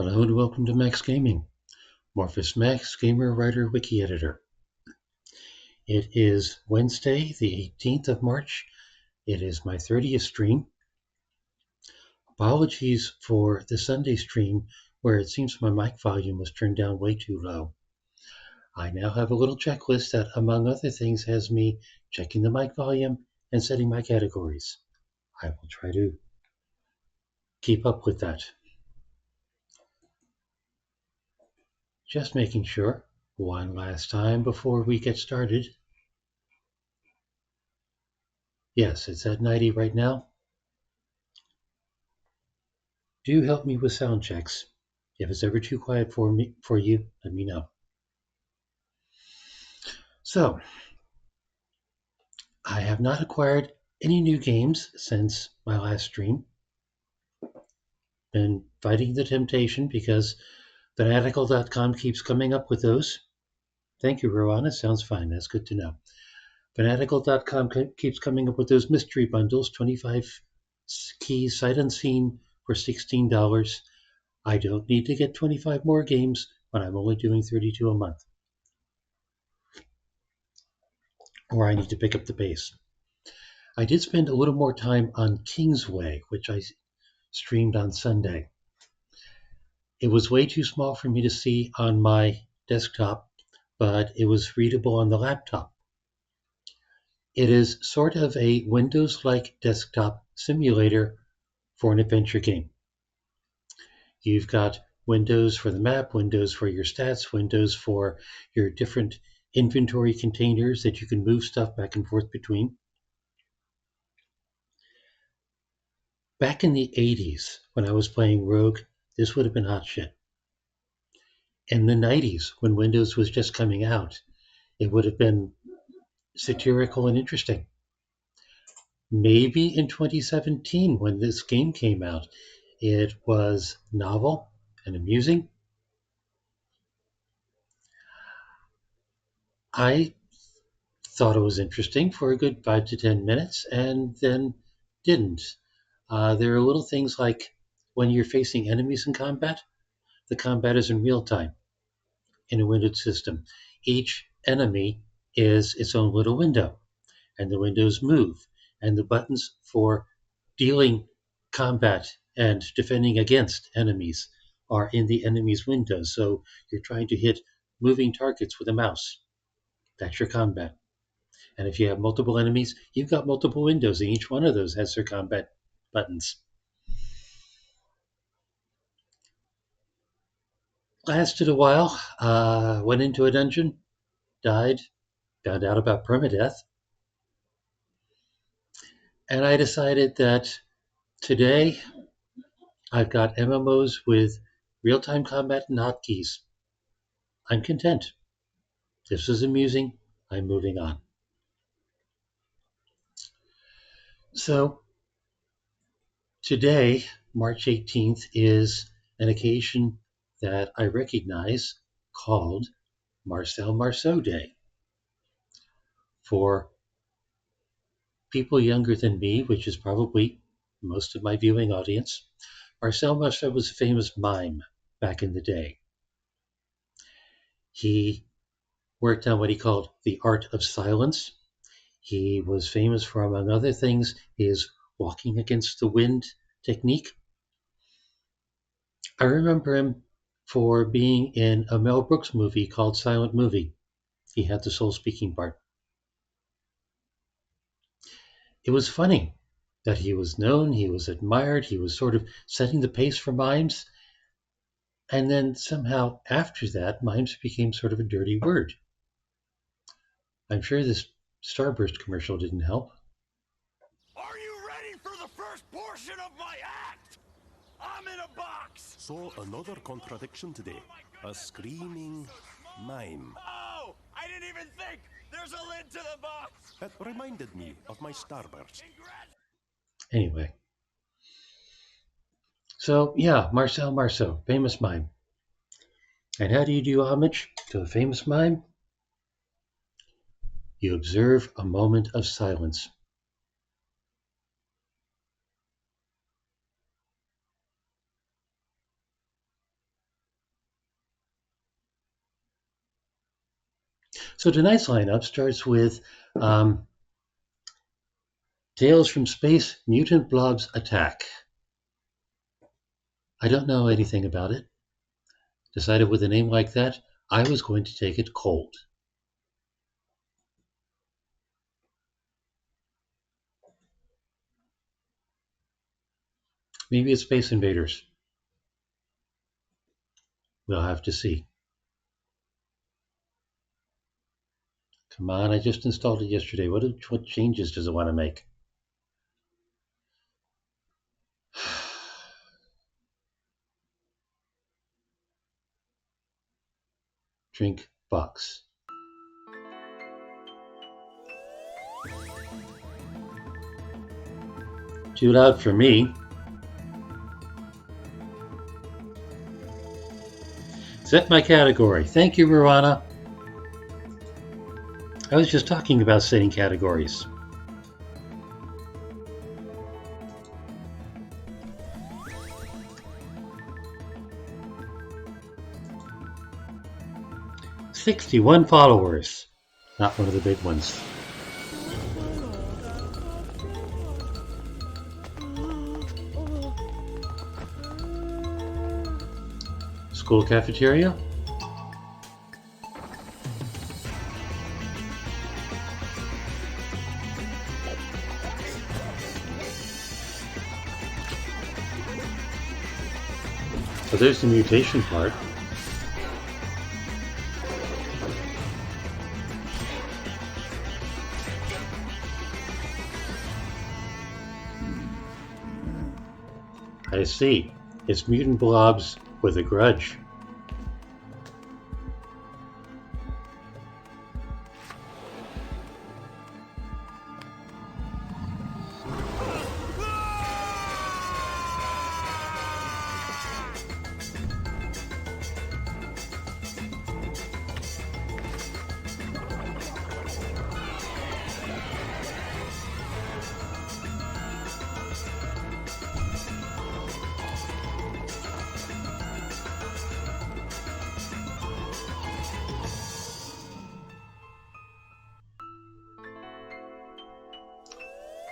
Hello and welcome to Max Gaming. Morphus Max, gamer, writer, wiki editor. It is Wednesday, the 18th of March. It is my 30th stream. Apologies for the Sunday stream where it seems my mic volume was turned down way too low. I now have a little checklist that, among other things, has me checking the mic volume and setting my categories. I will try to keep up with that. Just making sure, one last time before we get started. Yes, it's at 90 right now. Do help me with sound checks. If it's ever too quiet for you, let me know. So, I have not acquired any new games since my last stream. Been fighting the temptation because Fanatical.com keeps coming up with those. Thank you, Rowan. It sounds fine. That's good to know. Fanatical.com keeps coming up with those mystery bundles, 25 keys sight unseen for $16. I don't need to get 25 more games when I'm only doing 32 a month. Or I need to pick up the pace. I did spend a little more time on Kingsway, which I streamed on Sunday. It was way too small for me to see on my desktop, but it was readable on the laptop. It is sort of a Windows-like desktop simulator for an adventure game. You've got windows for the map, windows for your stats, windows for your different inventory containers that you can move stuff back and forth between. Back in the 80s, when I was playing Rogue, this would have been hot shit. In the 90s, when Windows was just coming out, it would have been satirical and interesting. Maybe in 2017, when this game came out, it was novel and amusing. I thought it was interesting for a good 5 to 10 minutes and then didn't. There are little things like when you're facing enemies in combat, the combat is in real time in a windowed system. Each enemy is its own little window, and the windows move, and the buttons for dealing combat and defending against enemies are in the enemy's windows. So you're trying to hit moving targets with a mouse. That's your combat. And if you have multiple enemies, you've got multiple windows, and each one of those has their combat buttons. Lasted a while, went into a dungeon, died, found out about permadeath, and I decided that today I've got MMOs with real-time combat and hotkeys. I'm content. This is amusing. I'm moving on. So today, March 18th, is an occasion that I recognize called Marcel Marceau Day. For people younger than me, which is probably most of my viewing audience, Marcel Marceau was a famous mime back in the day. He worked on what he called the art of silence. He was famous for, among other things, his walking against the wind technique. I remember him for being in a Mel Brooks movie called Silent Movie. He had the sole speaking part. It was funny that he was known, he was admired, he was sort of setting the pace for mimes. And then somehow after that, mimes became sort of a dirty word. I'm sure this Starburst commercial didn't help. Are you ready for the first portion of my act? I'm in a box! So another contradiction today. A screaming mime. Oh! I didn't even think! There's a lid to the box! It reminded me of my Starburst. Anyway. So, yeah, Marcel Marceau, famous mime. And how do you do homage to a famous mime? You observe a moment of silence. So tonight's lineup starts with Tales from Space, Mutant Blobs Attack. I don't know anything about it. Decided with a name like that, I was going to take it cold. Maybe it's Space Invaders. We'll have to see. Come on, I just installed it yesterday. What changes does it want to make? Drink box. Too loud for me. Set my category. Thank you, Ruana. I was just talking about setting categories. "61 followers." Not one of the big ones. School cafeteria? So there's the mutation part. I see. It's Mutant Blobs with a grudge.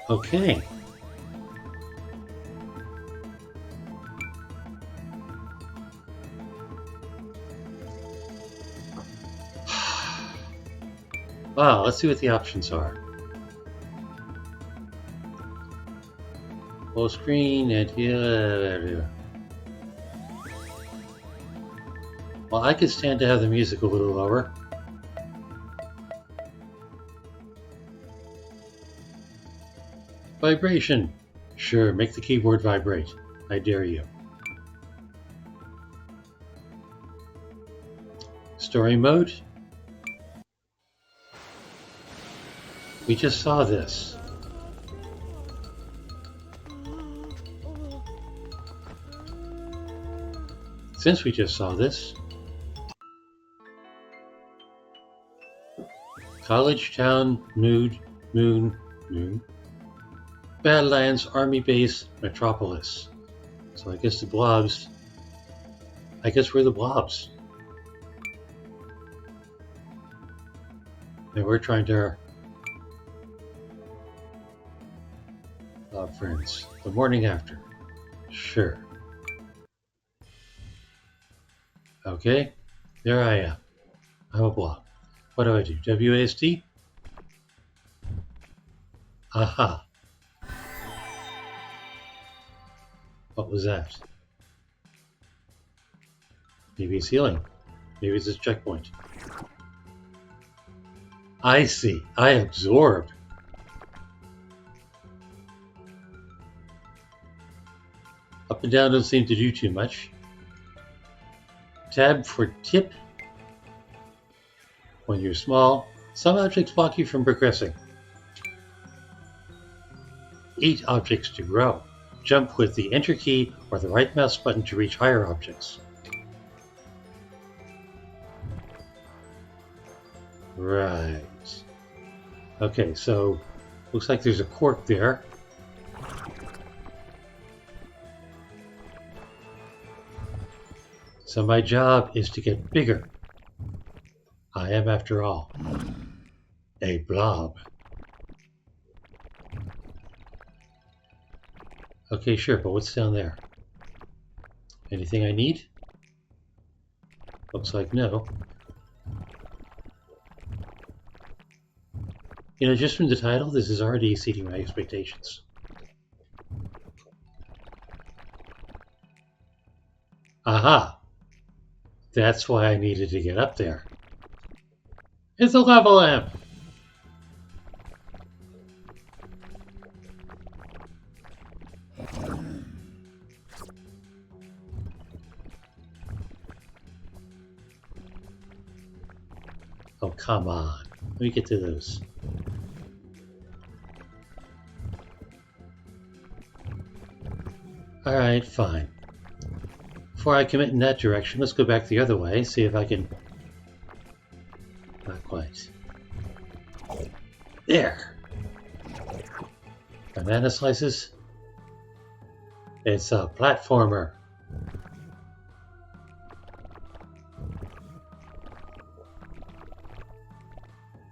Okay. Wow, let's see what the options are. Full screen and well, I could stand to have the music a little lower. Vibration. Sure, make the keyboard vibrate. I dare you. Story mode. We just saw this. Since we just saw this, College Town, Moon, Badlands, Army Base, Metropolis. So I guess the Blobs. I guess we're the Blobs. And we're trying to friends. The morning after. Sure. Okay, there I am. I'm a Blob. What do I do? WASD? Aha. What was that? Maybe it's healing. Maybe it's a checkpoint. I see. I absorb. Up and down don't seem to do too much. Tab for tip. When you're small, some objects block you from progressing. Eat objects to grow. Jump with the Enter key or the right mouse button to reach higher objects. Right. Okay, so looks like there's a cork there. So my job is to get bigger. I am, after all, A blob. Okay, sure, but what's down there? Anything I need? Looks like no. You know, just from the title, this is already exceeding my expectations. Aha! That's why I needed to get up there. It's a lava lamp! Oh, come on. Let me get to those. Alright, fine. Before I commit in that direction, let's go back the other way, see if I can... Not quite. There! Banana slices? It's a platformer.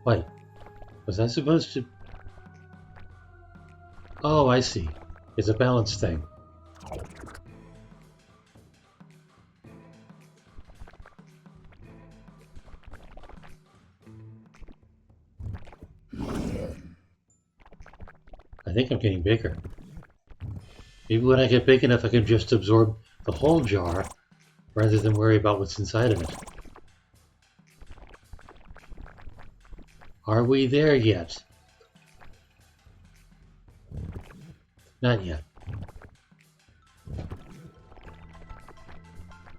Wait, was I supposed to... Oh, I see. It's a balance thing. I think I'm getting bigger. Maybe when I get big enough I can just absorb the whole jar rather than worry about what's inside of it. Are we there yet? Not yet.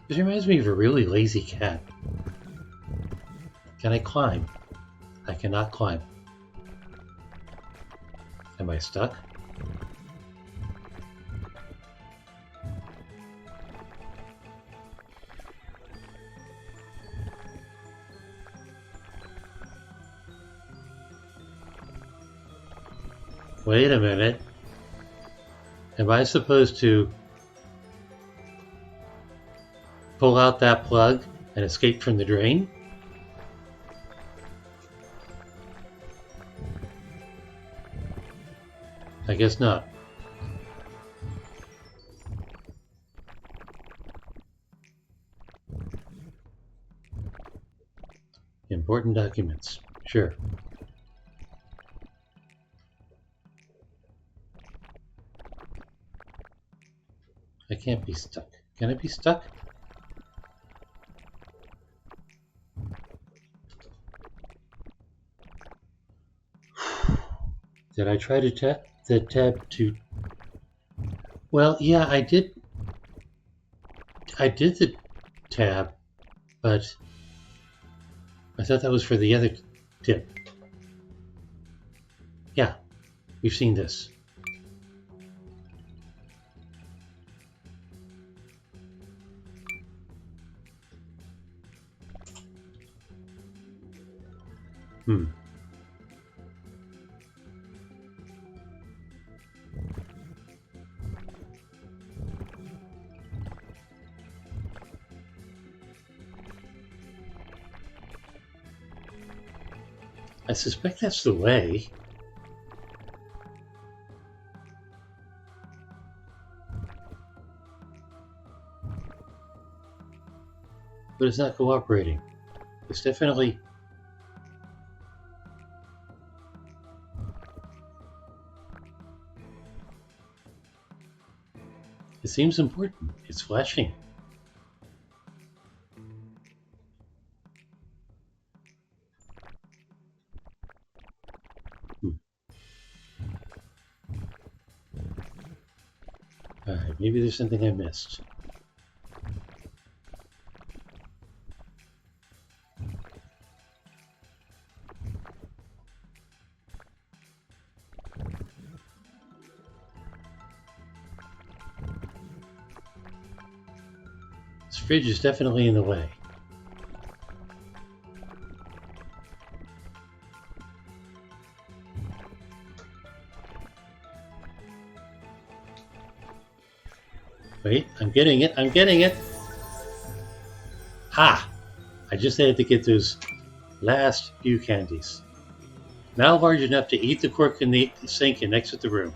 This reminds me of a really lazy cat. Can I climb? I cannot climb. Am I stuck? Wait a minute. Am I supposed to pull out that plug and escape from the drain? I guess not. Important documents. Sure. I can't be stuck. Can I be stuck? Did I try to tap the tab to... Well, yeah, I did. I did the tab, but I thought that was for the other tip. Yeah, we've seen this. Hmm. I suspect that's the way. But it's not cooperating. It's definitely... It seems important. It's flashing. Alright, maybe there's something I missed. This fridge is definitely in the way. Wait, I'm getting it, I'm getting it! Ha! I just had to get those last few candies. Now large enough to eat the cork in the sink and exit the room.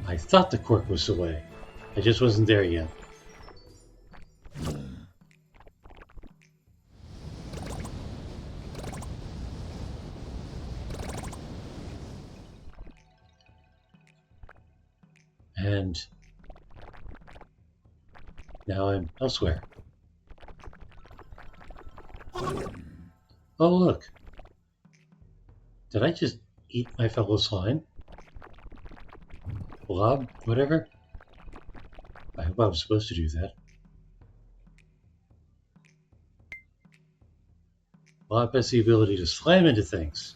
I thought the cork was away. I just wasn't there yet. And now I'm elsewhere. Oh, look. Did I just eat my fellow slime? Blob? Whatever? I hope I was supposed to do that. Blob has the ability to slam into things.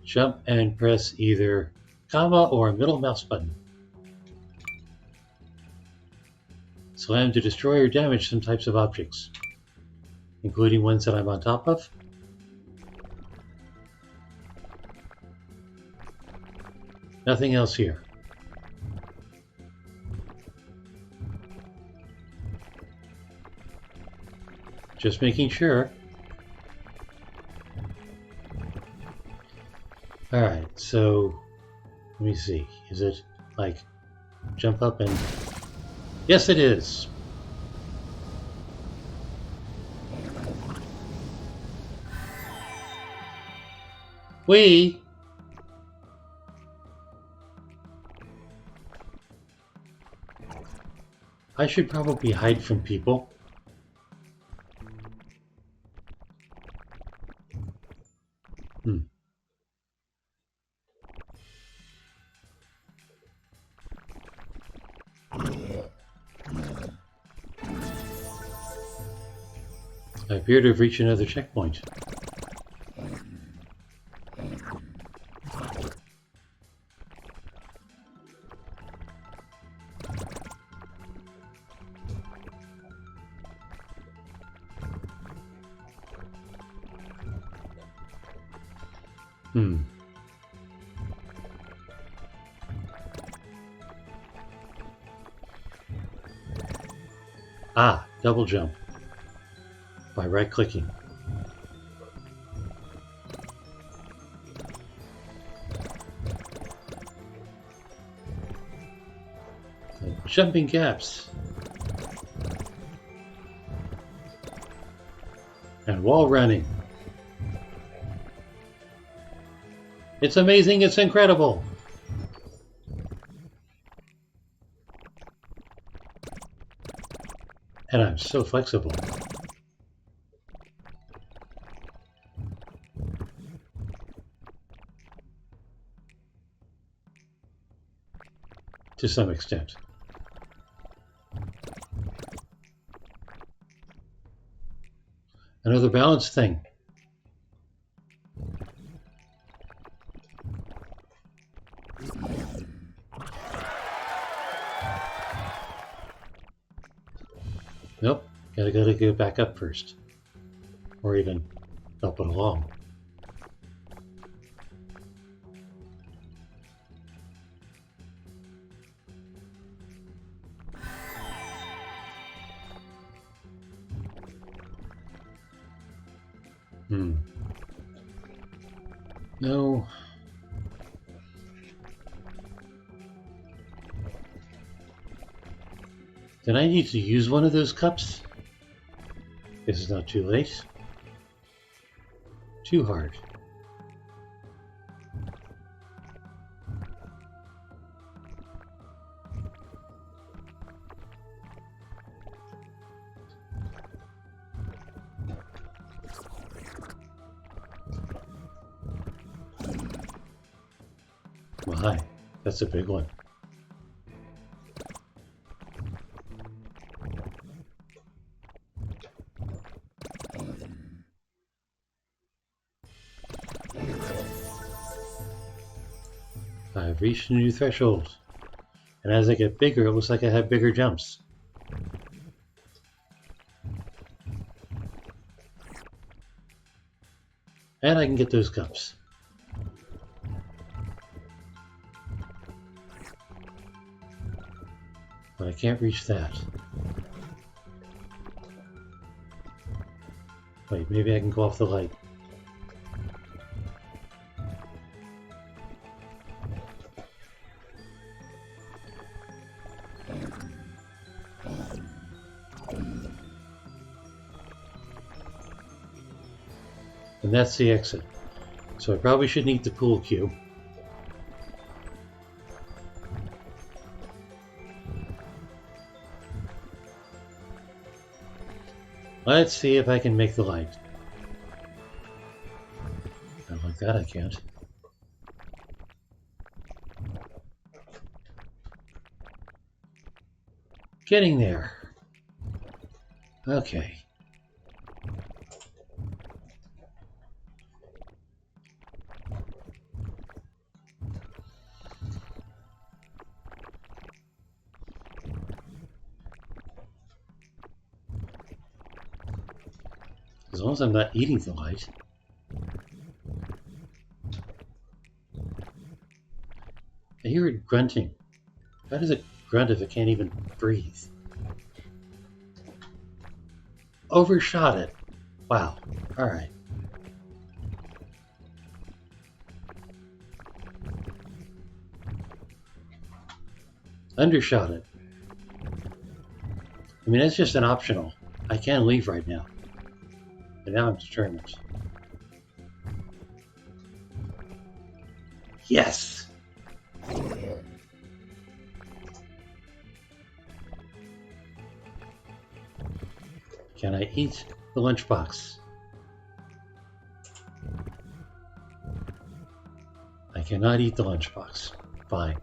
Jump and press either comma or middle mouse button. Slam to destroy or damage some types of objects, including ones that I'm on top of. Nothing else here. Just making sure. Alright, so let me see. Is it like jump up and... Yes, it is. I should probably hide from people. I appear to have reached another checkpoint. Ah, double jump. By right-clicking. Jumping gaps. And wall running. It's amazing, it's incredible. And I'm so flexible. To some extent. Another balance thing. Nope, gotta go back up first. Or even help it along. No. Did I need to use one of those cups? Guess it's not too late. Too hard. My, that's a big one. I've reached a new threshold. And as I get bigger, it looks like I have bigger jumps. And I can get those cups. But I can't reach that. Wait, maybe I can go off the light. And that's the exit. So I probably shouldn't eat the pool cue. Let's see if I can make the light. Not like that, I can't. Getting there. Okay. As long as I'm not eating the light. I hear it grunting. How does it grunt if it can't even breathe? Overshot it. Wow. Alright. Undershot it. I mean, that's just an optional. I can't leave right now. And now I'm determined. Yes! Can I eat the lunchbox? I cannot eat the lunchbox. Fine.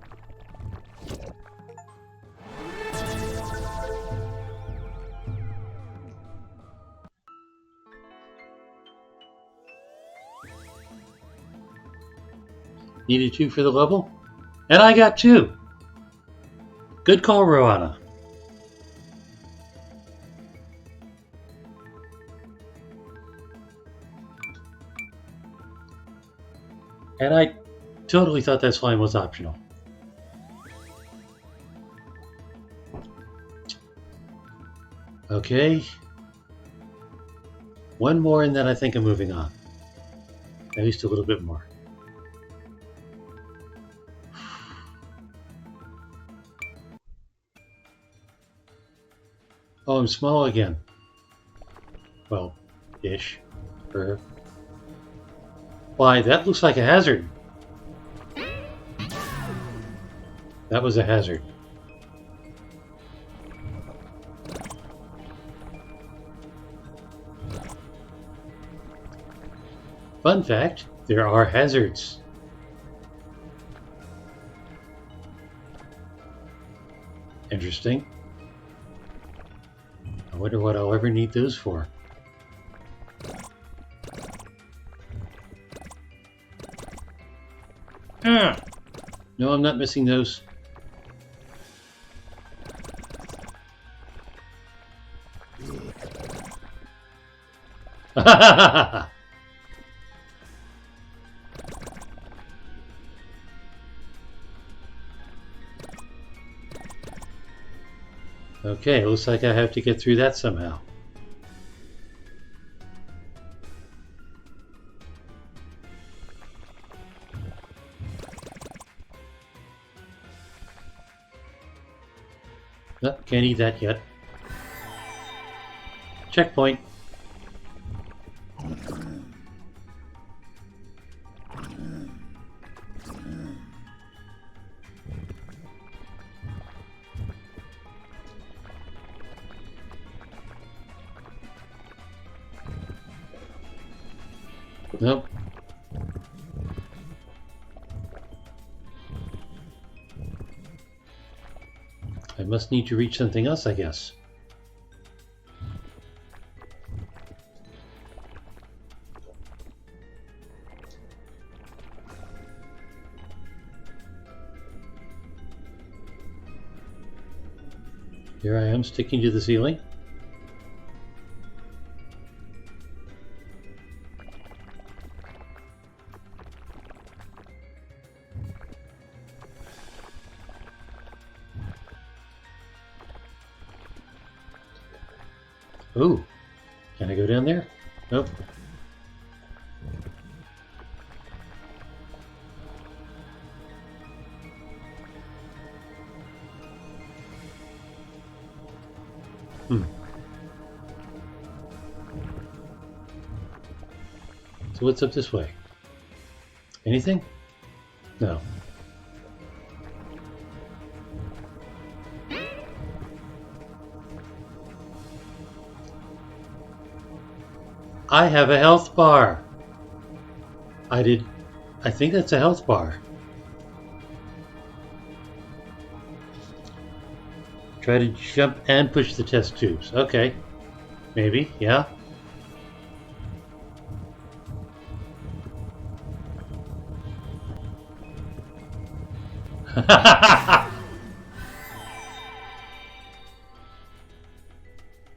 Needed 2 for the level? And I got 2! Good call, Roanna. And I totally thought that slime was optional. Okay. One more and then I think I'm moving on. At least a little bit more. Oh, I'm small again. Well, ish. Why, that looks like a hazard. That was a hazard. Fun fact, there are hazards. Interesting. I wonder what I'll ever need those for. Ah! No, I'm not missing those. Okay, looks like I have to get through that somehow. Nope, can't eat that yet. Checkpoint. Nope. I must need to reach something else, I guess. Here I am, sticking to the ceiling. Ooh, can I go down there? Nope. So what's up this way? Anything? No. I have a health bar. I think that's a health bar. Try to jump and push the test tubes. Okay. Maybe, yeah.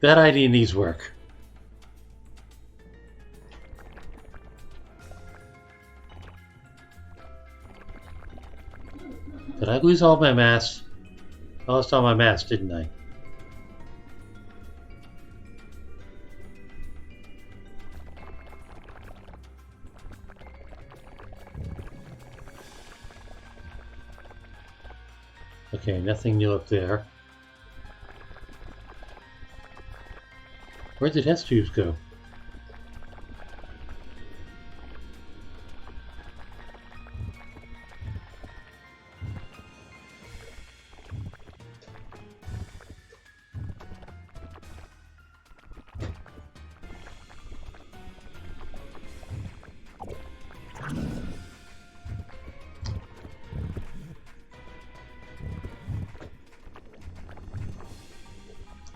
That idea needs work. Did I lose all my mass? I lost all my mass, didn't I? Okay, nothing new up there. Where'd the test tubes go?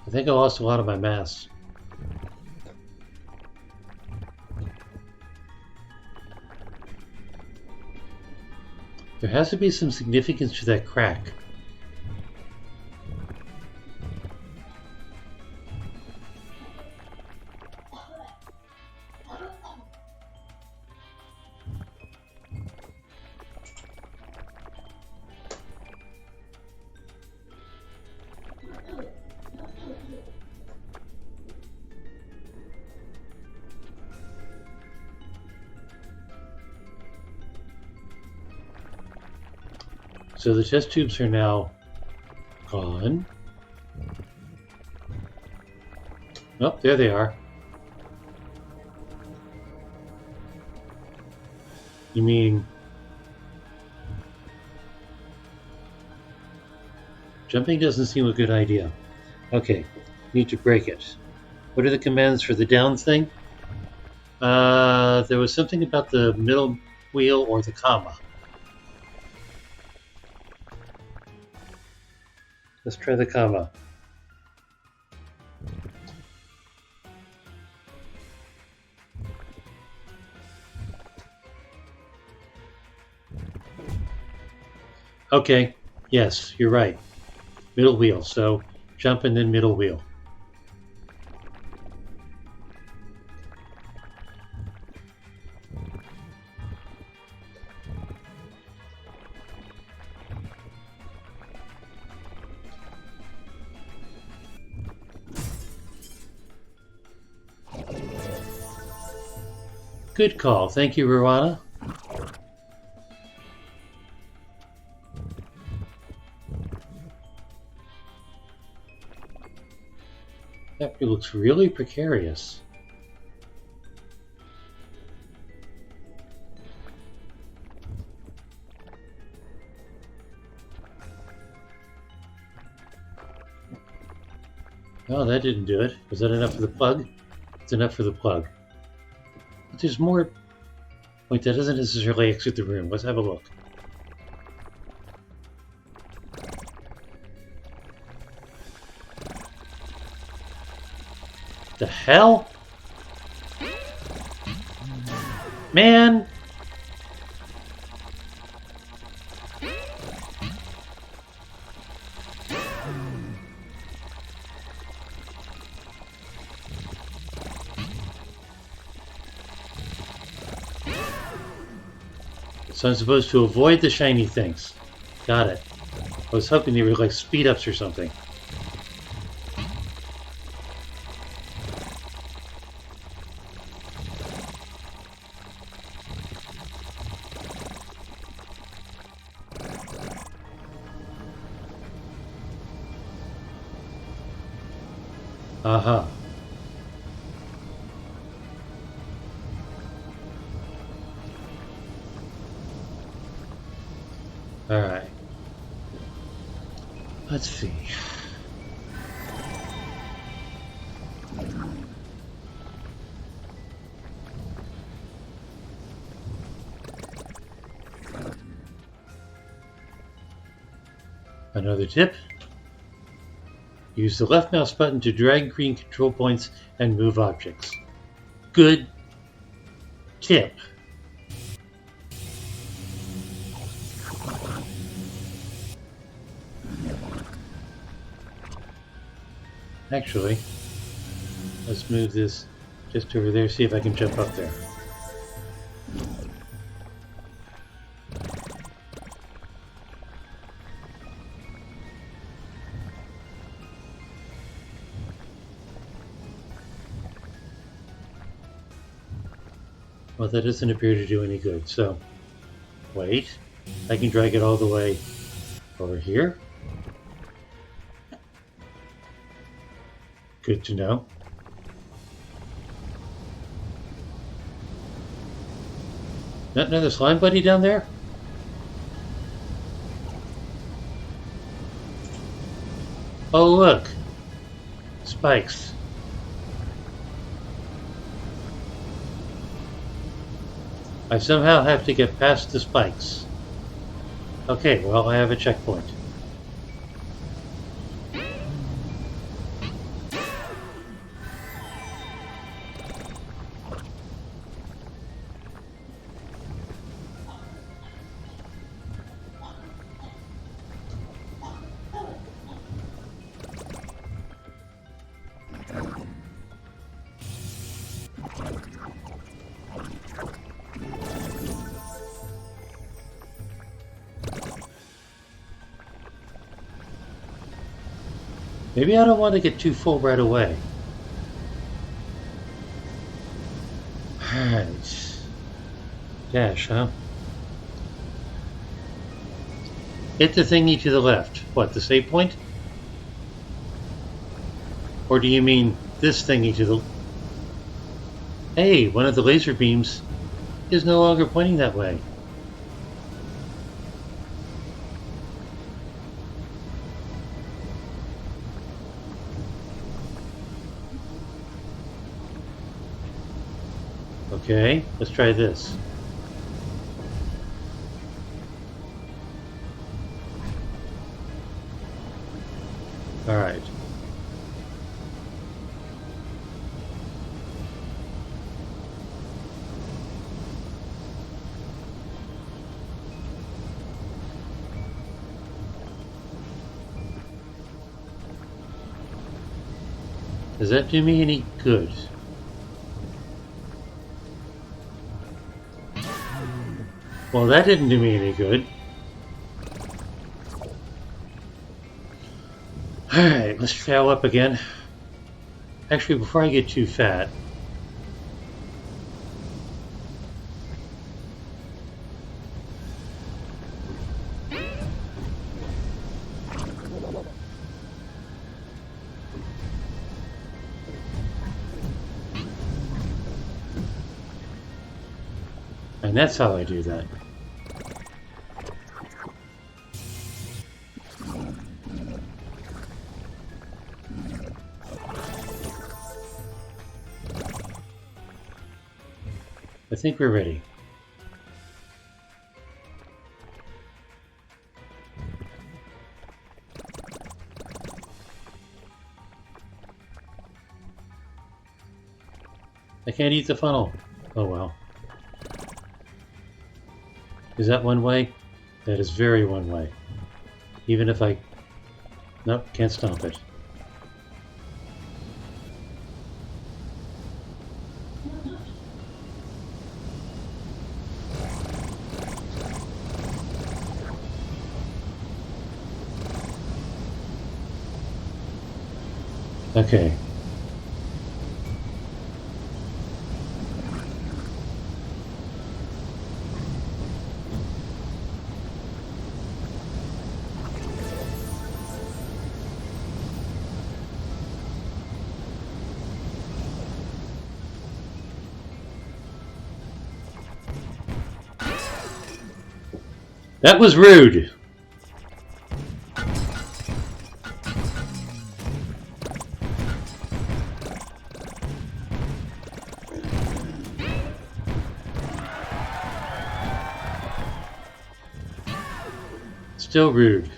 I think I lost a lot of my mass. There has to be some significance to that crack. So the test tubes are now gone. Oh, there they are. You mean jumping doesn't seem a good idea. Okay, need to break it. What are the commands for the down thing? There was something about the middle wheel or the comma. Let's try the comma. Okay, yes, you're right. Middle wheel, so jump and then middle wheel. Good call. Thank you, Ruana. That looks really precarious. Oh, that didn't do it. Was that enough for the plug? It's enough for the plug. But there's more. Wait, that doesn't necessarily exit the room. Let's have a look. The hell? Man! So I'm supposed to avoid the shiny things. Got it. I was hoping they were like speed ups or something. Aha. Alright. Let's see. Another tip. Use the left mouse button to drag green control points and move objects. Good tip. Actually, let's move this just over there, see if I can jump up there. Well, that doesn't appear to do any good, so wait. I can drag it all the way over here. Good to know. Not another slime buddy down there? Oh, look. Spikes. I somehow have to get past the spikes. Okay, well, I have a checkpoint. Maybe I don't want to get too full right away. Alright. Dash, huh? Hit the thingy to the left. What, the save point? Or do you mean this thingy to the... Hey, one of the laser beams is no longer pointing that way. Okay, let's try this. All right. Does that do me any good? Well, that didn't do me any good. Alright, let's trail up again. Actually, before I get too fat, and that's how I do that. I think we're ready. I can't eat the funnel. Oh well. Is that one way? That is very one way. Even if I... Nope, can't stomp it. Okay. That was rude. Still rude.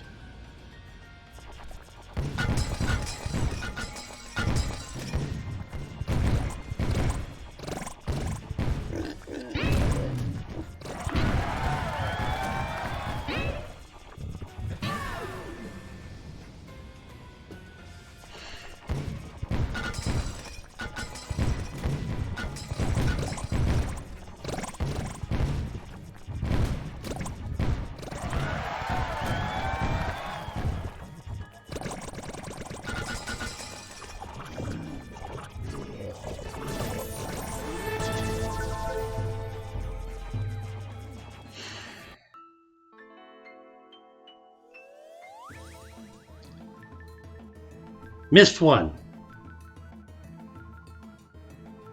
Missed one.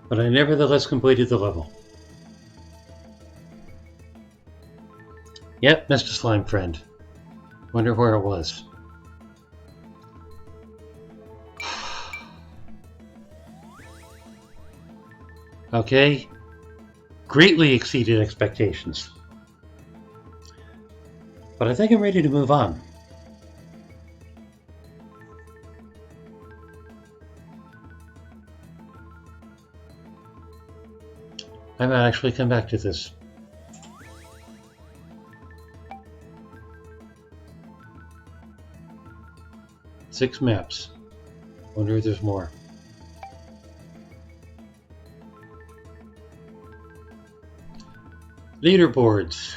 But I nevertheless completed the level. Yep, missed a slime friend. Wonder where it was. Okay. Greatly exceeded expectations. But I think I'm ready to move on. I might actually come back to this. Six maps. Wonder if there's more. Leaderboards.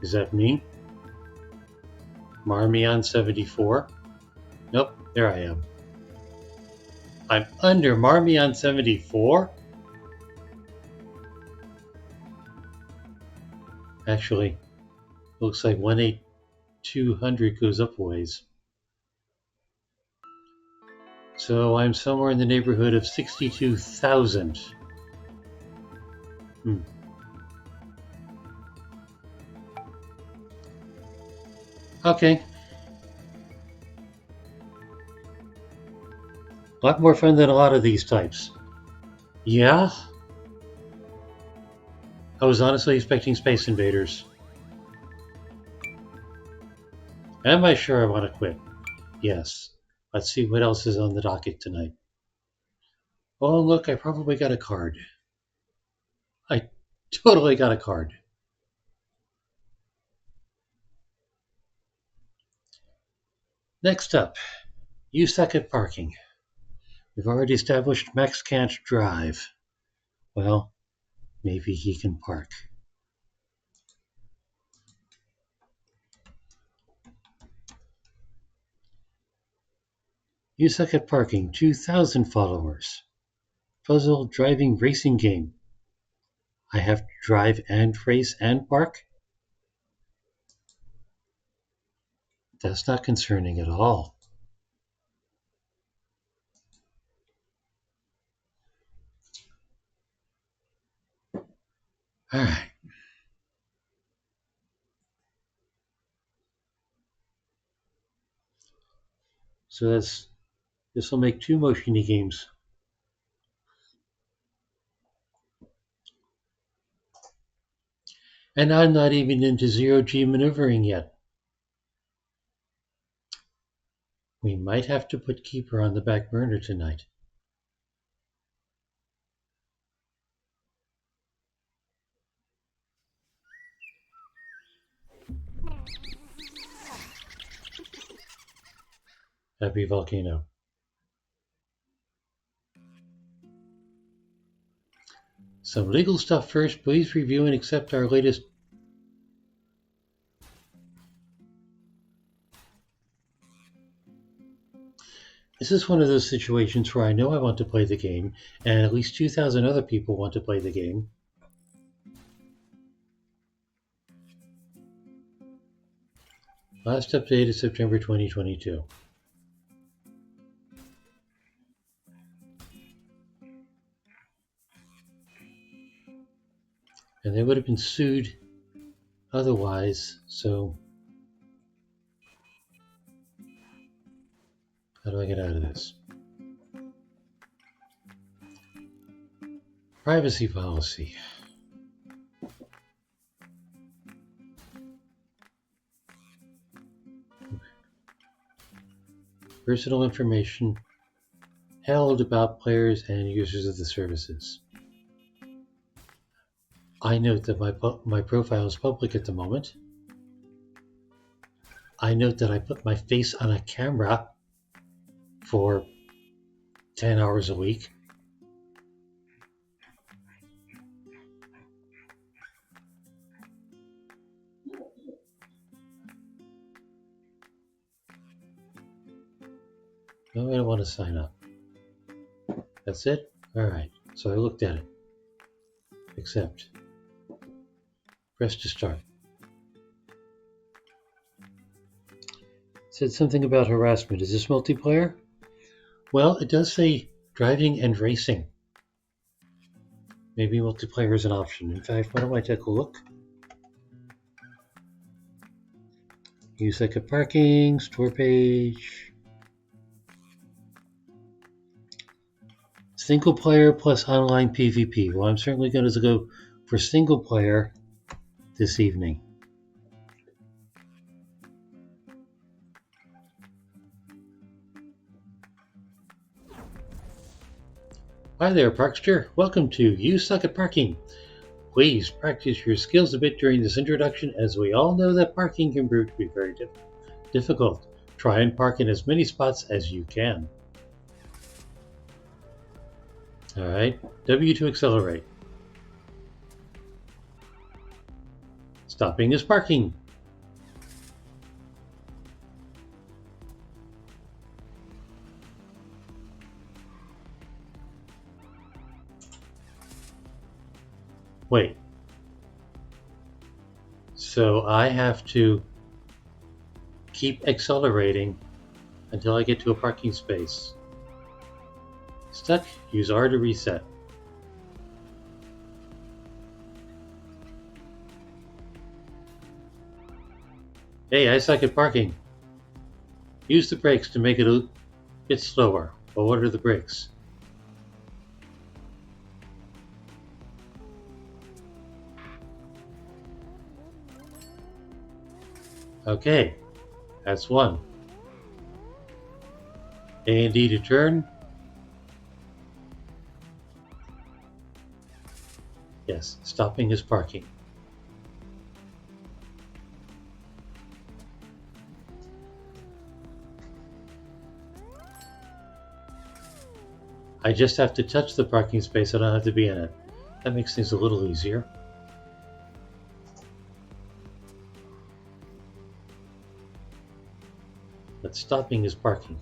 Is that me? Marmion 74? Nope, there I am. I'm under Marmion 74? Actually, looks like 18200 goes up a ways. So I'm somewhere in the neighborhood of 62,000. Okay. A lot more fun than a lot of these types. Yeah? I was honestly expecting Space Invaders. Am I sure I want to quit? Yes. Let's see what else is on the docket tonight. Oh, look, I probably got a card. I totally got a card. Next up, you suck at parking. We've already established Max can't drive. Well, maybe he can park. You suck at parking, 2,000 followers. Puzzle driving racing game. I have to drive and race and park? That's not concerning at all. Alright. So this will make two motiony games. And I'm not even into zero-G maneuvering yet. We might have to put Keeper on the back burner tonight. Happy volcano. Some legal stuff first. Please review and accept our latest. This is one of those situations where I know I want to play the game, and at least 2,000 other people want to play the game. Last update is September 2022. And they would have been sued otherwise, so how do I get out of this? Privacy policy. Personal information held about players and users of the services. I note that my profile is public at the moment. I note that I put my face on a camera for 10 hours a week. No, I don't want to sign up. That's it? Alright, so I looked at it. Accept. Press to start. It said something about harassment. Is this multiplayer? Well, it does say driving and racing. Maybe multiplayer is an option. In fact, why don't I take a look? Use like a parking, store page. Single player plus online PvP. Well, I'm certainly going to go for single player this evening. Hi there, Parkster. Welcome to You Suck at Parking. Please practice your skills a bit during this introduction, as we all know that parking can prove to be very difficult. Try and park in as many spots as you can. Alright, W to accelerate. Stopping is parking. Wait. So I have to keep accelerating until I get to a parking space. Stuck, use R to reset. Hey, I suck at parking. Use the brakes to make it a bit slower. Well, what are the brakes? Okay, that's one. A and D to turn. Yes, stopping is parking. I just have to touch the parking space. I don't have to be in it. That makes things a little easier. But stopping is parking.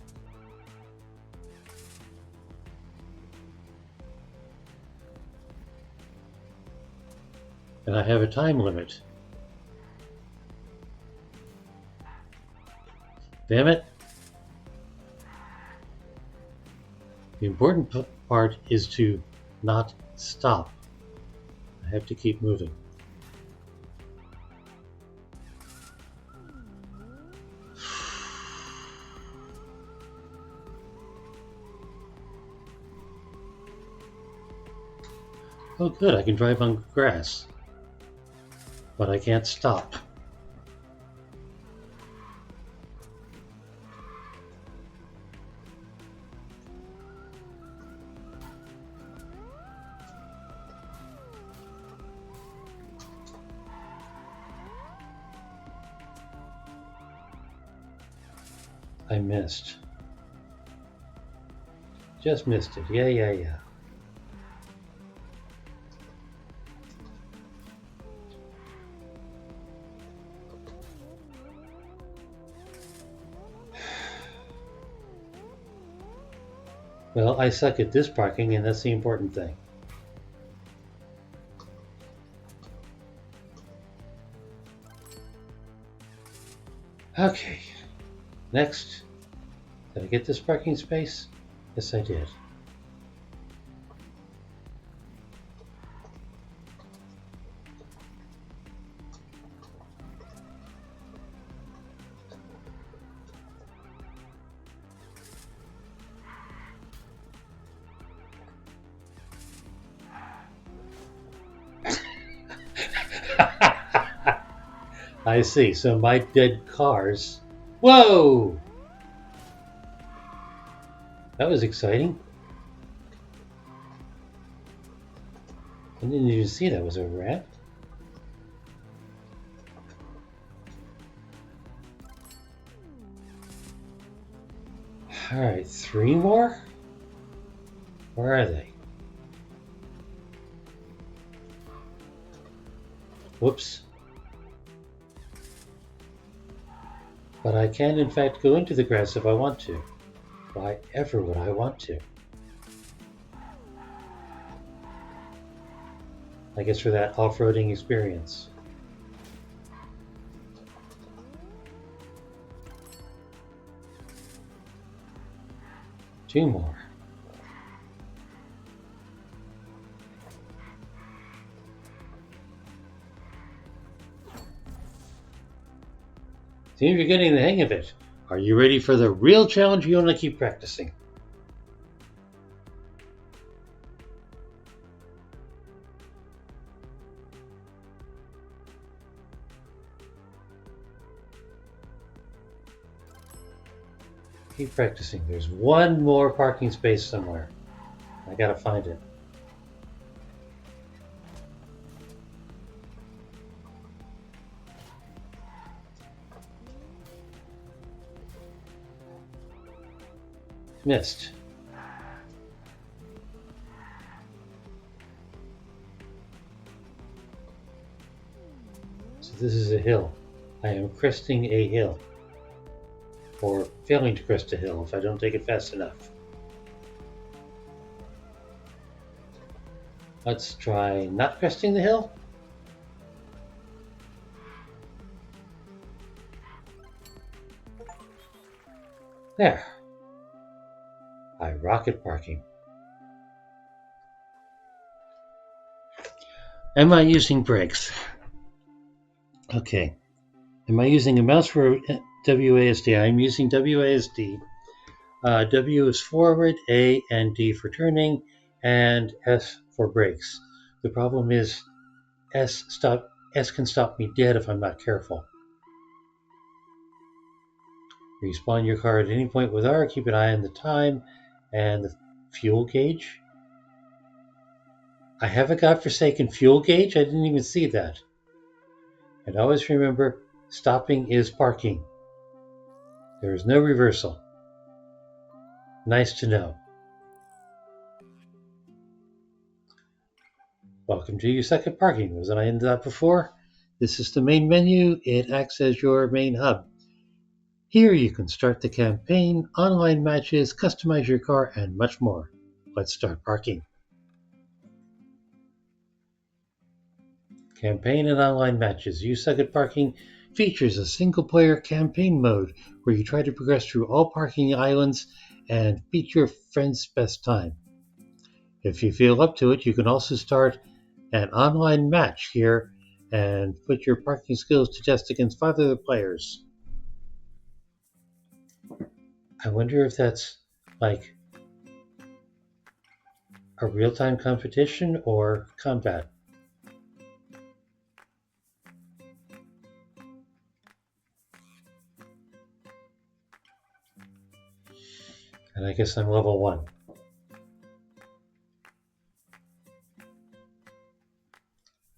And I have a time limit. Damn it. The important part is to not stop. I have to keep moving. Oh good, I can drive on grass. But I can't stop. I missed. Just missed it. Yeah. Well, I suck at this parking, and that's the important thing. Okay, next. Did I get this parking space? Yes, I did. I see. So my dead cars. Whoa! That was exciting. I didn't even see that was a rat. Alright, 3 more? Where are they? Whoops. But I can in fact go into the grass if I want to. Why ever would I want to? I guess for that off-roading experience. Two more. Seems you're getting the hang of it. Are you ready for the real challenge? You want to keep practicing. Keep practicing. There's one more parking space somewhere. I gotta find it. Missed. So this is a hill. I am cresting a hill. Or failing to crest a hill if I don't take it fast enough. Let's try not cresting the hill. There. I rocket parking. Am I using brakes? Okay. Am I using a mouse for WASD? I'm using WASD. W is forward, A and D for turning, and S for brakes. The problem is S can stop me dead if I'm not careful. Respawn your car at any point with R. Keep an eye on the time and the fuel gauge. I have a godforsaken fuel gauge? I didn't even see that. And always remember, stopping is parking. There is no reversal. Nice to know. Welcome to your second parking. Wasn't I into that before? This is the main menu. It acts as your main hub. Here you can start the campaign, online matches, customize your car, and much more. Let's start parking. Campaign and online matches. You Suck at Parking features a single-player campaign mode where you try to progress through all parking islands and beat your friend's best time. If you feel up to it, you can also start an online match here and put your parking skills to test against 5 other players. I wonder if that's like a real-time competition or combat. And I guess I'm level 1.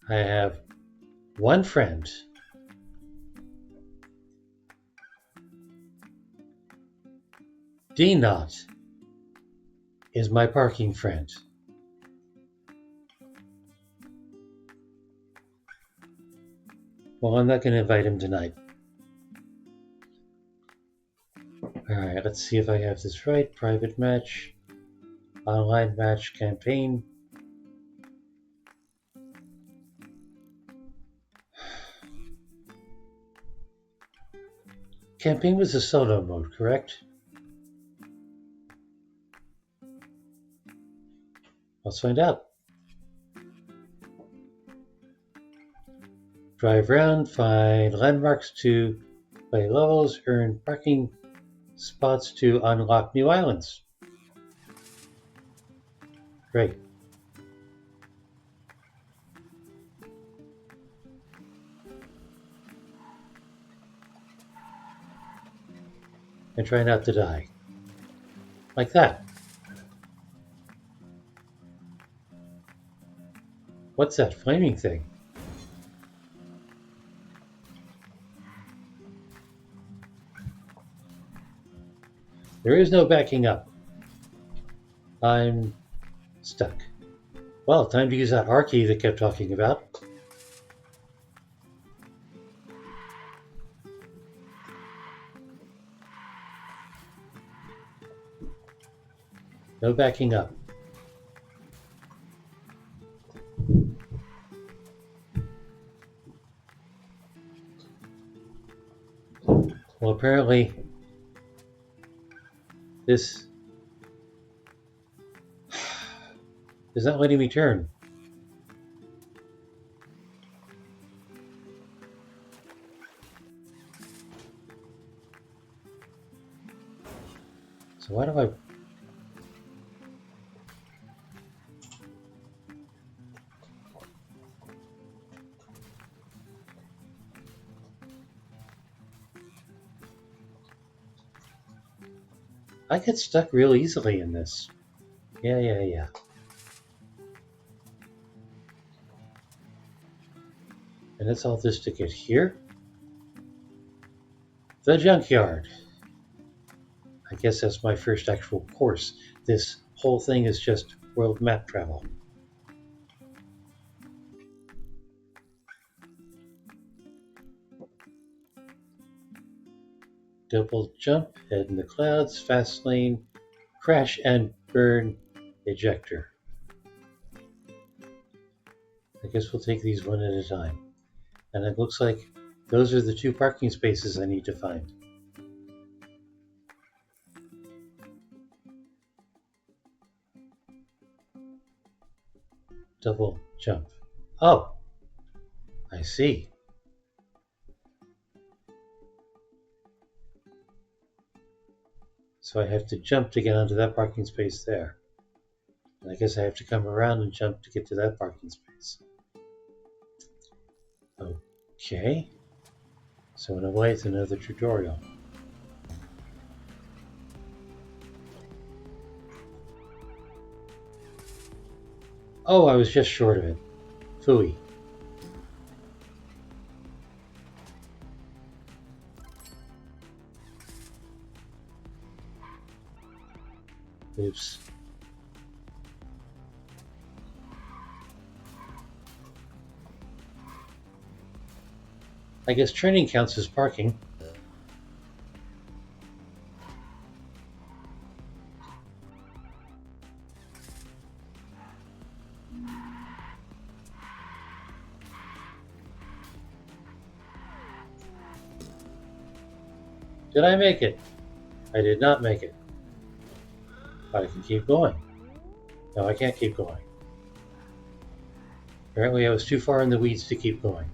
I have one friend. D-Not is my parking friend. Well, I'm not going to invite him tonight. Alright, let's see if I have this right. Private match, online match, campaign. Campaign was a solo mode, correct? Let's find out. Drive around, find landmarks to play levels, earn parking spots to unlock new islands. Great. and try not to die. Like that. What's that flaming thing? There is no backing up. I'm stuck. Well, time to use that R key they kept talking about. No backing up. Well, apparently this is not letting me turn. So why do I get stuck real easily in this. Yeah. And it's all this to get here? The junkyard. I guess that's my first actual course. This whole thing is just world map travel. Double jump, head in the clouds, fast lane, crash and burn, ejector. I guess we'll take these one at a time. And it looks like those are the 2 parking spaces I need to find. Double jump. Oh, I see. So I have to jump to get onto that parking space there. And I guess I have to come around and jump to get to that parking space. Okay. So in a way, it's another tutorial. Oh, I was just short of it. Phooey. Oops. I guess training counts as parking. Did I make it? I did not make it. But I can keep going. No, I can't keep going. Apparently I was too far in the weeds to keep going.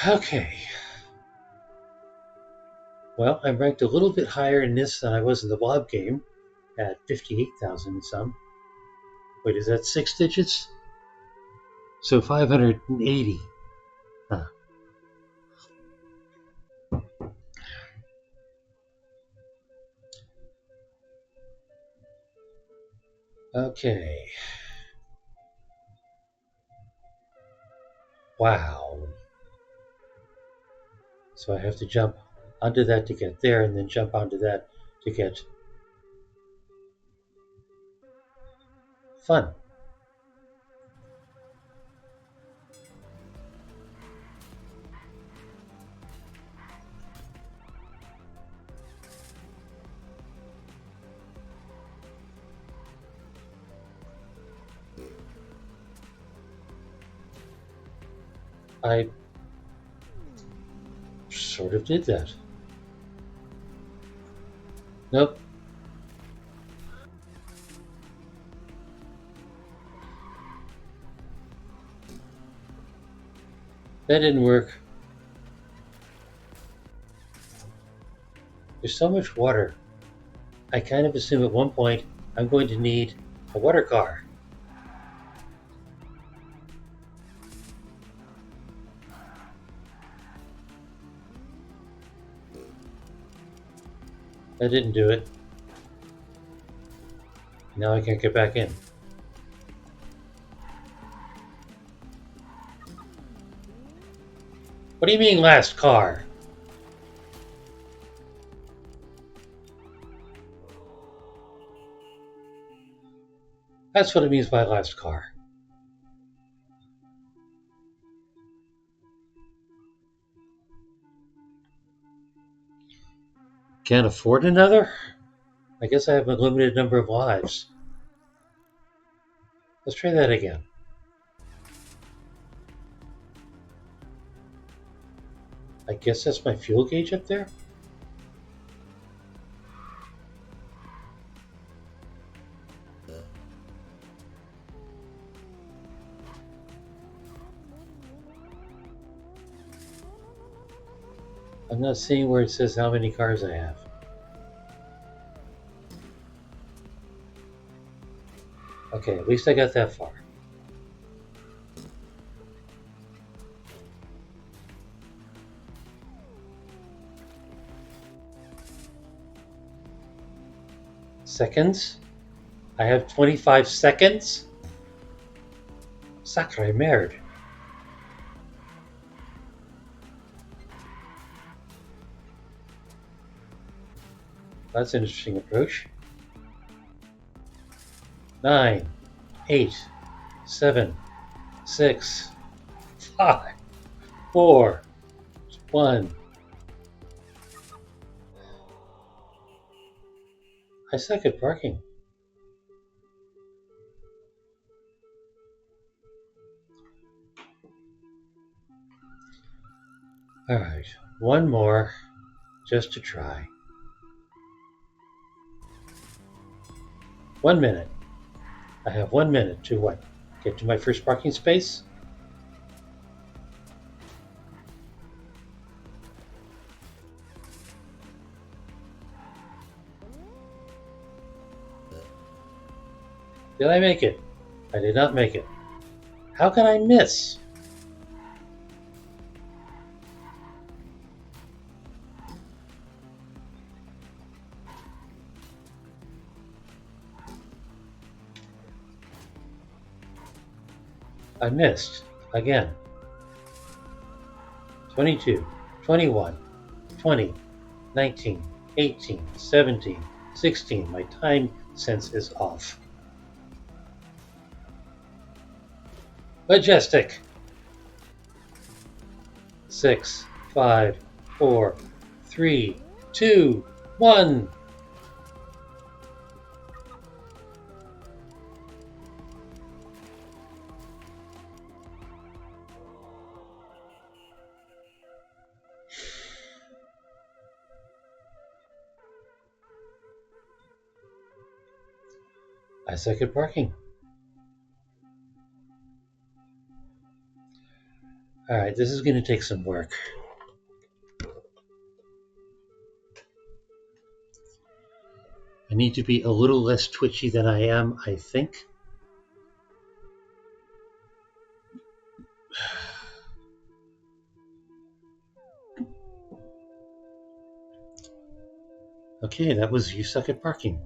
Okay. Well, I'm ranked a little bit higher in this than I was in the Blob game at 58,000 and some. Wait, is that 6 digits? So 580. Huh. Okay. Wow. So I have to jump onto that to get there, and then jump onto that to get fun. I sort of did that. Nope. That didn't work. There's so much water. I kind of assume at one point I'm going to need a water car. That didn't do it. Now I can't get back in. What do you mean last car? That's what it means by last car. Can't afford another? I guess I have a limited number of lives. Let's try that again. I guess that's my fuel gauge up there? I'm not seeing where it says how many cars I have. Okay, at least I got that far. Seconds? I have 25 seconds? Sacre merde. That's an interesting approach. 9, 8, 7, 6, 5, 4, 1. I suck at parking. Alright, one more just to try. 1 minute. I have 1 minute to what? Get to my first parking space? Did I make it? I did not make it. How can I miss? I missed again. 22, 21, 20, 19, 18, 17, 16. My time sense is off. Majestic. 6, 5, 4, 3, 2, 1. I suck at parking. Alright, this is going to take some work. I need to be a little less twitchy than I am, I think. Okay, that was You Suck at Parking.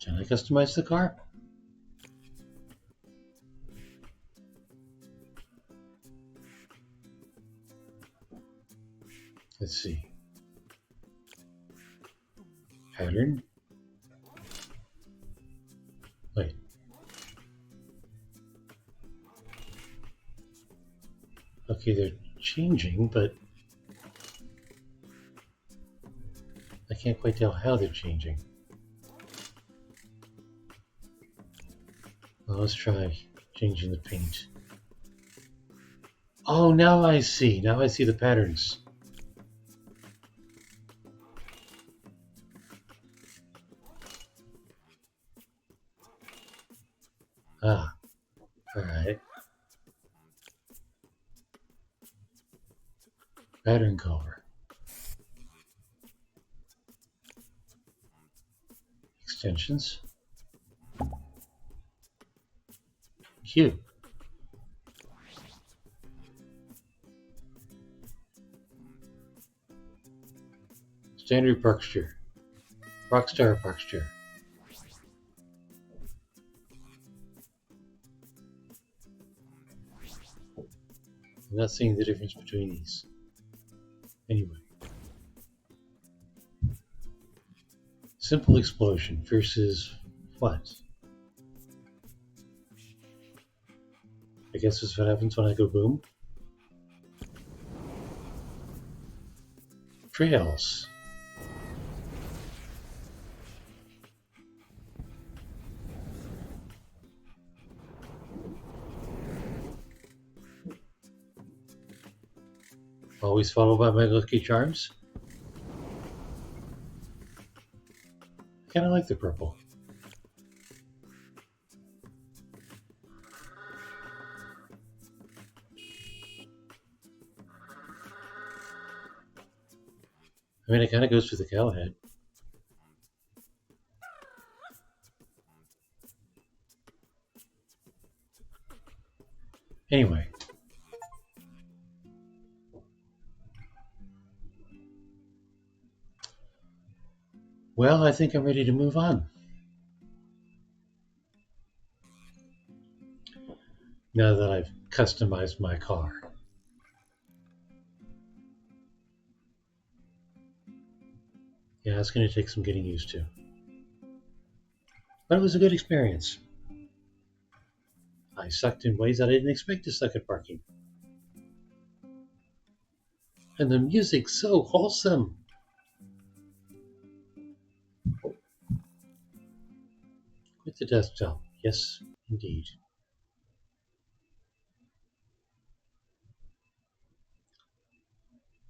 Can I customize the car? Let's see. Pattern. Wait. Okay, they're changing, but I can't quite tell how they're changing. Well, let's try changing the paint. Oh, now I see. Now I see the patterns. Ah, alright. Pattern color. extensions. Q. Standard Parkster. Rockstar Parkster. I'm not seeing the difference between these. Anyway. Simple explosion versus what? I guess that's what happens when I go boom. Trails. Always followed by my Lucky Charms. I kind of like the purple. I mean, it kind of goes with the cowhead. Anyway. Well, I think I'm ready to move on. Now that I've customized my car. Yeah, it's going to take some getting used to. But it was a good experience. I sucked in ways I didn't expect to suck at parking. And the music's so wholesome. Quit the desktop. Yes, indeed.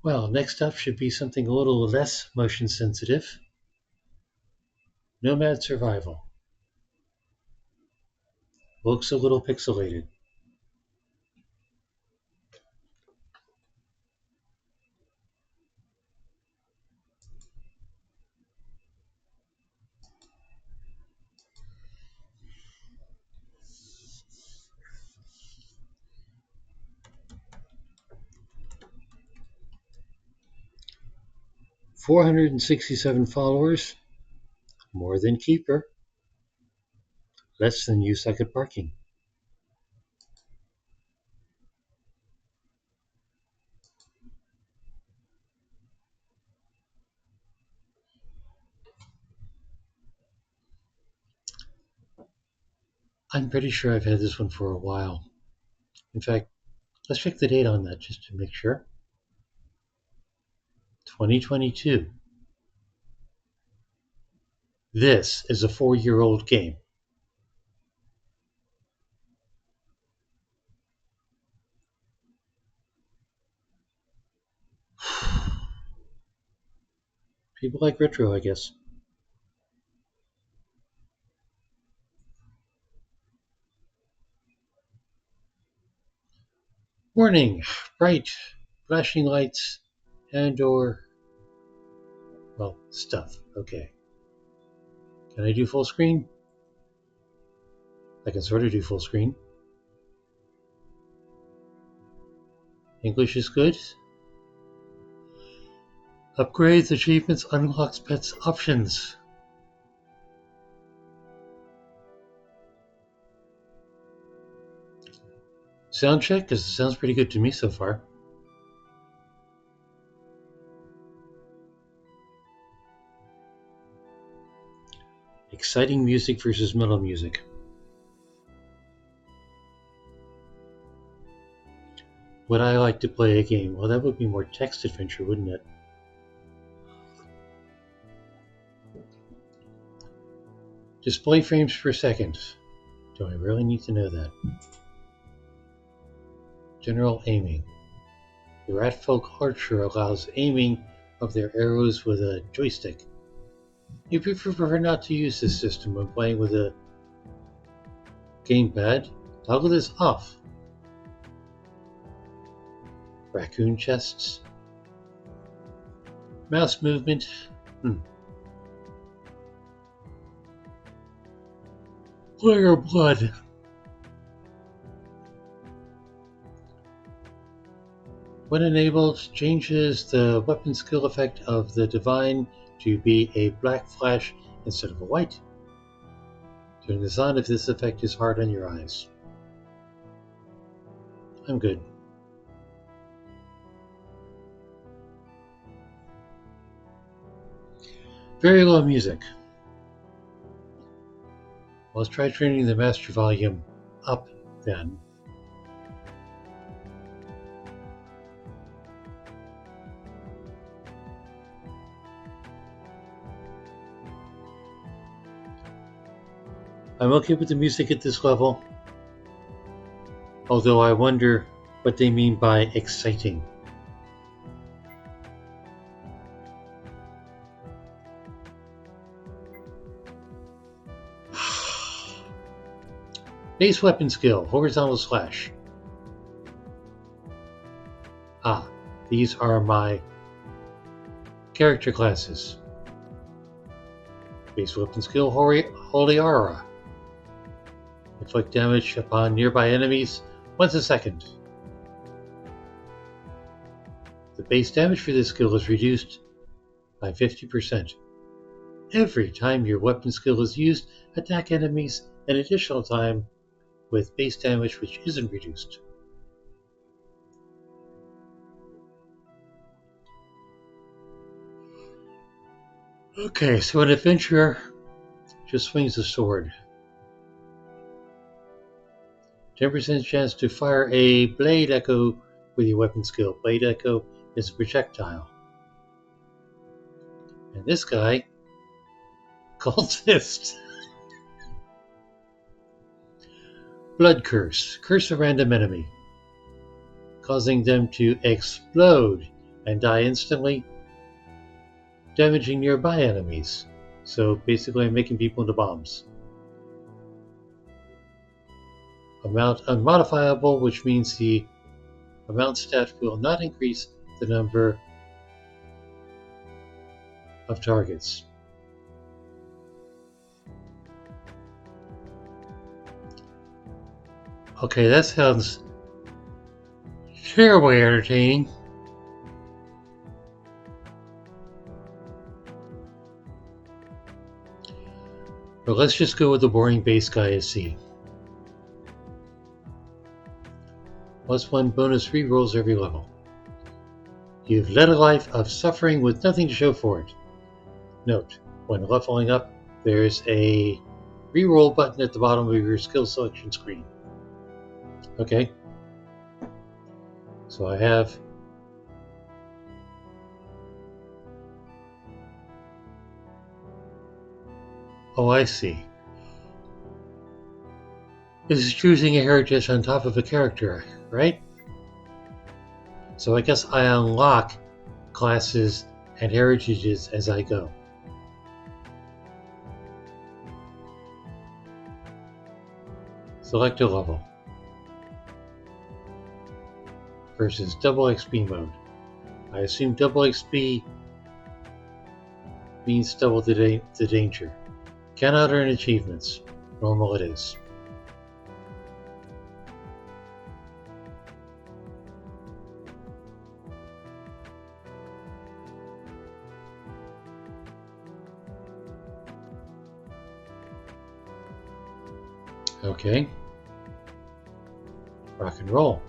Well, next up should be something a little less motion sensitive. Nomad Survival. Looks a little pixelated. .467 followers, more than Keeper, less than you suck at parking. I'm pretty sure I've had this one for a while. In fact, let's check the date on that just to make sure. 2022. This is a 4-year-old game. People like retro, I guess. Warning, bright, flashing lights, and/or, well, stuff. Okay. Can I do full screen? I can sort of do full screen. English is good. Upgrades, achievements, unlocks, pets, options. Sound check, because it sounds pretty good to me so far. Exciting music versus mellow music. Would I like to play a game? Well, that would be more text adventure, wouldn't it? Display frames per second. Do I really need to know that? General aiming. The Ratfolk Archer allows aiming of their arrows with a joystick. If you prefer not to use this system when playing with a gamepad, toggle this off. Raccoon chests. Mouse movement. Player blood. When enabled, changes the weapon skill effect of the Divine to be a black flash instead of a white. Turn this on if this effect is hard on your eyes. I'm good. Very low music. Let's try turning the master volume up then. I'm okay with the music at this level, although I wonder what they mean by exciting. Base weapon skill, horizontal slash. These are my character classes. Base weapon skill, Holy Aura. Inflict damage upon nearby enemies once a second. The base damage for this skill is reduced by 50%. Every time your weapon skill is used, attack enemies an additional time with base damage which isn't reduced. Okay, so an adventurer just swings a sword. 10% chance to fire a blade echo with your weapon skill. Blade echo is a projectile. And this guy, cultist. Blood curse. Curse a random enemy, causing them to explode and die instantly, damaging nearby enemies. So basically I'm making people into bombs. Amount unmodifiable, which means the amount stat will not increase the number of targets. Okay, that sounds terribly entertaining. But let's just go with the boring base guy as C. +1 bonus rerolls every level. You've led a life of suffering with nothing to show for it. Note, when leveling up, there's a reroll button at the bottom of your skill selection screen. Okay. So I have I see. This is choosing a heritage on top of a character, right? So I guess I unlock classes and heritages as I go. Select a level. Versus double XP mode. I assume double XP means double the danger. Cannot earn achievements. Normal it is. Okay. Rock and roll.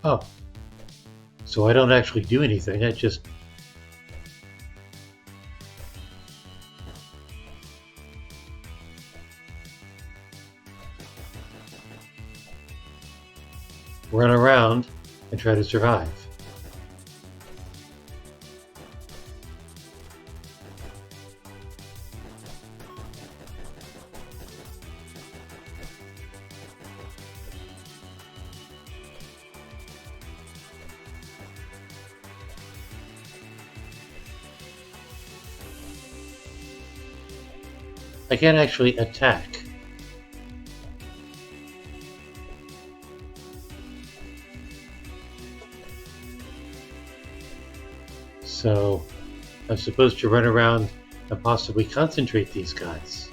Oh. So I don't actually do anything, I just... run around and try to survive. I can't actually attack. So I'm supposed to run around and possibly concentrate these guys.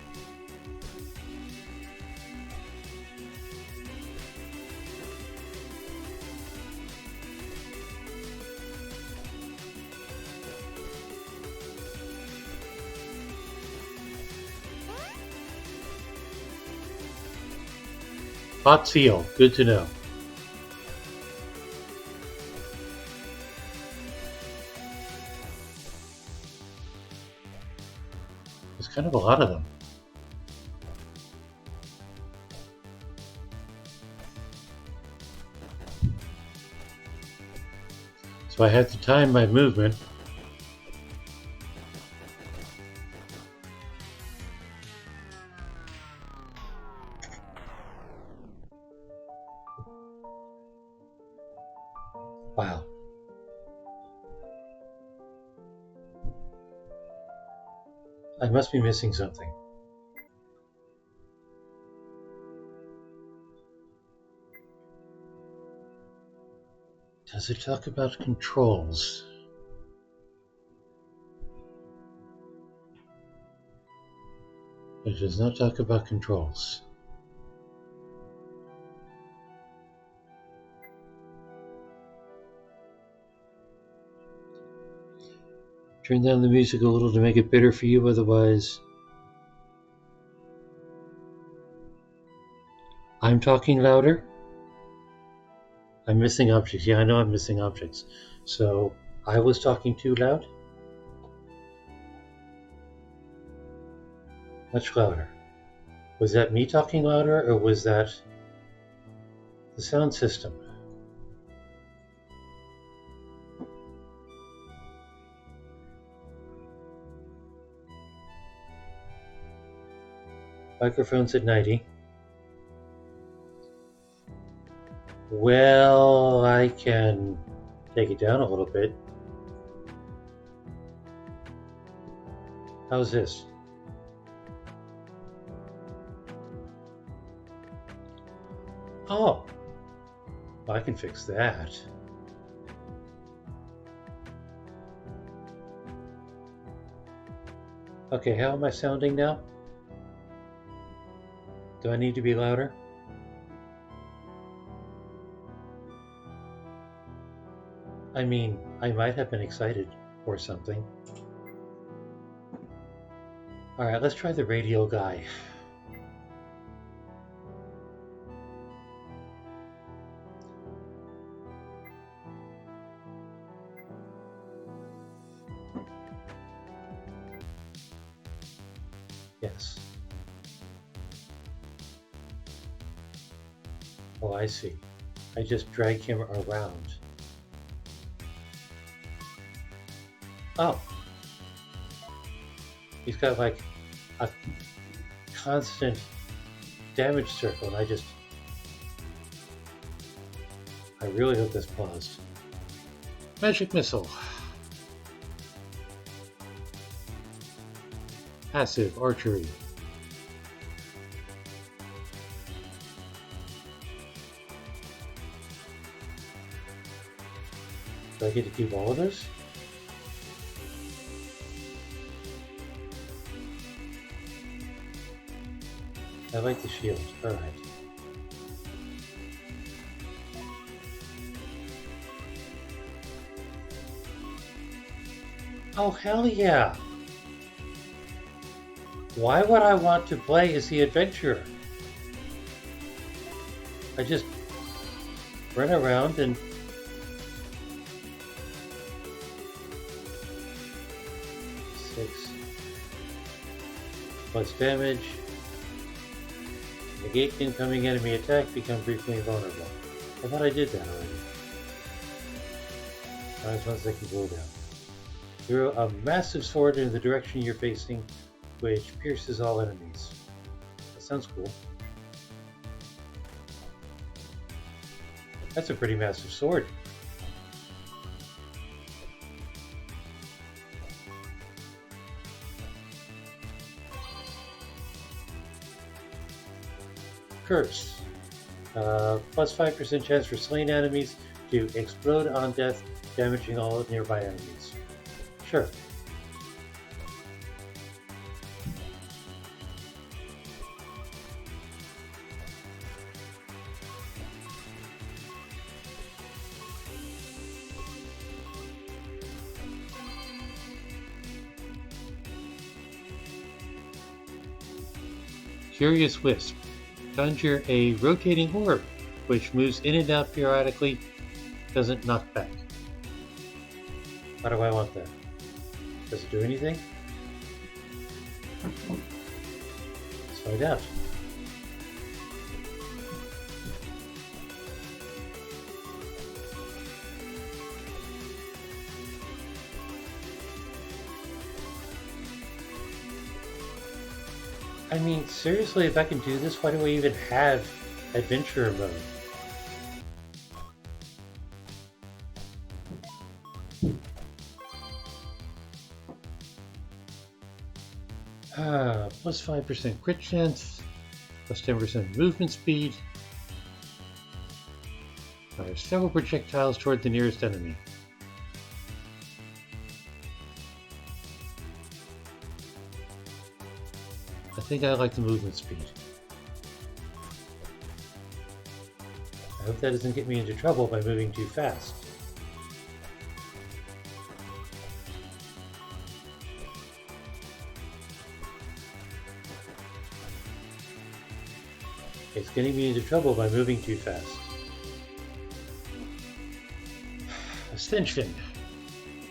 Hot seal, good to know. There's kind of a lot of them. So I had to time my movement. Wow. I must be missing something. Does it talk about controls? It does not talk about controls. Turn down the music a little to make it better for you, otherwise I'm talking louder. I'm missing objects. Yeah, I know I'm missing objects. So I was talking too loud? Much louder. Was that me talking louder, or was that the sound system? Microphone's at 90. Well, I can take it down a little bit. How's this? Oh, I can fix that. Okay, how am I sounding now? Do I need to be louder? I mean, I might have been excited or something. Alright, let's try the radio guy. Yes. Oh, I see. I just drag him around. Oh. He's got like a constant damage circle, and I really hope this paused. Magic missile. Passive archery. Do I get to keep all of this? I like the shield. Alright. Oh, hell yeah! Why would I want to play as the adventurer? I just run around and six plus damage. Negate incoming enemy attack, become briefly invulnerable. I thought I did that already. Minus 1 second cooldown. Throw a massive sword in the direction you're facing, which pierces all enemies. That sounds cool. That's a pretty massive sword. Curse. Plus 5% chance for slain enemies to explode on death, damaging all nearby enemies. Sure. Curious Wisp. Conjure a rotating orb, which moves in and out periodically, doesn't knock back. Why do I want that? Does it do anything? Let's find out. I mean, seriously, if I can do this, why do I even have adventure mode? Plus 5% crit chance, plus 10% movement speed. Fire several projectiles toward the nearest enemy. I think I like the movement speed. I hope that doesn't get me into trouble by moving too fast. It's getting me into trouble by moving too fast. Ascension.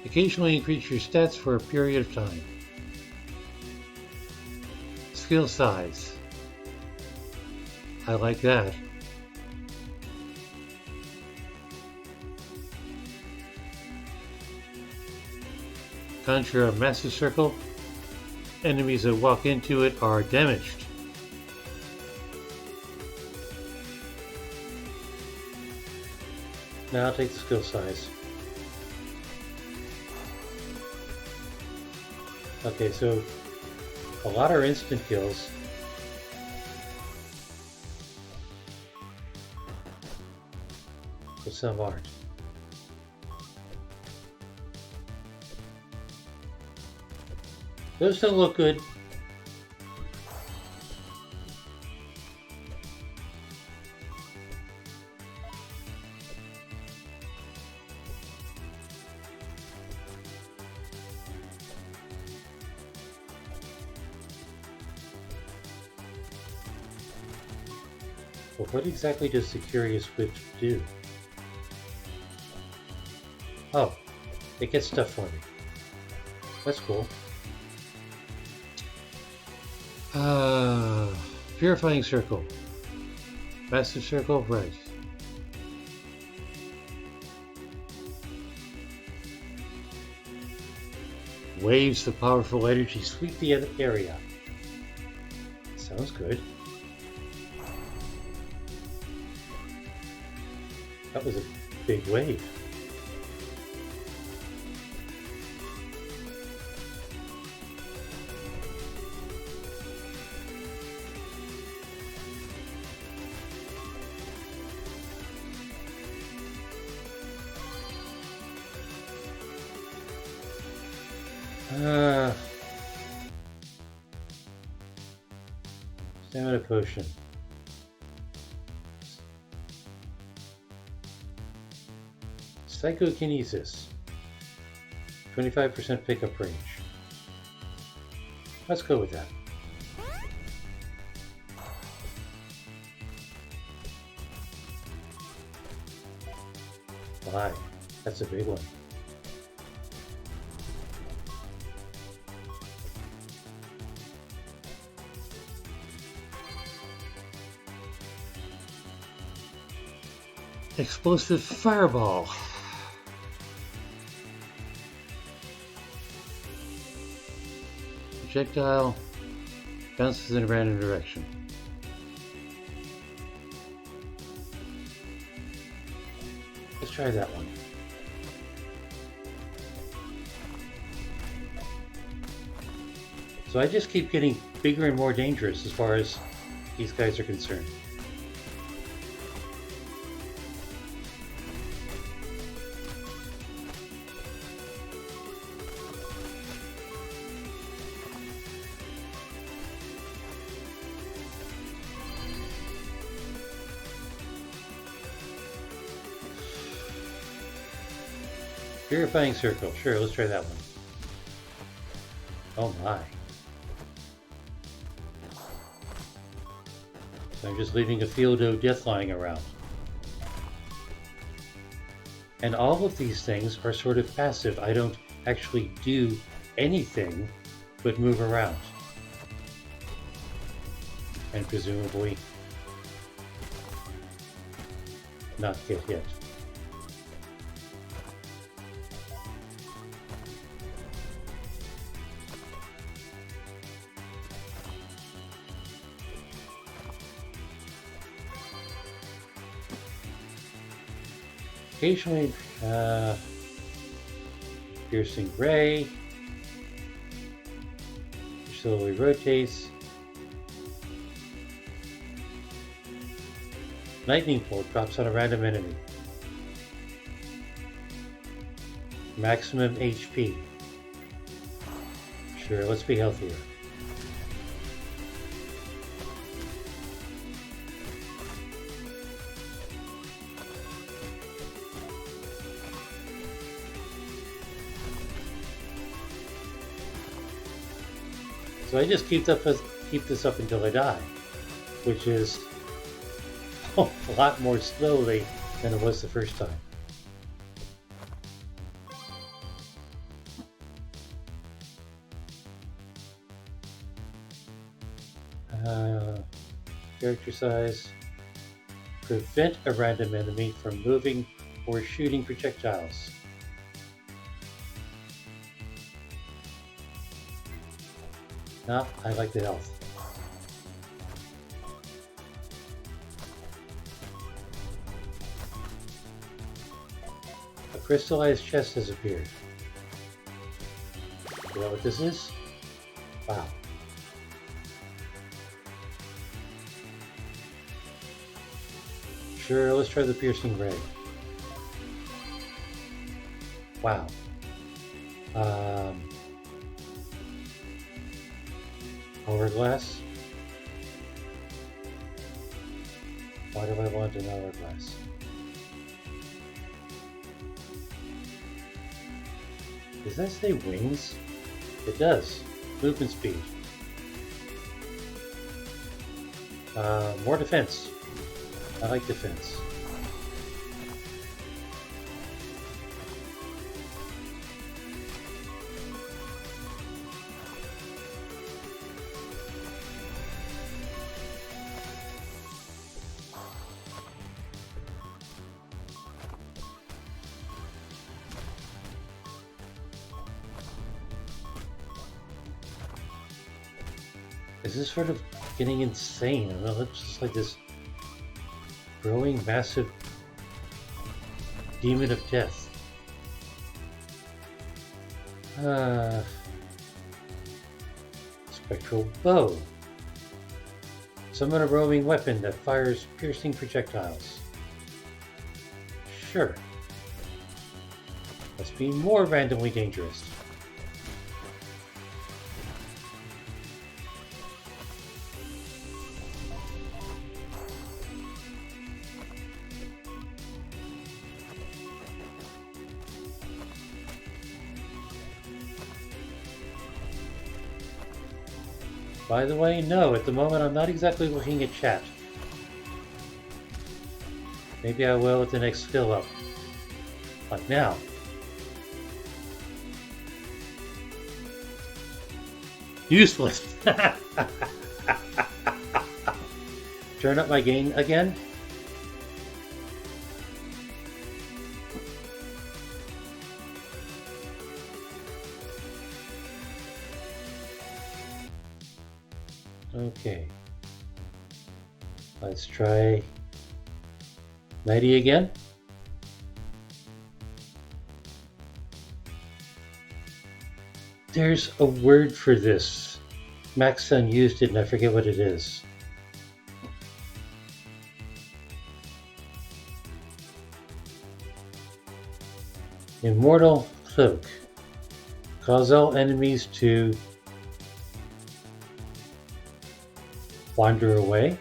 Occasionally increase your stats for a period of time. Skill size. I like that. Conjure a massive circle. Enemies that walk into it are damaged. Now I'll take the skill size. Okay, so a lot are instant kills. But some aren't. Those don't look good. Well, what exactly does the Curious Wisp do? Oh, it gets stuff for me. That's cool. Purifying Circle. Massive Circle, right. Waves of powerful energy sweep the area. Sounds good. That was a big wave. Stamina potion. Psychokinesis. 25% pickup range. Let's go with that. Why? That's a big one. Explosive Fireball. Projectile bounces in a random direction. Let's try that one. So I just keep getting bigger and more dangerous as far as these guys are concerned. Purifying circle. Sure, let's try that one. Oh my. So I'm just leaving a field of death lying around. And all of these things are sort of passive. I don't actually do anything but move around. And presumably not get hit. Occasionally, piercing ray, slowly rotates. Lightning bolt drops on a random enemy. Maximum HP. Sure, let's be healthier. So I just keep this up until I die, which is a lot more slowly than it was the first time. Character size. Prevent a random enemy from moving or shooting projectiles. No, I like the health. A crystallized chest has appeared. You know what this is? Wow. Sure, let's try the piercing ray. Wow. Hourglass? Why do I want an hourglass? Does that say wings? It does. Movement speed. More defense. I like defense. Is this sort of getting insane? I don't know, it's just like this growing massive demon of death. Spectral bow. Summon a roaming weapon that fires piercing projectiles. Sure. Must be more randomly dangerous. By the way, no, at the moment I'm not exactly looking at chat. Maybe I will with the next skill up. Like now. Useless! Turn up my gain again? Okay, let's try 90 again. There's a word for this. Maxson used it and I forget what it is. Immortal Cloak. Cause all enemies to wander away.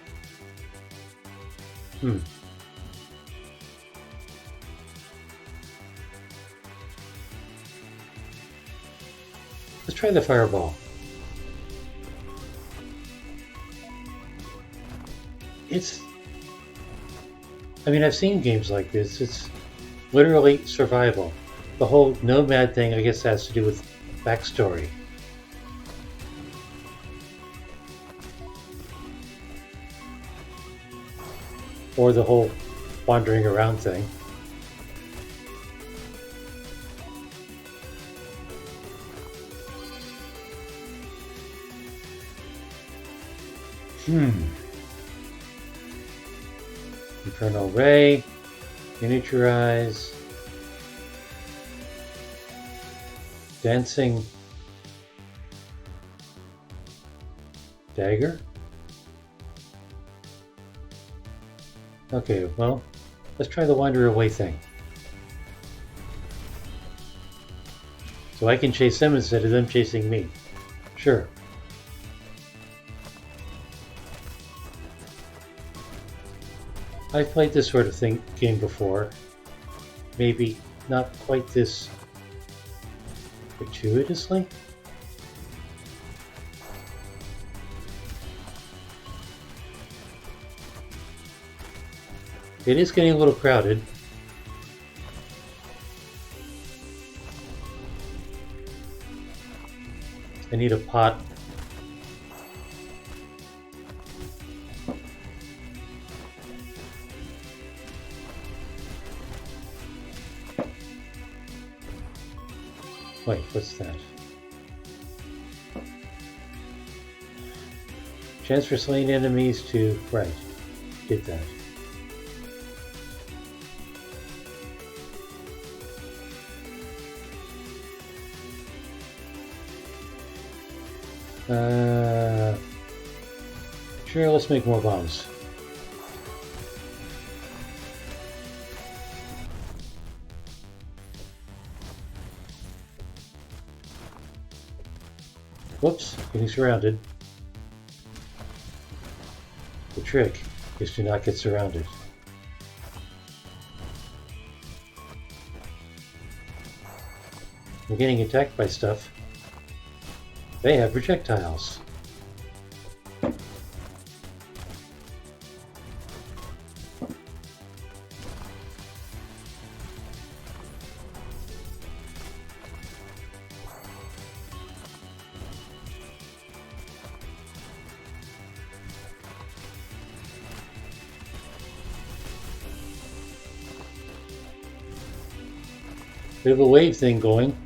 try the fireball. I mean, I've seen games like this. It's literally survival. The whole Nomad thing, I guess, has to do with backstory. Or the whole wandering around thing. Infernal Ray, miniaturize, dancing dagger. Okay, well, let's try the wander away thing. So I can chase them instead of them chasing me. Sure. I've played this sort of game before. Maybe not quite this gratuitously. It is getting a little crowded. I need a pot. Wait, what's that? Chance for slain enemies to... Right, did that. Sure, let's make more bombs. Whoops, getting surrounded. The trick is to not get surrounded. I'm getting attacked by stuff. They have projectiles. Bit of a wave thing going.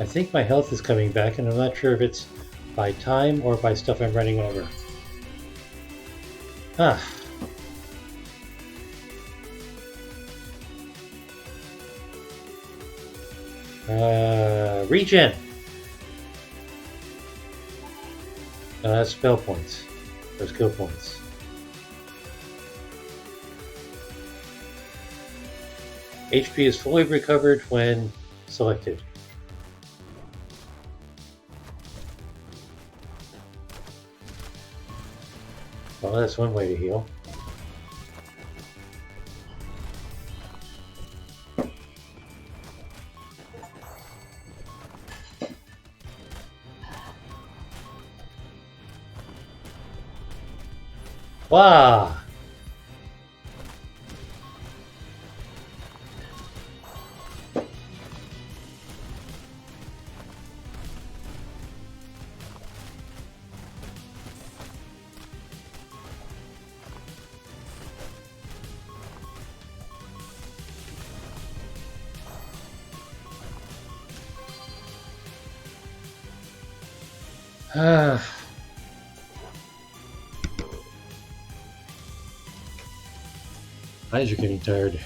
I think my health is coming back, and I'm not sure if it's by time or by stuff I'm running over. Ah. Regen! That's spell points. Or skill points. HP is fully recovered when selected. Well, that's one way to heal. Wow! Eyes are getting tired.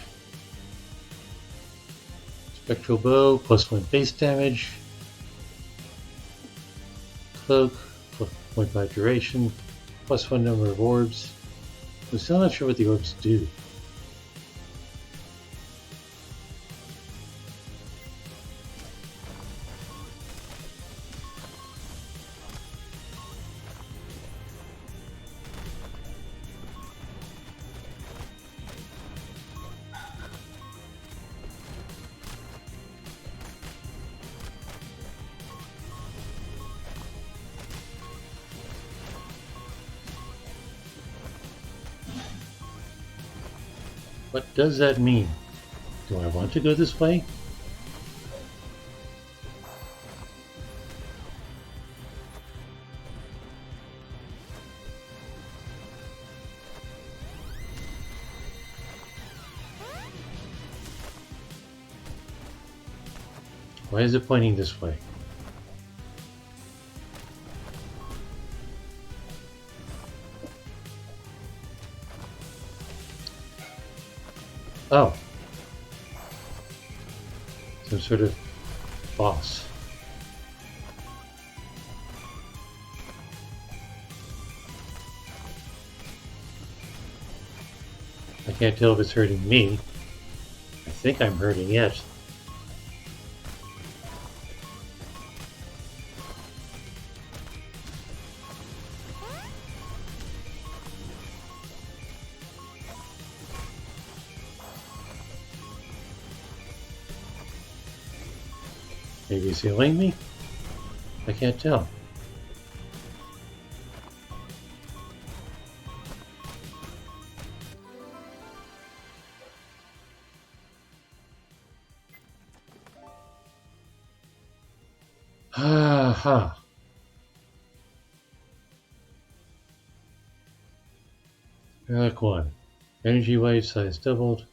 Spectral bow, +1 base damage. Cloak, +0.5 duration, +1 number of orbs. I'm still not sure what the orbs do. What does that mean? Do I want to go this way? Why is it pointing this way? Oh, some sort of boss. I can't tell if it's hurting me. I think I'm hurting it. Maybe it's healing me? I can't tell. Aha. Relic 1. Energy wave size doubled.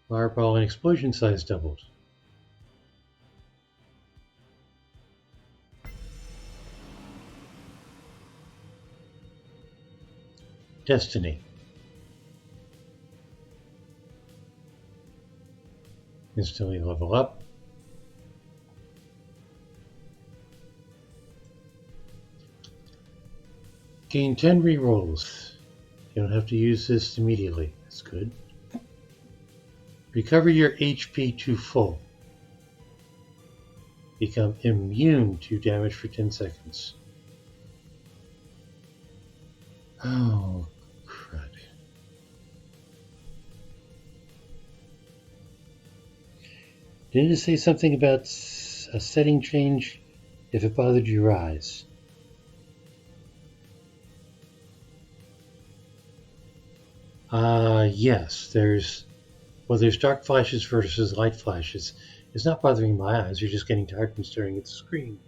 Fireball and explosion size doubled. Destiny. Instantly level up. Gain 10 rerolls. You don't have to use this immediately. That's good. Recover your HP to full. Become immune to damage for 10 seconds. Oh, crud. Didn't it say something about a setting change if it bothered your eyes? Yes, there's dark flashes versus light flashes. It's not bothering my eyes, you're just getting tired from staring at the screen.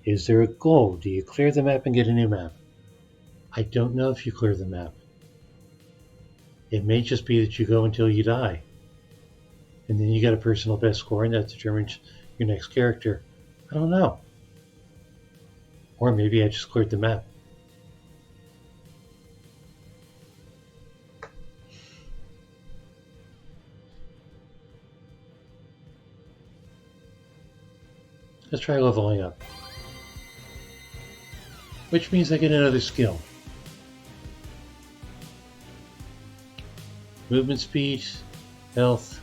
Is there a goal? Do you clear the map and get a new map? I don't know if you clear the map. It may just be that you go until you die. And then you get a personal best score and that determines your next character. I don't know. Or maybe I just cleared the map. Let's try leveling up. Which means I get another skill. Movement speed, health.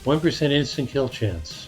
%1 instant kill chance.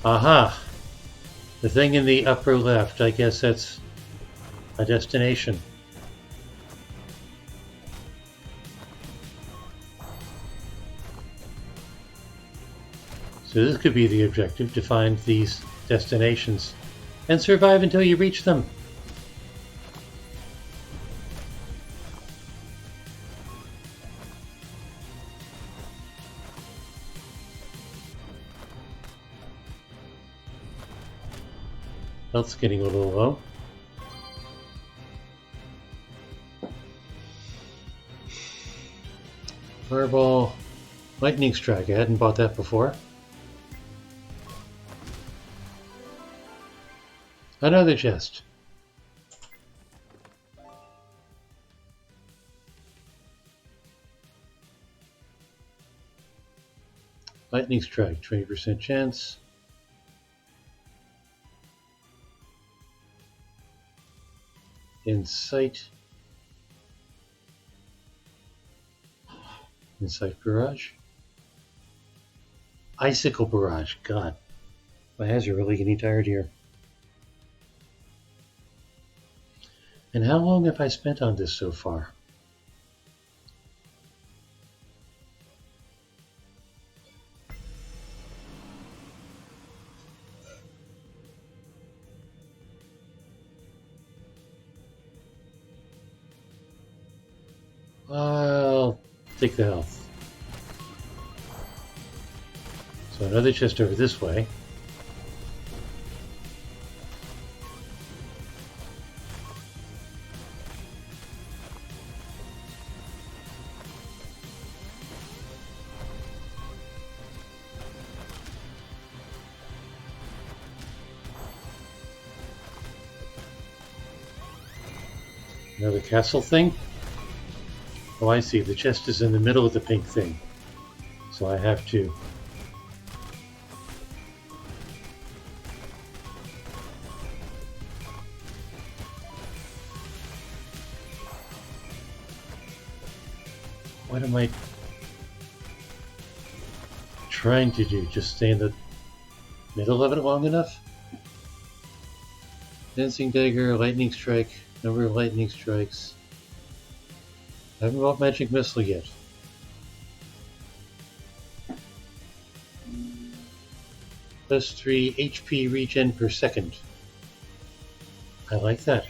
Aha! The thing in the upper left, I guess that's a destination. So this could be the objective, to find these destinations and survive until you reach them. Health's getting a little low. Fireball, lightning strike. I hadn't bought that before. Another chest. Lightning strike, 20% chance. in sight. Insight barrage. Icicle barrage. God, my hands are really getting tired here. And how long have I spent on this so far? I'll take the health. So another chest over this way. Another castle thing. Oh, I see. The chest is in the middle of the pink thing. So I have to... What am I trying to do? Just stay in the middle of it long enough? Dancing dagger, lightning strike, number of lightning strikes. I haven't bought magic missile yet. Plus 3 HP regen per second. I like that.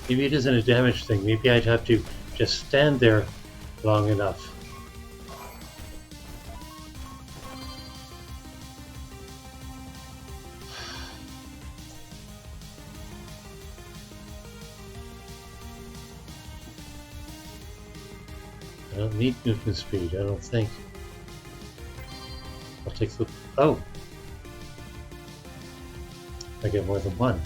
Maybe it isn't a damage thing. Maybe I'd have to just stand there long enough. I don't need movement speed, I don't think. I'll take the... Oh! I get more than one.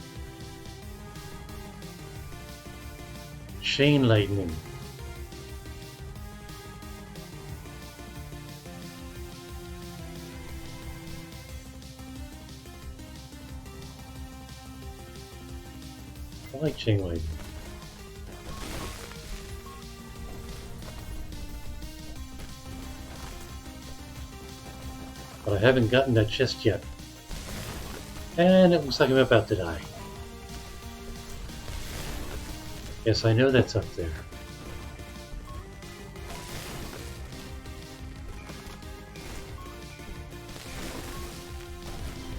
Chain lightning. I like chain lightning. But I haven't gotten that chest yet. And it looks like I'm about to die. Yes, I know that's up there.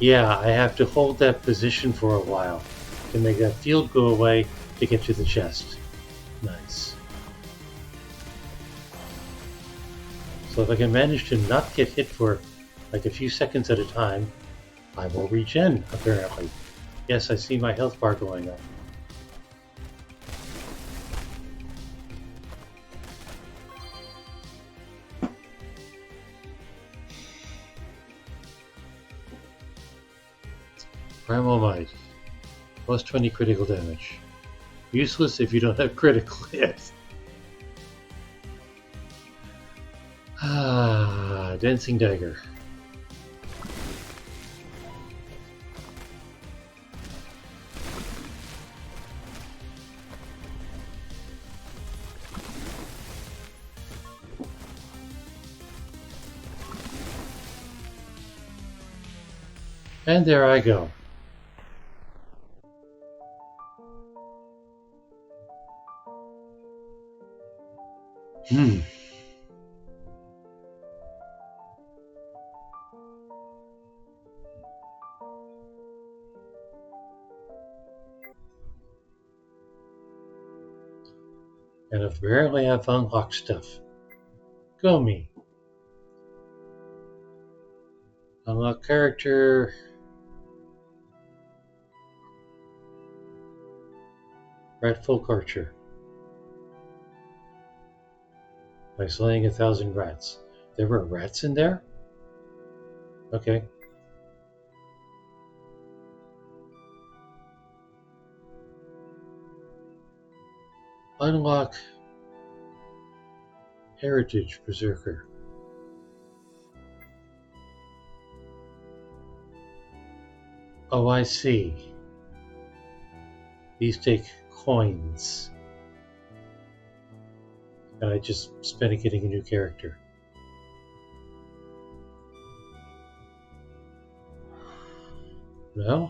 Yeah, I have to hold that position for a while to make that field go away to get to the chest. Nice. So if I can manage to not get hit for like a few seconds at a time, I will regen, apparently. Yes, I see my health bar going up. Primal Might. Plus 20 critical damage. Useless if you don't have critical hit. Ah, Dancing Dagger. And there I go. And apparently I've unlocked stuff. Go me. Unlock character. Rat Folk Archer. By slaying 1,000 rats. There were rats in there? Okay. Unlock Heritage Berserker. Oh, I see. These take coins. And I just spent it getting a new character. No?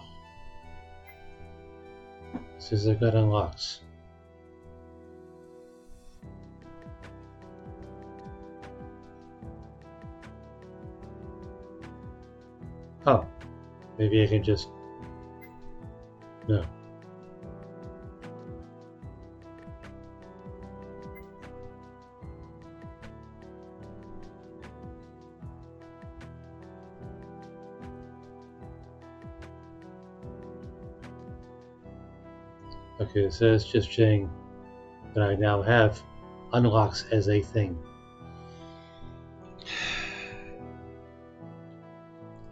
It says I've got unlocks. Oh, maybe I can just... No. Okay, it says just saying that I now have unlocks as a thing.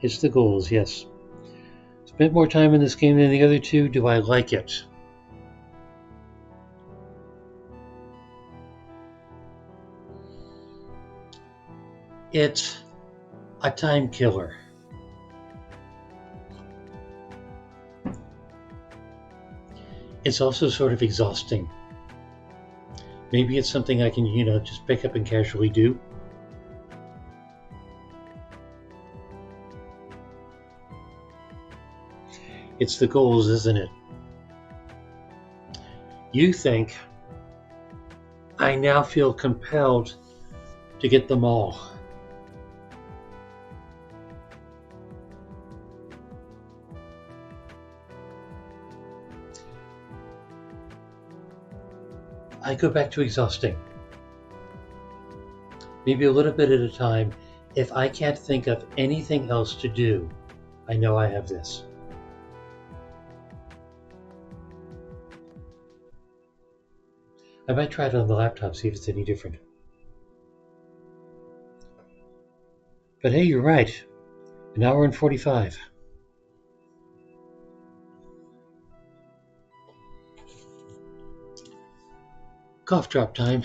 It's the goals, yes. Spent more time in this game than the other two. Do I like it? It's a time killer. It's also sort of exhausting. Maybe it's something I can, just pick up and casually do. It's the goals, isn't it? You think I now feel compelled to get them all. I go back to exhausting. Maybe a little bit at a time. If I can't think of anything else to do, I know I have this. I might try it on the laptop, see if it's any different. But hey, you're right. An hour and 45. Cough drop time.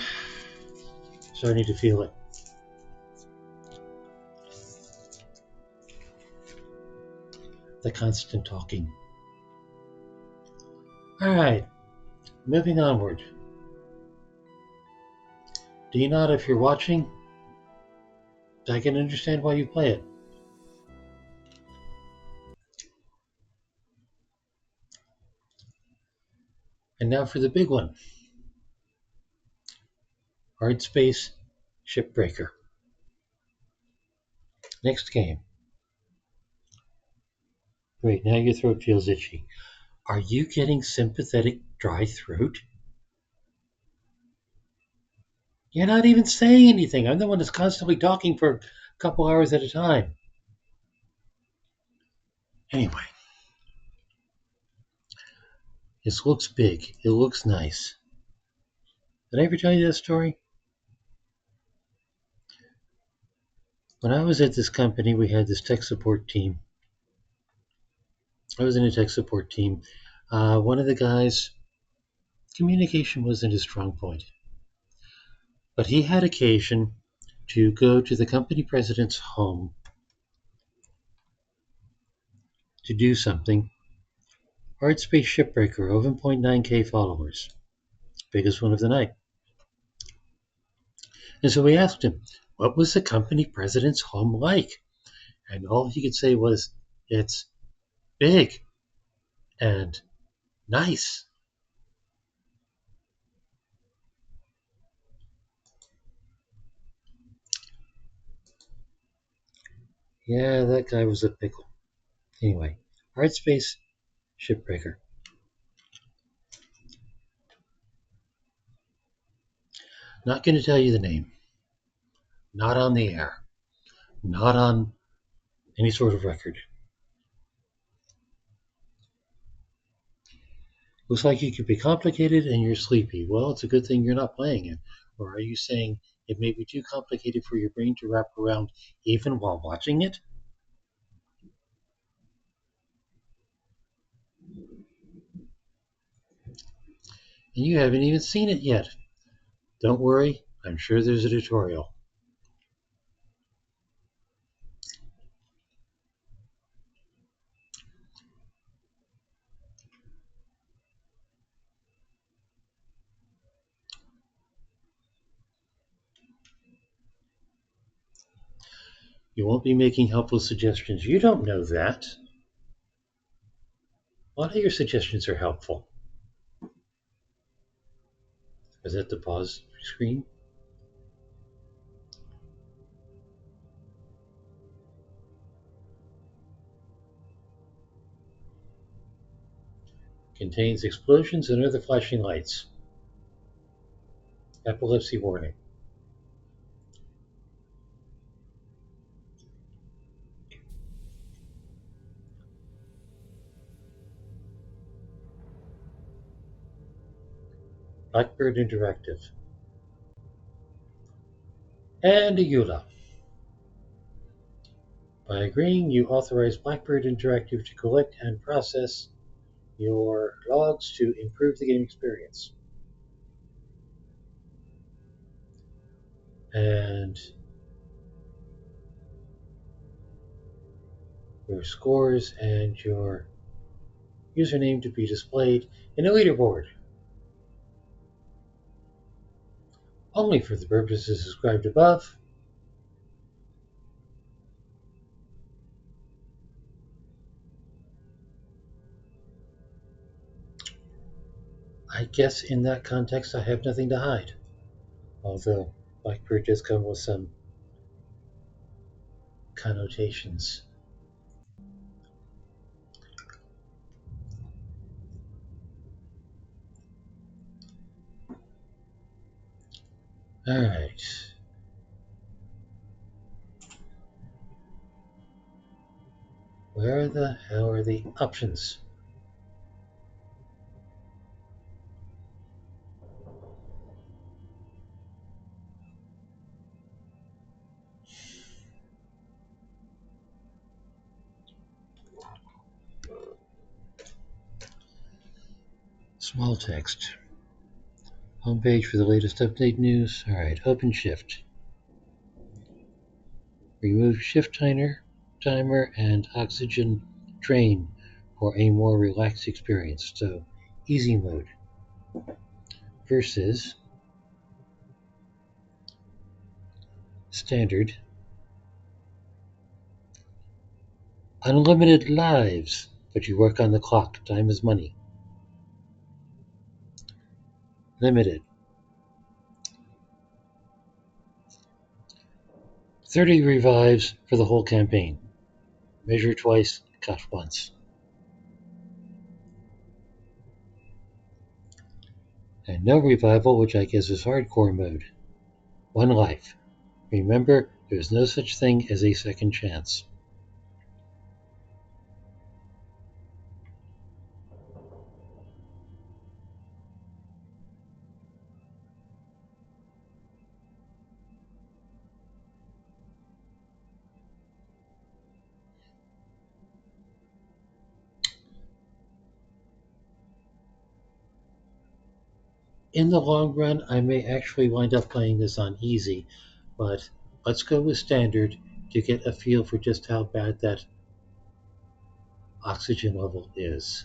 So I need to feel it. The constant talking. Alright, moving onward. Do you not, if you're watching, I can understand why you play it. And now for the big one. Hardspace, Shipbreaker. Next game. Wait, now your throat feels itchy. Are you getting sympathetic dry throat? You're not even saying anything. I'm the one that's constantly talking for a couple hours at a time. Anyway, this looks big. It looks nice. Did I ever tell you that story? When I was at this company, we had this tech support team. I was in a tech support team. One of the guys, communication wasn't his strong point, but he had occasion to go to the company president's home to do something. Hardspace Shipbreaker, 11.9k followers, biggest one of the night. And so we asked him, what was the company president's home like? And all he could say was, it's big and nice. Yeah, that guy was a pickle. Anyway, Hardspace Shipbreaker. Not going to tell you the name. Not on the air. Not on any sort of record. Looks like it could be complicated and you're sleepy. Well, it's a good thing you're not playing it. Or are you saying it may be too complicated for your brain to wrap around even while watching it? And you haven't even seen it yet. Don't worry, I'm sure there's a tutorial. You won't be making helpful suggestions. You don't know that. A lot of your suggestions are helpful. Is that the pause screen? Contains explosions and other flashing lights. Epilepsy warning. Blackbird Interactive. And a EULA. By agreeing, you authorize Blackbird Interactive to collect and process your logs to improve the game experience. And your scores and your username to be displayed in a leaderboard. Only for the purposes described above. I guess in that context I have nothing to hide. Although Blackbird does come with some connotations. Alright. Where the hell are the options? Small text. Homepage for the latest update news. Alright, open shift. Remove shift timer and oxygen drain for a more relaxed experience. So, easy mode versus standard. Unlimited lives, but you work on the clock. Time is money. Limited. 30 revives for the whole campaign. Measure twice, cut once. And no revival, which I guess is hardcore mode. 1 life. Remember, there's no such thing as a second chance. In the long run, I may actually wind up playing this on easy, but let's go with standard to get a feel for just how bad that oxygen level is.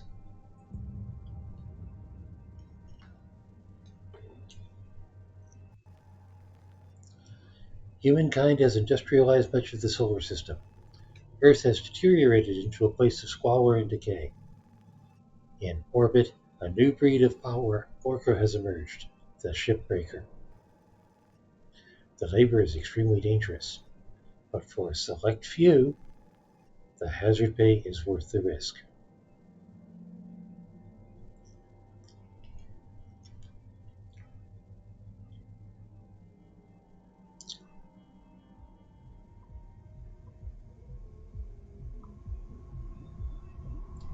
Humankind has industrialized much of the solar system. Earth has deteriorated into a place of squalor and decay. In orbit, a new breed of power orca has emerged, the Shipbreaker. The labor is extremely dangerous, but for a select few, the hazard pay is worth the risk.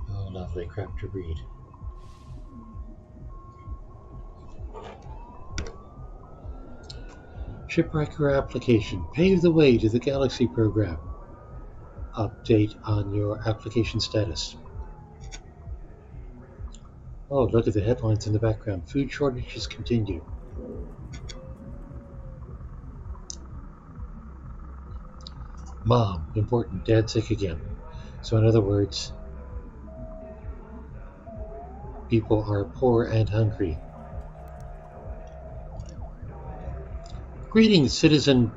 Oh, lovely crap to read. Shipbreaker application. Pave the way to the Galaxy program. Update on your application status. Oh, look at the headlines in the background. Food shortages continue. Mom, important, dad sick again. So in other words, people are poor and hungry. Greetings, citizen,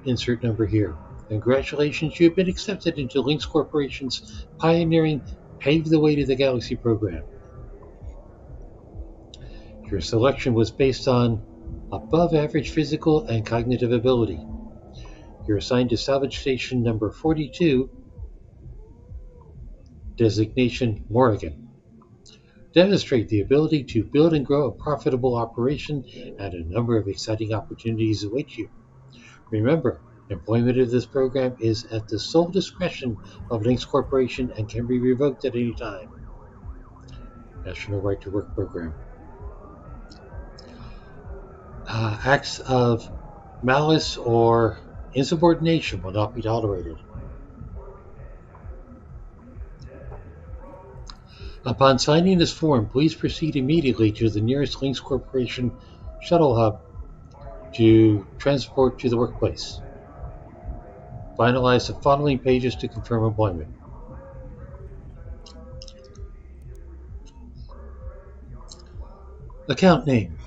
insert number here. Congratulations, you've been accepted into Lynx Corporation's pioneering Pave the Way to the Galaxy program. Your selection was based on above average physical and cognitive ability. You're assigned to Salvage Station number 42, designation Morrigan. Demonstrate the ability to build and grow a profitable operation, and a number of exciting opportunities await you. Remember, employment of this program is at the sole discretion of Lynx Corporation and can be revoked at any time. National Right to Work Program. Acts of malice or insubordination will not be tolerated. Upon signing this form, please proceed immediately to the nearest Lynx Corporation shuttle hub to transport to the workplace. Finalize the following pages to confirm employment. Account name.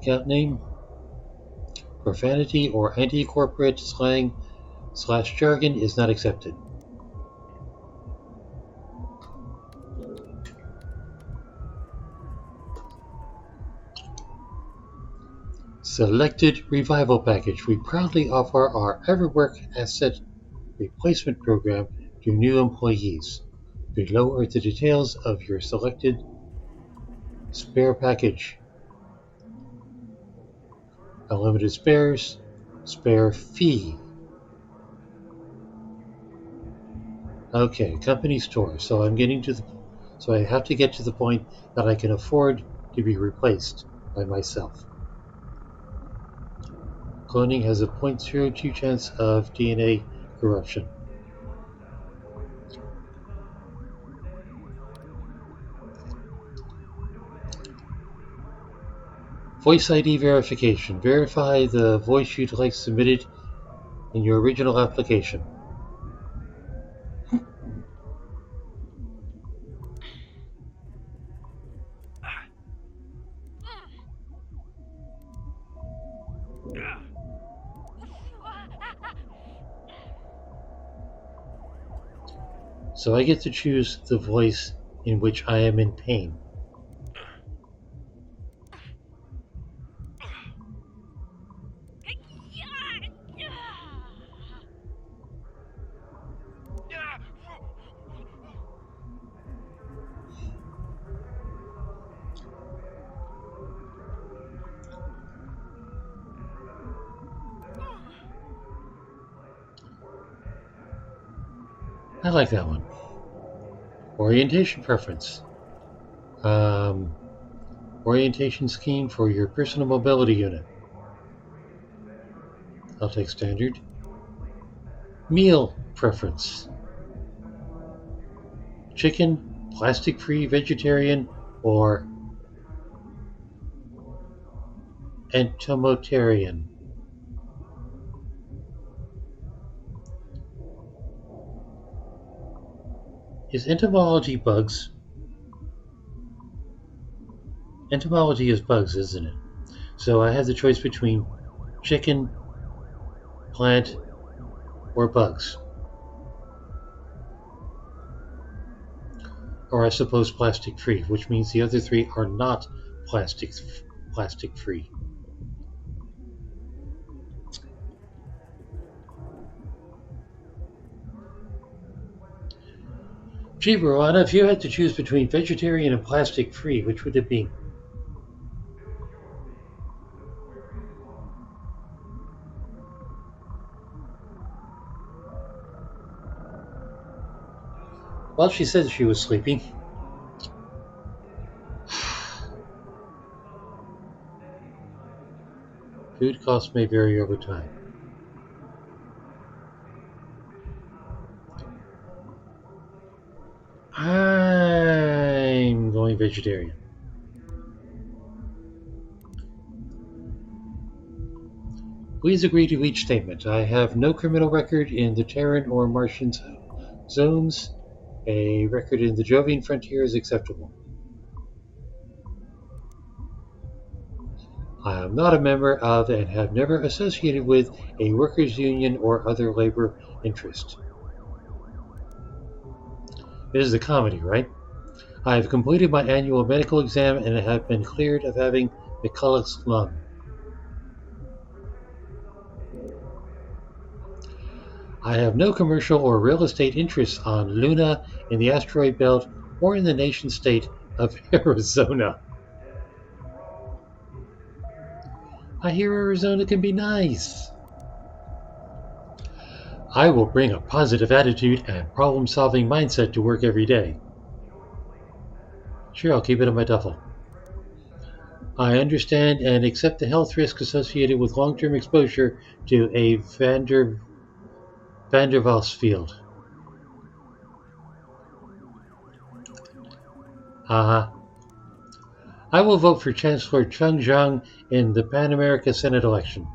Account name. Profanity or anti-corporate slang / jargon is not accepted. Selected Revival Package. We proudly offer our Everwork Asset Replacement Program to new employees. Below are the details of your selected spare package. Unlimited spares, spare fee. Okay, company store. So I have to get to the point that I can afford to be replaced by myself. Cloning has a 0.02 chance of DNA corruption. Voice ID verification. Verify the voice you'd like submitted in your original application. So I get to choose the voice in which I am in pain. I like that one. Orientation preference. Orientation scheme for your personal mobility unit. I'll take standard. Meal preference. Chicken, plastic-free, vegetarian, or entomotarian. Is entomology bugs? Entomology is bugs, isn't it? So I have the choice between chicken, plant, or bugs. Or I suppose plastic-free, which means the other three are not plastic-free. Gee, Rowana, if you had to choose between vegetarian and plastic-free, which would it be? Well, she said she was sleeping. Food costs may vary over time. I'm going vegetarian. Please agree to each statement. I have no criminal record in the Terran or Martian zones. A record in the Jovian frontier is acceptable. I am not a member of and have never associated with a workers' union or other labor interest. It is a comedy, right? I have completed my annual medical exam and have been cleared of having McCulloch's lung. I have no commercial or real estate interests on Luna, in the asteroid belt, or in the nation state of Arizona. I hear Arizona can be nice. I will bring a positive attitude and problem solving mindset to work every day. Sure, I'll keep it in my duffel. I understand and accept the health risk associated with long term exposure to a Van der Waals field. Haha. I will vote for Chancellor Chung Zhang in the Pan America Senate election.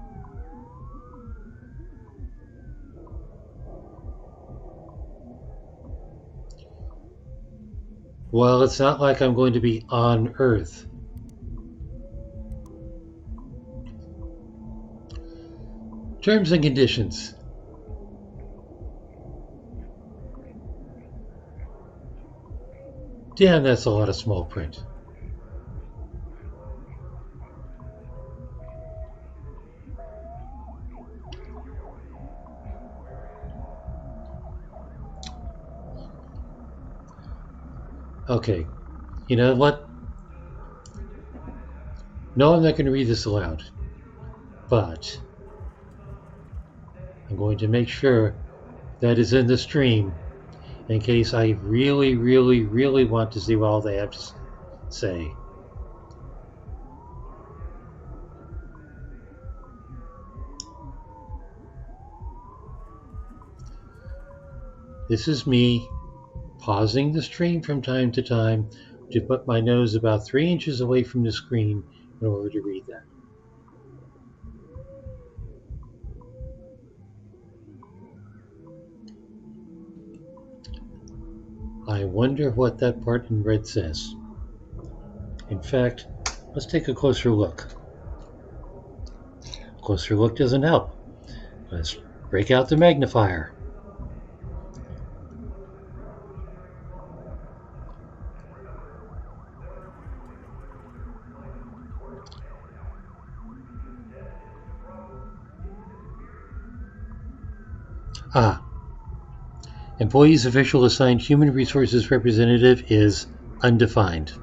Well, it's not like I'm going to be on Earth. Terms and conditions. Damn, that's a lot of small print. Okay, you know what? No, I'm not going to read this aloud, but I'm going to make sure that is in the stream in case I really, really, really want to see what all they have to say. This is me pausing the stream from time to time to put my nose about 3 inches away from the screen in order to read that. I wonder what that part in red says. In fact, let's take a closer look. A closer look doesn't help. Let's break out the magnifier. Ah, employees official assigned human resources representative is undefined.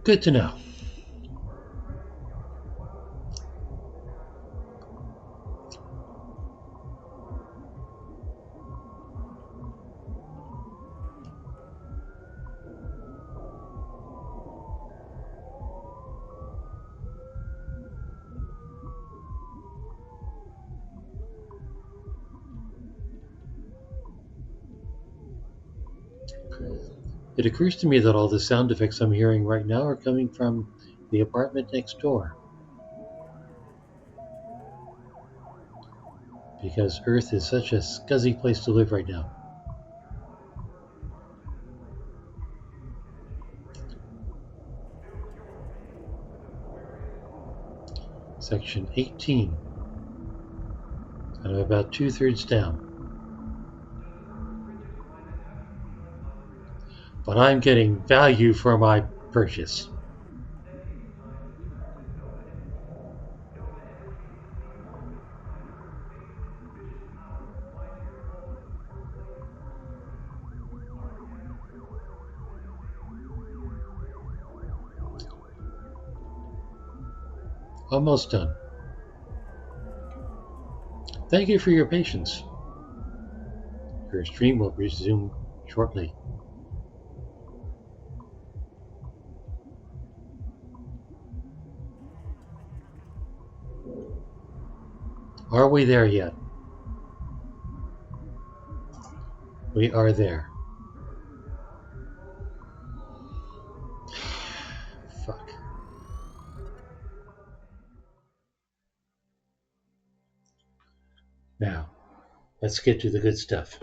Good to know. It occurs to me that all the sound effects I'm hearing right now are coming from the apartment next door. Because Earth is such a scuzzy place to live right now. Section 18. And I'm about 2/3 down. But I'm getting value for my purchase. Almost done. Thank you for your patience. Your stream will resume shortly. Are we there yet? We are there. Fuck. Now, let's get to the good stuff.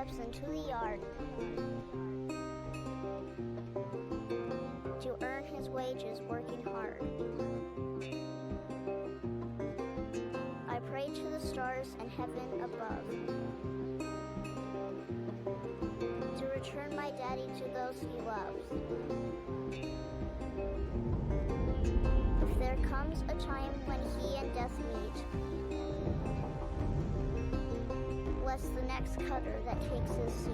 steps into the yard to earn his wages working hard. I pray to the stars and heaven above to return my daddy to those he loves. If there comes a time when he and death meet, bless the next cutter that takes his seat.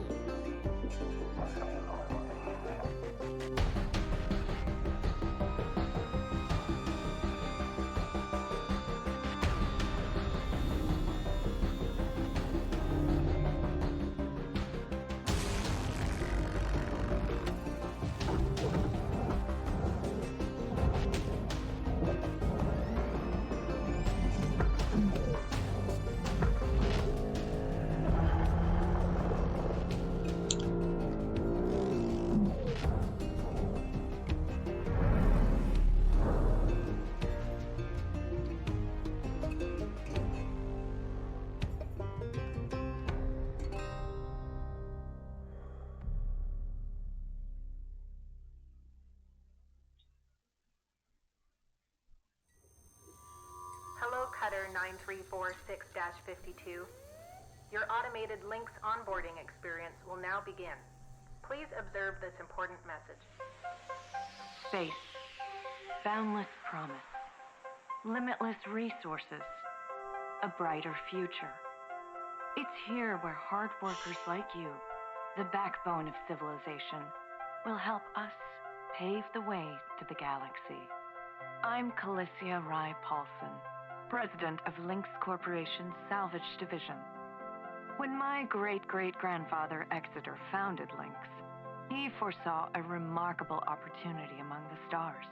Hello, Cutter 9346-52. Your automated Lynx onboarding experience will now begin. Please observe this important message. Space. Boundless promise. Limitless resources. A brighter future. It's here where hard workers like you, the backbone of civilization, will help us pave the way to the galaxy. I'm Calicia Rye Paulson, president of Lynx Corporation's Salvage Division. When my great-great-grandfather Exeter founded Lynx, he foresaw a remarkable opportunity among the stars.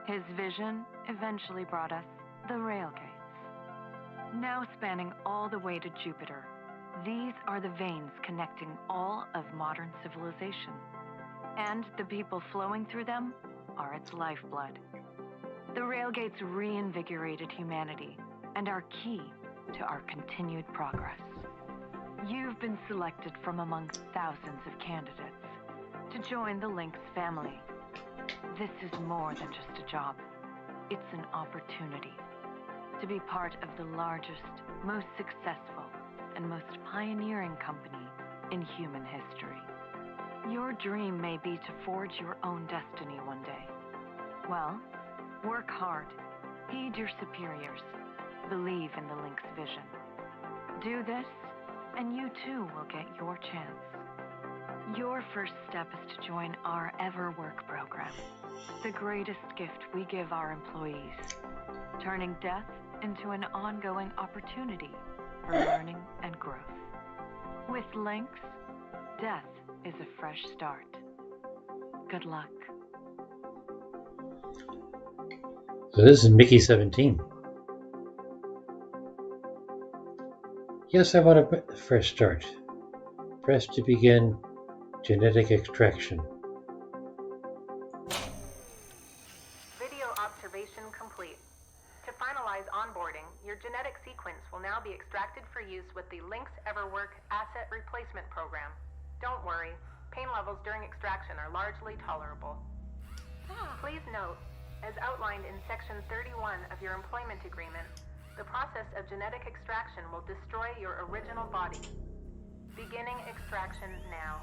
His vision eventually brought us the Railgates. Now spanning all the way to Jupiter, these are the veins connecting all of modern civilization. And the people flowing through them are its lifeblood. The Railgates reinvigorated humanity and are key to our continued progress. You've been selected from among thousands of candidates to join the Lynx family. This is more than just a job. It's an opportunity to be part of the largest, most successful, and most pioneering company in human history. Your dream may be to forge your own destiny one day. Well, work hard, heed your superiors, believe in the Lynx vision. Do this, and you too will get your chance. Your first step is to join our EverWork program, the greatest gift we give our employees, turning death into an ongoing opportunity for learning and growth. With Lynx, death is a fresh start. Good luck. So this is Mickey 17. Yes, I want a fresh start. Press to begin genetic extraction. Video observation complete. To finalize onboarding, your genetic sequence will now be extracted for use with the Lynx EverWork Asset Replacement Program. Don't worry, pain levels during extraction are largely tolerable. Please note, as outlined in Section 31 of your employment agreement, the process of genetic extraction will destroy your original body. Beginning extraction now.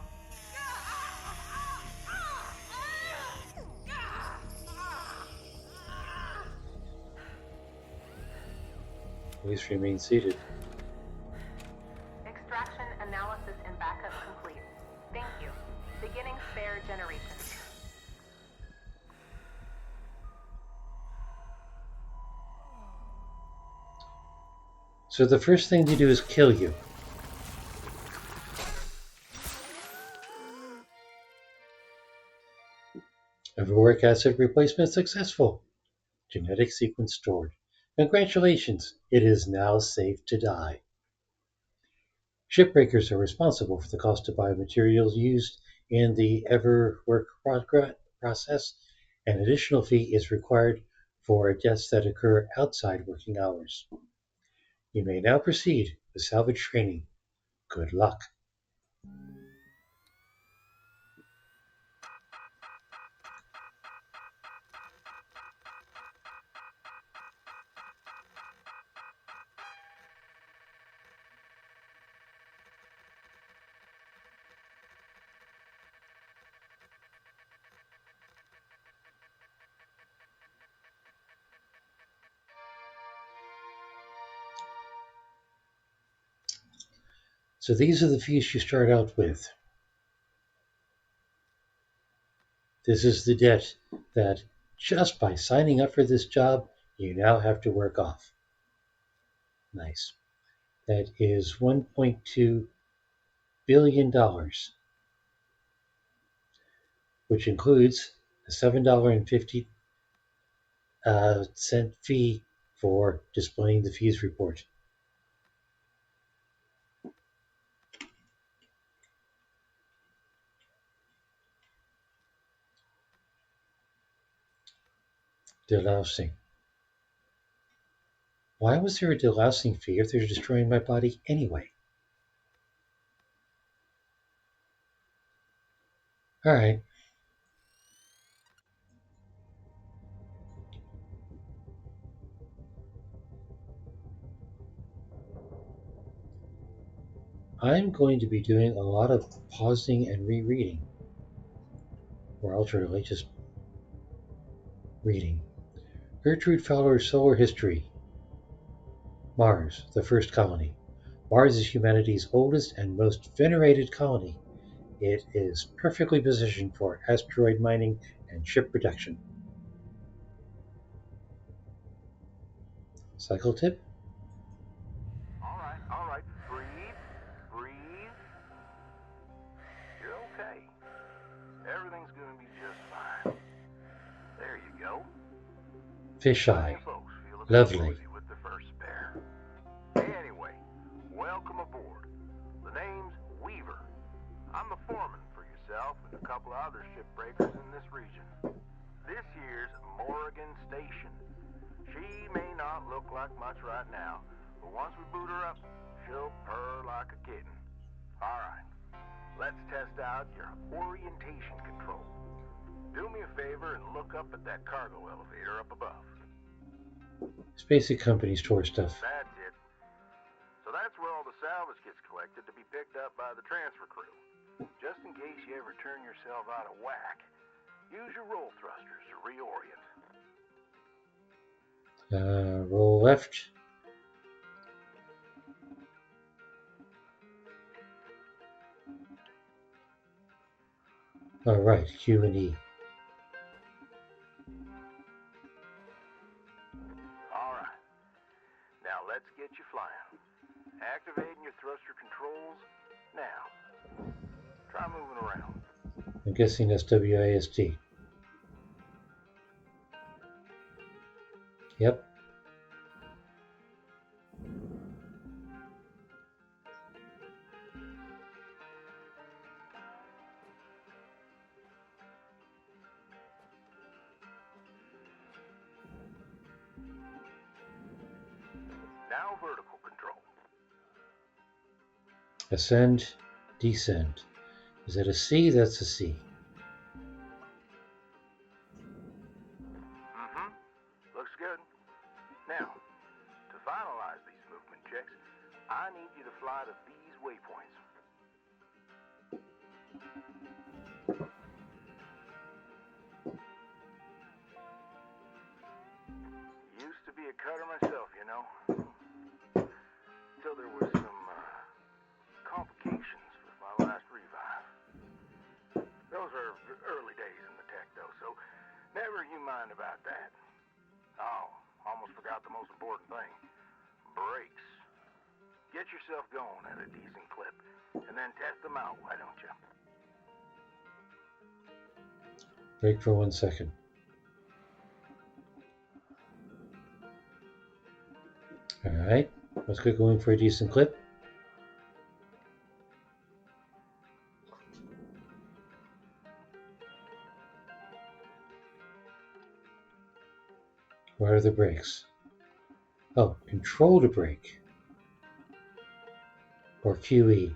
Please remain seated. Extraction analysis and backup complete. Thank you. Beginning spare generation. So the first thing to do is kill you. EverWork asset replacement successful. Genetic sequence stored. Congratulations, it is now safe to die. Shipbreakers are responsible for the cost of biomaterials used in the EverWork process. An additional fee is required for deaths that occur outside working hours. You may now proceed with salvage training. Good luck. So these are the fees you start out with. This is the debt that just by signing up for this job, you now have to work off. Nice. That is $1.2 billion, which includes a $7.50 cent fee for displaying the fees report. Delousing. Why was there a delousing fee if they're destroying my body anyway? All right. I'm going to be doing a lot of pausing and rereading, or alternately just reading. Gertrude Fowler's Solar History. Mars, the first colony. Mars is humanity's oldest and most venerated colony. It is perfectly positioned for asteroid mining and ship protection. Cycle tip? All right. Breathe. You're okay. Everything's gonna be just fine. There you go. Fisheye. Folks feel a bit Lovely. cozy with the first pair. Anyway, welcome aboard. The name's Weaver. I'm the foreman for yourself and a couple of other shipbreakers in this region. This here's Morrigan Station. She may not look like much right now, but once we boot her up, she'll purr like a kitten. Alright, let's test out your orientation control. Do me a favor and look up at that cargo elevator up above. It's basic company store stuff. That's it. So that's where all the salvage gets collected to be picked up by the transfer crew. Just in case you ever turn yourself out of whack, use your roll thrusters to reorient. Roll left. All right, Q and E. All right. Now let's get you flying. Activating your thruster controls now. Try moving around. I'm guessing that's WASD. Yep. Now vertical control. Ascend, descend. Is that a C? That's a C. Looks good. Now, to finalize these movement checks, I need you to fly to these waypoints. Used to be a cutter myself, you know. Till there were some complications with my last revive. Those are early days in the tech, though, so never you mind about that. Oh, almost forgot the most important thing. Brakes. Get yourself going at a decent clip, and then test them out, why don't you? Brake for 1 second. All right, let's get going for a decent clip. Where are the brakes? Oh, control to brake. Or QE.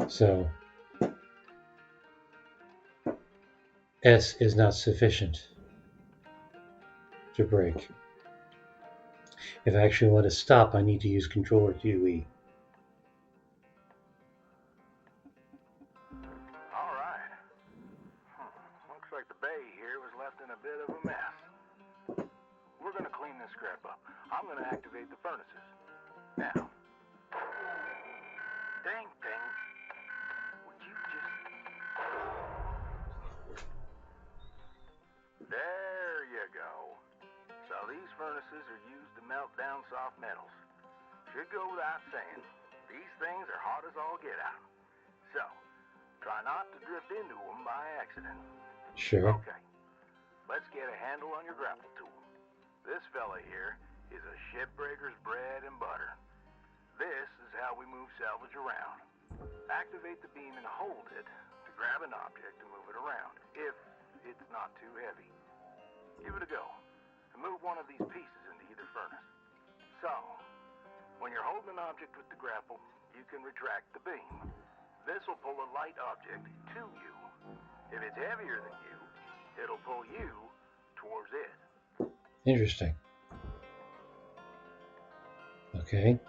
So, S is not sufficient to brake. If I actually want to stop, I need to use control or QE. All right. like the bay here was left in a bit of a mess. We're gonna clean this scrap up. I'm gonna activate the furnaces. Now. Dang thing. Would you just... There you go. So these furnaces are used to melt down soft metals. Should go without saying, these things are hot as all get out. So, try not to drift into them by accident. Sure. Okay, let's get a handle on your grapple tool. This fella here is a Shipbreaker's bread and butter. This is how we move salvage around. Activate the beam and hold it to grab an object and move it around, if it's not too heavy. Give it a go, and move one of these pieces into either furnace. So, when you're holding an object with the grapple, you can retract the beam. This will pull a light object to you. If it's heavier than you, it'll pull you towards it. Interesting. Okay.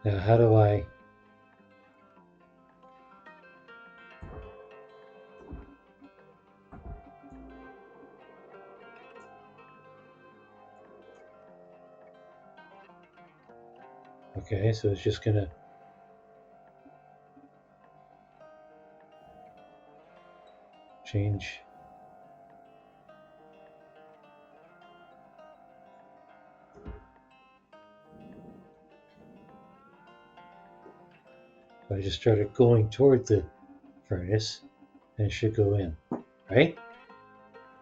Now, how do I... Okay, so it's just gonna... change... I just started going toward the furnace, and it should go in, right?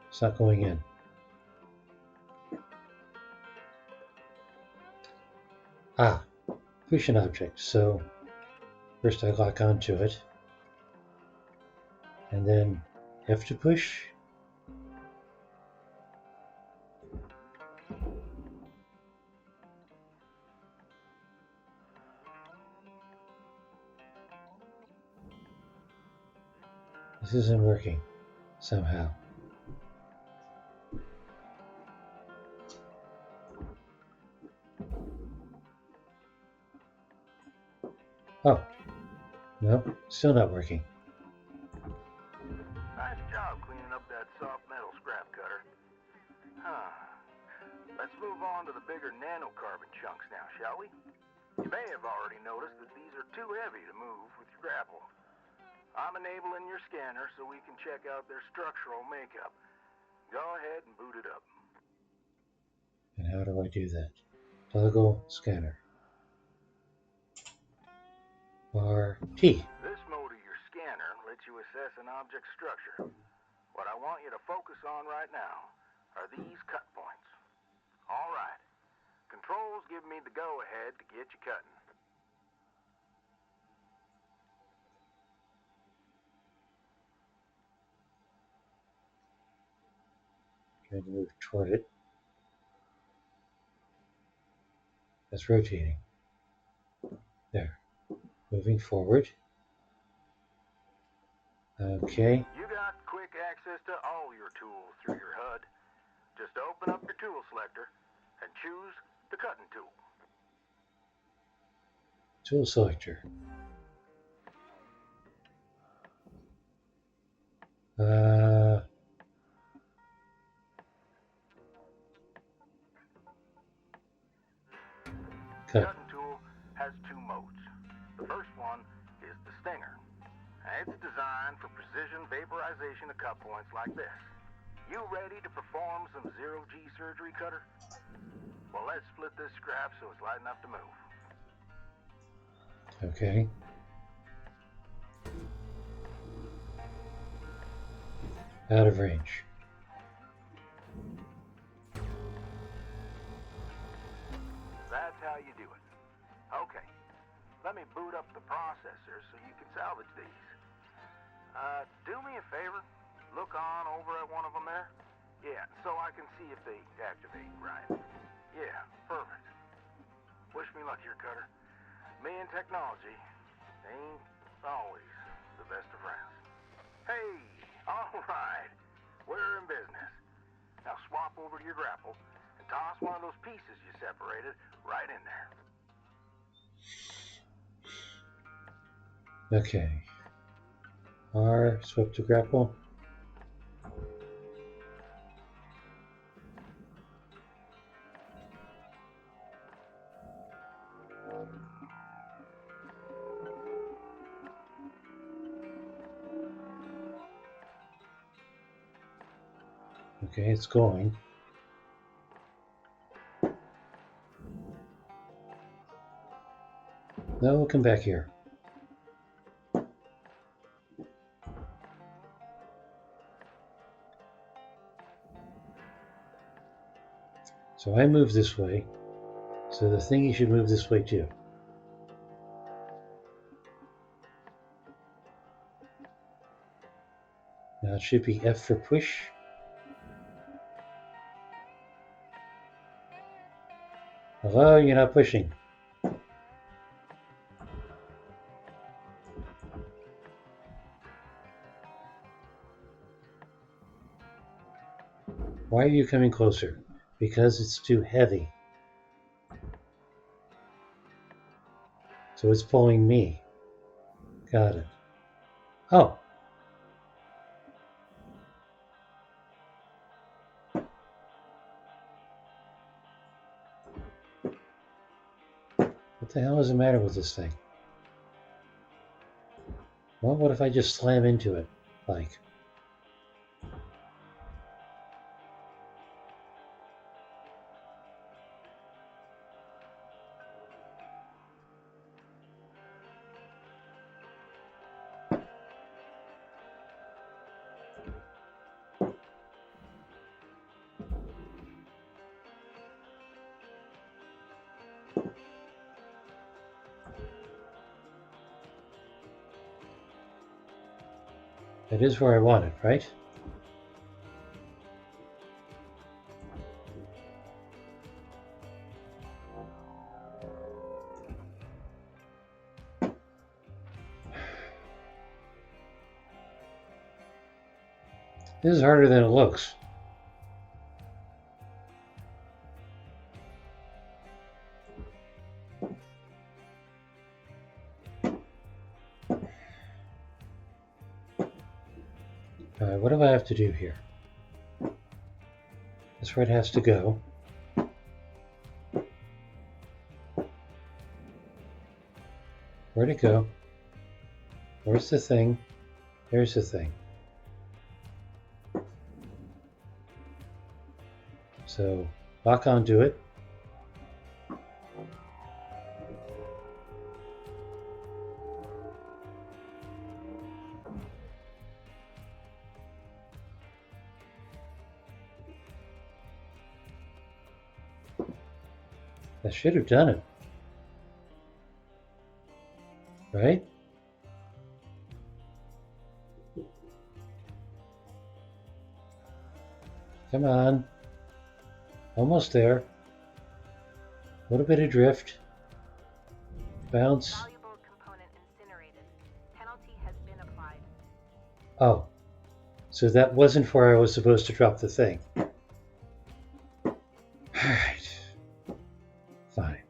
It's not going in. Ah, push an object. So first I lock onto it, and then F to push. This isn't working somehow. Oh, no, still not working. Nice job cleaning up that soft metal scrap cutter. Huh. Let's move on to the bigger nanocarbon chunks now, shall we? You may have already noticed that these are too heavy to move with your grapple. I'm enabling your scanner so we can check out their structural makeup. Go ahead and boot it up. And how do I do that? Toggle scanner. Bar T. This mode of your scanner lets you assess an object's structure. What I want you to focus on right now are these cut points. All right. Controls give me the go-ahead to get you cutting. Trying to move toward it. That's rotating. There. Moving forward. Okay. You got quick access to all your tools through your HUD. Just open up your tool selector and choose the cutting tool. Tool selector. Cut. Cutting tool has two modes. The first one is the stinger. It's designed for precision vaporization of cut points like this. You ready to perform some zero-G surgery, Cutter? Well, let's split this scrap so it's light enough to move. Okay. Out of range. That's how you do it. Okay, let me boot up the processor so you can salvage these. Do me a favor. Look on over at one of them there. Yeah, so I can see if they activate right. Yeah, perfect. Wish me luck here, Cutter. Me and technology ain't always the best of friends. Hey, all right. We're in business. Now swap over to your grapple and toss one of those pieces you separated right in there. Okay. R, swap to grapple. Okay, it's going. No, we'll come back here. So I move this way. So the thingy should move this way too. Now it should be F for push. Hello, you're not pushing. Why are you coming closer? Because it's too heavy. So it's pulling me. Got it. Oh. What the hell is the matter with this thing? Well, what if I just slam into it? Like. That is where I want it, right? This is harder than it looks. What do I have to do here? That's where it has to go. Where'd it go? Where's the thing? There's the thing. So, lock onto it. That should have done it. Right? Come on. Almost there. A little bit of drift. Bounce. Valuable component incinerated. Penalty has been applied. Oh. So that wasn't where I was supposed to drop the thing. Alright. Fine.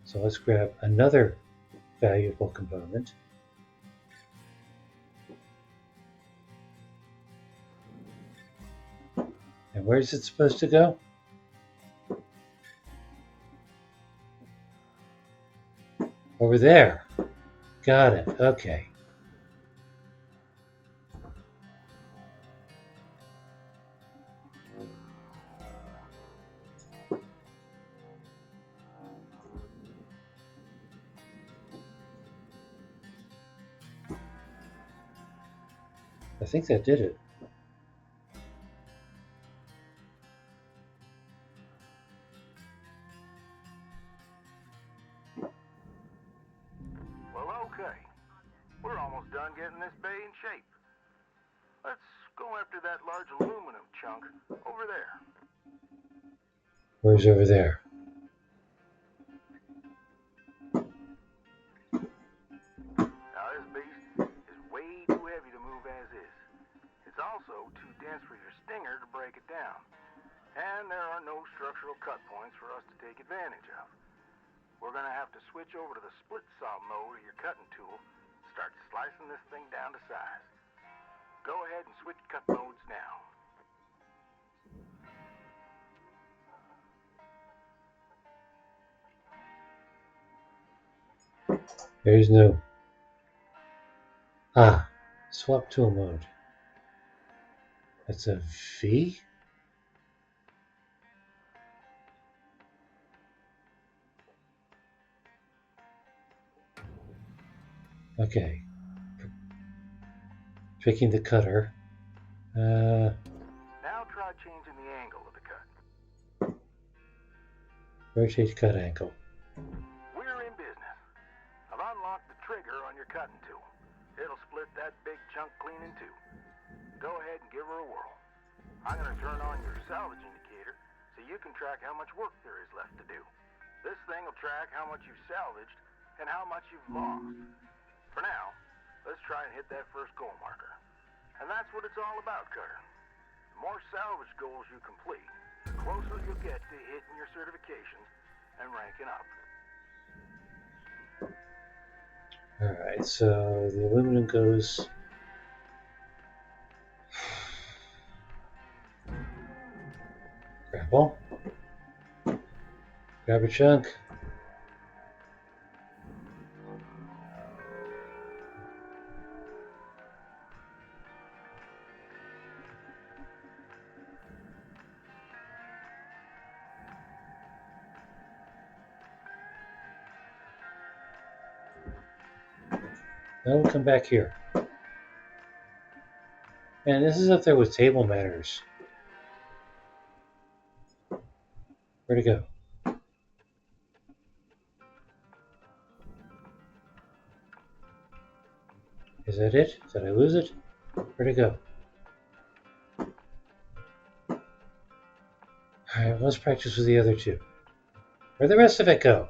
So let's grab another valuable component. And where's it supposed to go? Over there. Got it. Okay. I think that did it. Well, okay. We're almost done getting this bay in shape. Let's go after that large aluminum chunk over there. Where's over there? Now, this beast is way too heavy to move as is. It's also too dense for your stinger to break it down. And there are no structural cut points for us to take advantage of. we're gonna have to switch over to the split saw mode of your cutting tool. Start slicing this thing down to size. Go ahead and switch cut modes now. There's no... swap tool mode. That's a V? Okay. Picking the cutter. Now try changing the angle of the cut. Rotate cut angle. We're in business. I've unlocked the trigger on your cutting tool. It'll split that big chunk clean in two. Go ahead and give her a whirl. I'm gonna turn on your salvage indicator so you can track how much work there is left to do. This thing will track how much you've salvaged and how much you've lost. For now, let's try and hit that first goal marker. And that's what it's all about, Cutter. The more salvage goals you complete, the closer you'll get to hitting your certifications and ranking up. Alright, so the aluminum goes... Grapple. Grab a chunk. Now we'll come back here. And this is up there with table manners. Where'd it go? Is that it? Did I lose it? Where'd it go? Alright, let's practice with the other two. Where'd the rest of it go?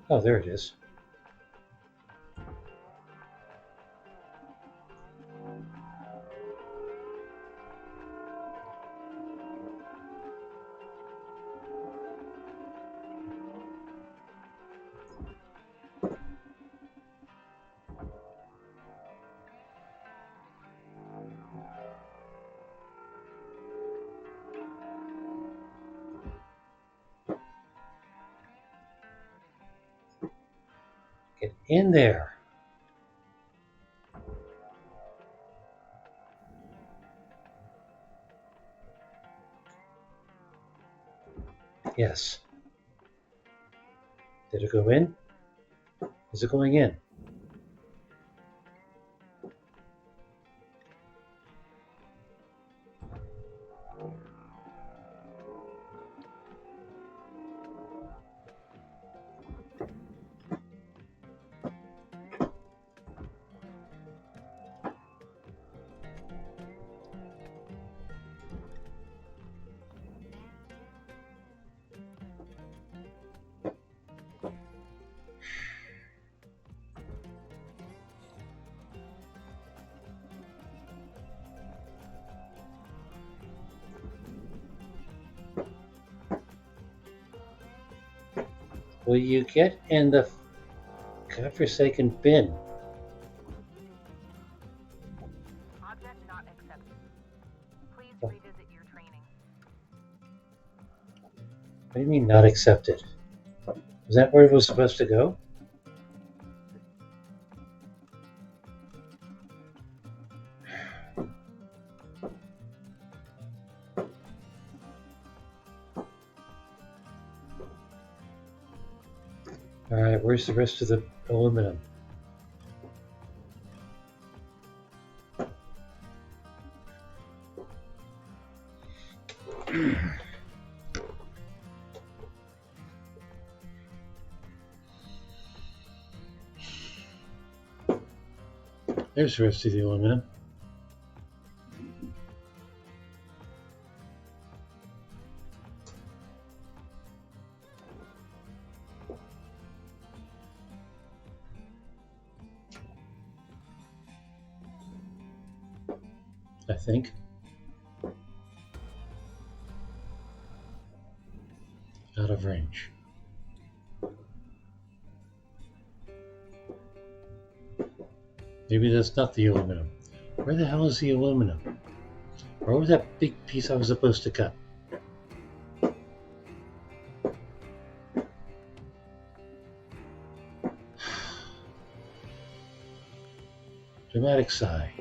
Oh, there it is. Get in there. Yes. Did it go in? Is it going in? Will you get in the godforsaken bin? Object not accepted. Please revisit your training. What do you mean not accepted? Was that where it was supposed to go? Alright, where's the rest of the aluminum? There's the rest of the aluminum. I think. of range. Maybe that's not the aluminum. Where the hell is the aluminum? Where was that big piece I was supposed to cut? Dramatic sigh.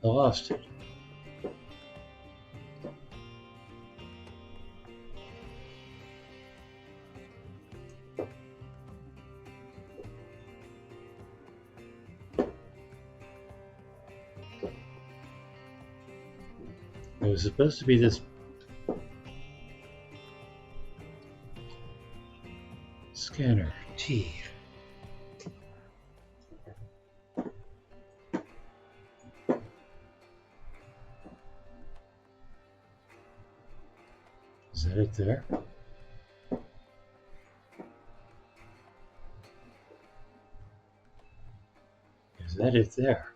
I lost it. It was supposed to be this scanner T. Is that it there? Is that it there?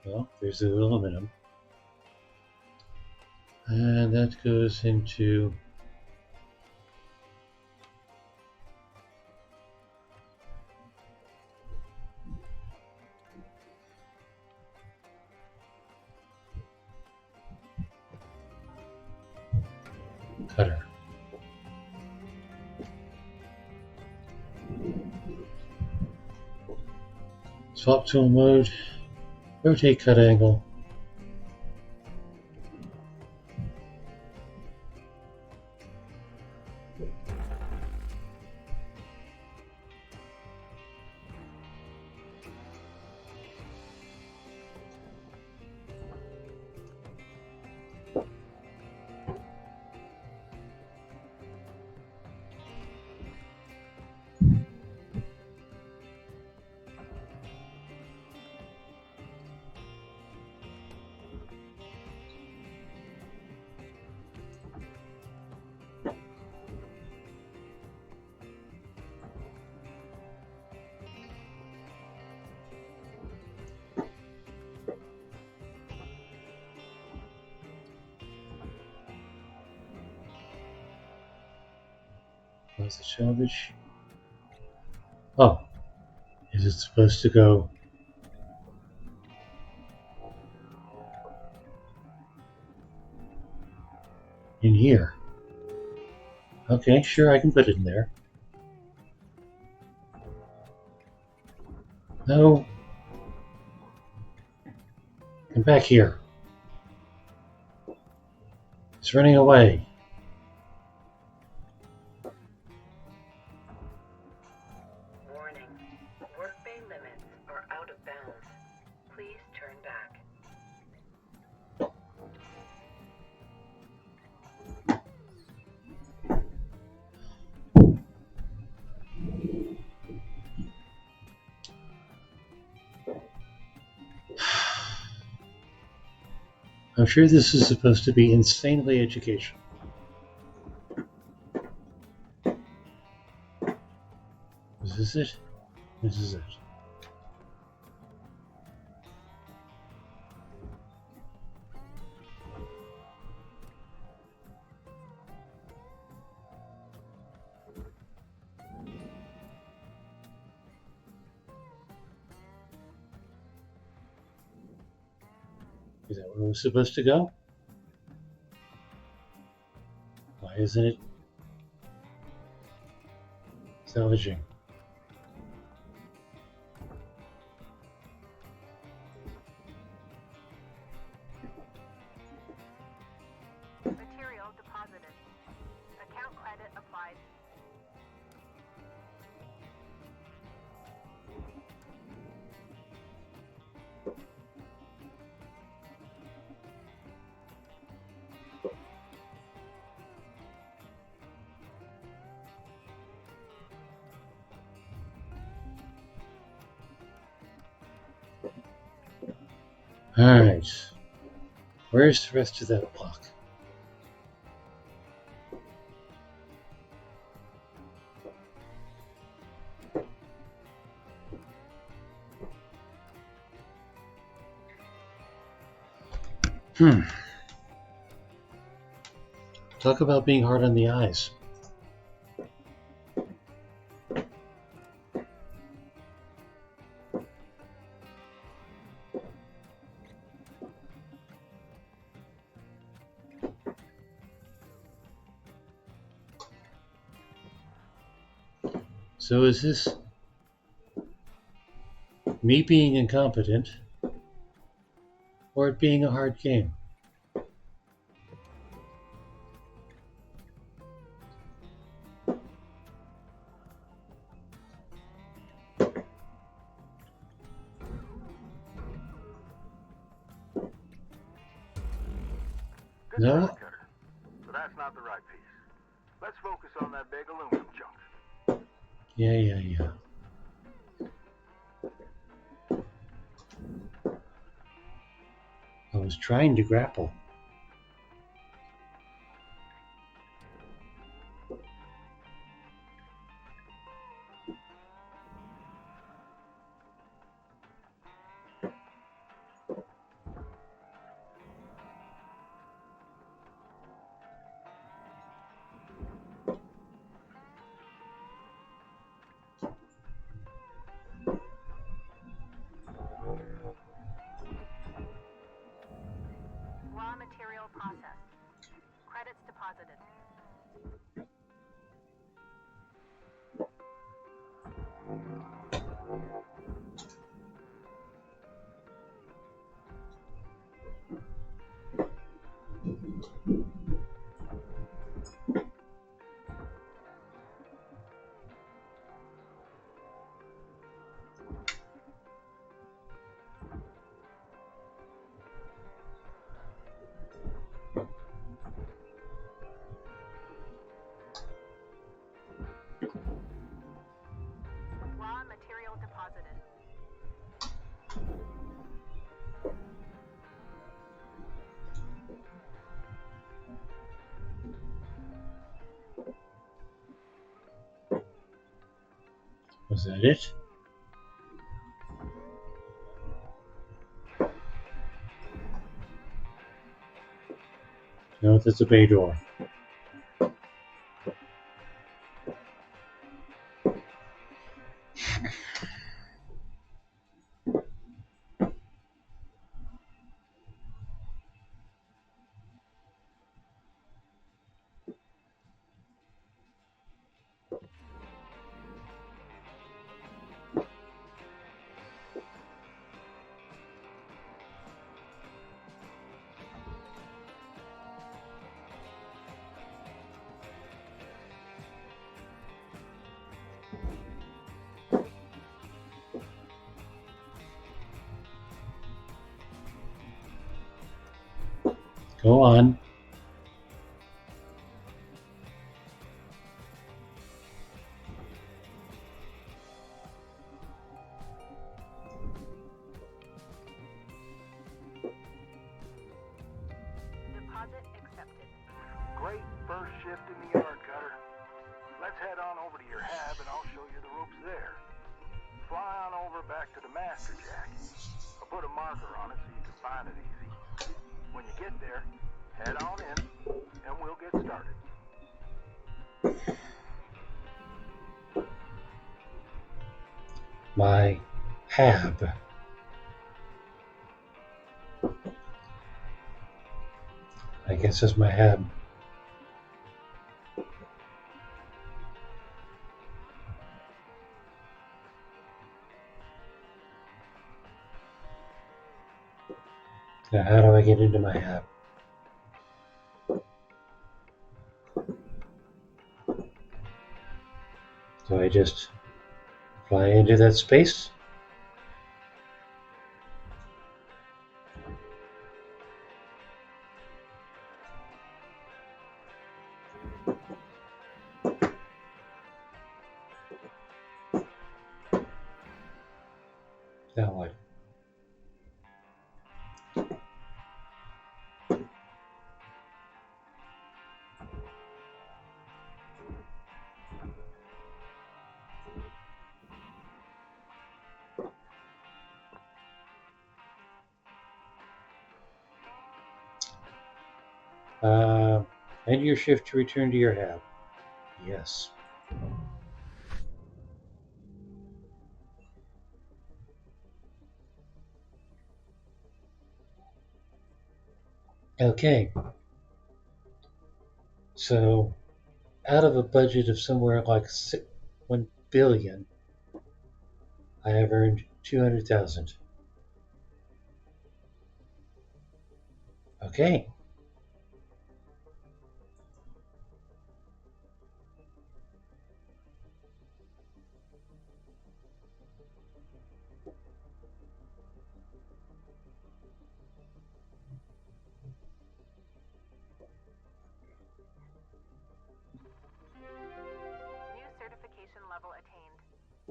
Well, there's the aluminum. And that goes into cutter. Swap tool mode, rotate cut angle. Close the salvage. Oh, is it supposed to go in here? Okay, sure, I can put it in there. No. Come back here. It's running away. Warning. Workbay limits are out of bounds. Please turn back. I'm sure this is supposed to be insanely educational. Is this it? This is it. Is that where it was supposed to go? Why isn't it salvaging? Material deposited. Account credit applied. Alright. Where's the rest of that block? Talk about being hard on the eyes. So is this me being incompetent or it being a hard game? Good No? try, Cutter. So that's not the right piece. Let's focus on that big aluminum chunk. Yeah. I was trying to grapple. Raw material processed. Credits deposited. Raw material deposited. Was that it? No, that's a bay door. Go on. Deposit accepted. Great first shift in the yard, Cutter. Let's head on over to your hab and I'll show you the ropes there. Fly on over back to the master jack. I'll put a marker on it so you can find it easy. When you get there, head on in and we'll get started. My hab. I guess it's my hab. Now, how do I get into my hab? Do I just fly into that space? Now what? Uh, End your shift to return to your hab. Yes. Okay. So, out of a budget of somewhere like 1 billion, I have earned 200,000. Okay. New certification level attained.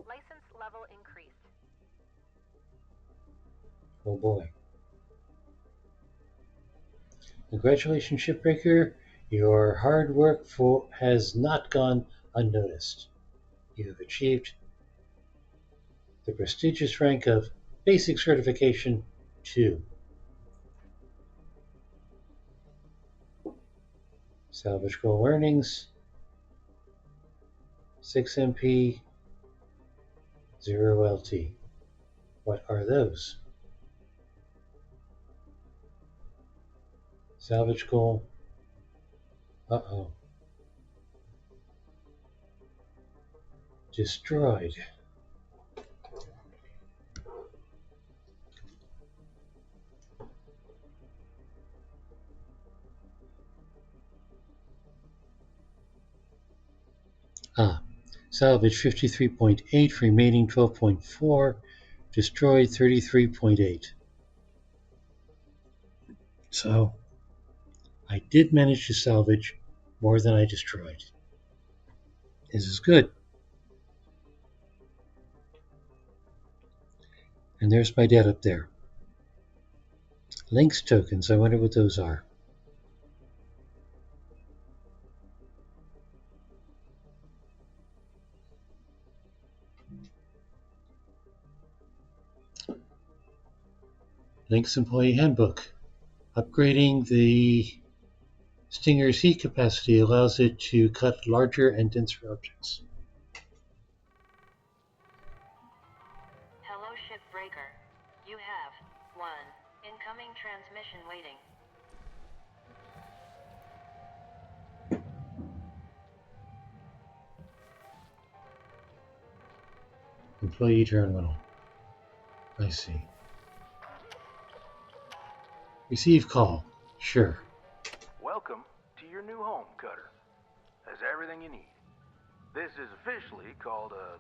License level increased. Oh boy. Congratulations, Shipbreaker. Your hard work has not gone unnoticed. You have achieved the prestigious rank of Basic Certification 2. Salvage goal earnings 6 MP, 0 LT. What are those? Salvage goal. Uh-oh. Destroyed. Ah. Salvage 53.8, remaining 12.4, destroyed 33.8. So, I did manage to salvage more than I destroyed. This is good. And there's my debt up there. Links tokens, I wonder what those are. Links employee handbook. Upgrading the Stinger's heat capacity allows it to cut larger and denser objects. Hello, Shipbreaker. You have one incoming transmission waiting. Employee terminal. I see. Receive call. Sure. Welcome to your new home, Cutter. Has everything you need. This is officially called a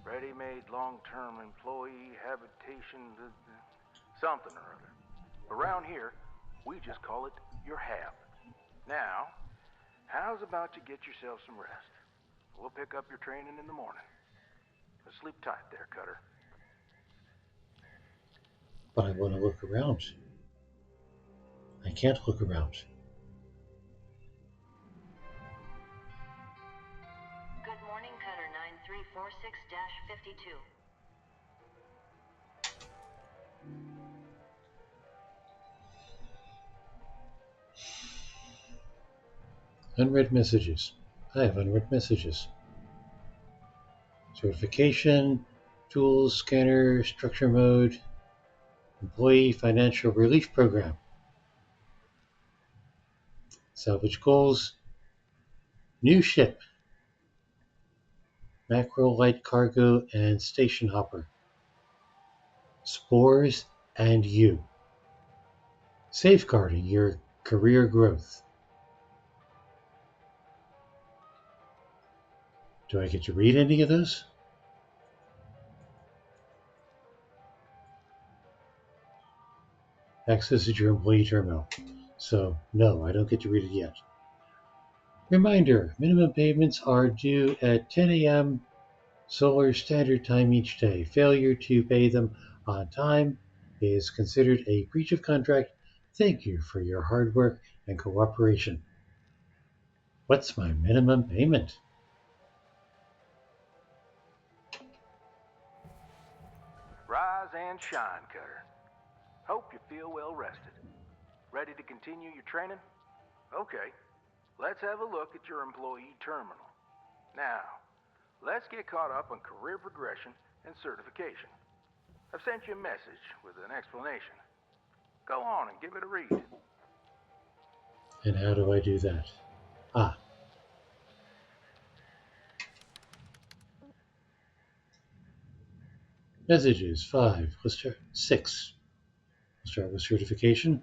ready-made long-term employee habitation something or other. Around here, we just call it your hab. Now, how's about you get yourself some rest? We'll pick up your training in the morning. Sleep tight there, Cutter. But I want to look around. I can't look around. Good morning, Cutter 9346-52. Unread messages. I have unread messages. Certification, tools, scanner, structure mode, employee financial relief program, salvage goals, new ship, macro light cargo and station hopper, spores and you, safeguarding your career growth. Do I get to read any of those? Access your employee terminal. So, no, I don't get to read it yet. Reminder, minimum payments are due at 10 a.m. Solar Standard Time each day. Failure to pay them on time is considered a breach of contract. Thank you for your hard work and cooperation. What's my minimum payment? Rise and shine, Cutter. Hope you feel well rested. Ready to continue your training? Okay, let's have a look at your employee terminal. Now, let's get caught up on career progression and certification. I've sent you a message with an explanation. Go on and give it a read. And how do I do that? Ah, messages 5. Let's start 6. Let's start with certification.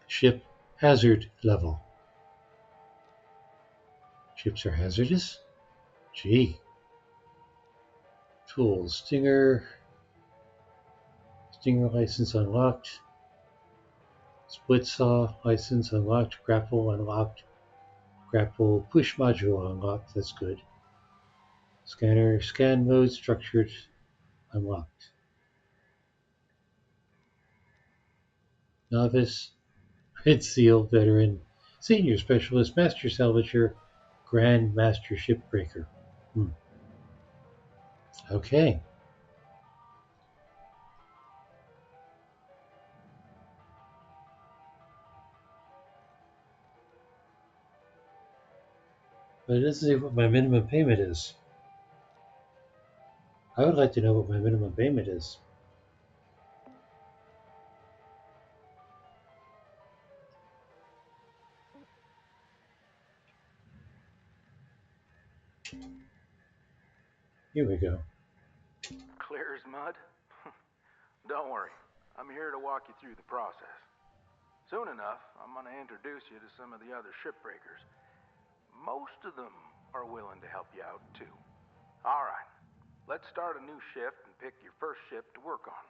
Ship hazard level. Ships are hazardous? Gee. Tools. Stinger. Stinger license unlocked. Split saw license unlocked. Grapple unlocked. Grapple push module unlocked. That's good. Scanner scan mode structured unlocked. Novice. Red Seal veteran. Senior specialist. Master salvager. Grand master shipbreaker. Okay. But it doesn't say what my minimum payment is. I would like to know what my minimum payment is. Here we go. Clear as mud? Don't worry, I'm here to walk you through the process. Soon enough, I'm going to introduce you to some of the other shipbreakers. Most of them are willing to help you out, too. All right, let's start a new shift and pick your first ship to work on.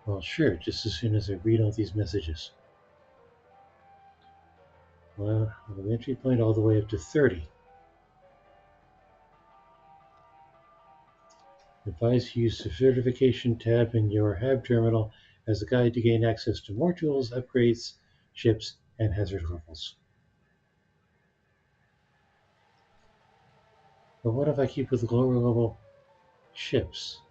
Well, sure, just as soon as I read all these messages. Well, the entry point all the way up to 30. Advise use the certification tab in your HAB terminal as a guide to gain access to more tools, upgrades, ships, and hazard levels. But what if I keep with lower level ships?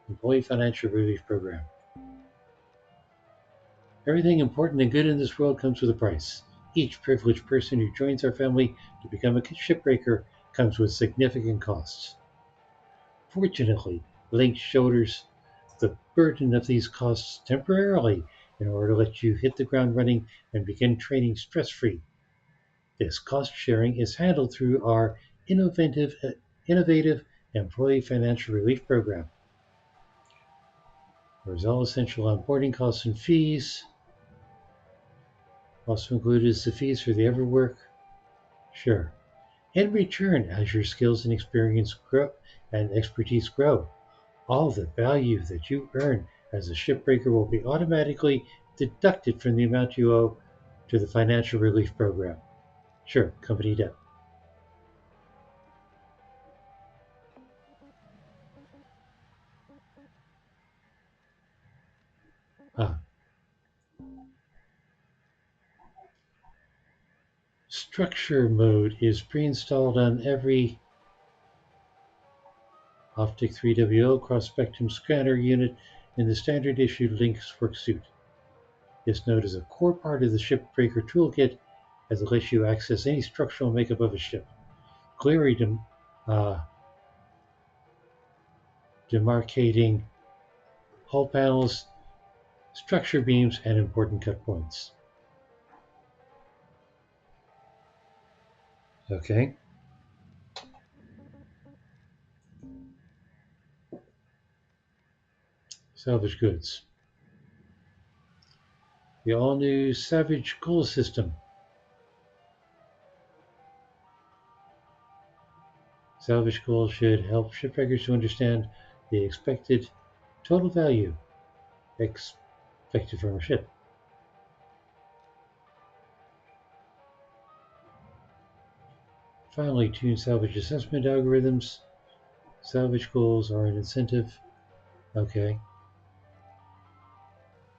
Employee Financial Relief Program. Everything important and good in this world comes with a price. Each privileged person who joins our family to become a shipbreaker comes with significant costs. Fortunately, Link shoulders the burden of these costs temporarily in order to let you hit the ground running and begin training stress-free. This cost sharing is handled through our innovative Employee Financial Relief Program. There's all essential onboarding costs and fees. Also included is the fees for the Everwork. Sure. In return, as your skills and experience grow and expertise grow, all the value that you earn as a shipbreaker will be automatically deducted from the amount you owe to the financial relief program. Sure, company debt. Ah. Structure mode is pre-installed on every Optic 3WO cross-spectrum scanner unit in the standard issue Lynx worksuit. This node is a core part of the Shipbreaker toolkit as it lets you access any structural makeup of a ship, clearly demarcating hull panels, structure beams, and important cut points. Okay. Salvage goods. The all-new Savage Goal System. Salvage goals should help shipwreckers to understand the expected total value expected from a ship. Finally, tune salvage assessment algorithms. Salvage goals are an incentive. Okay.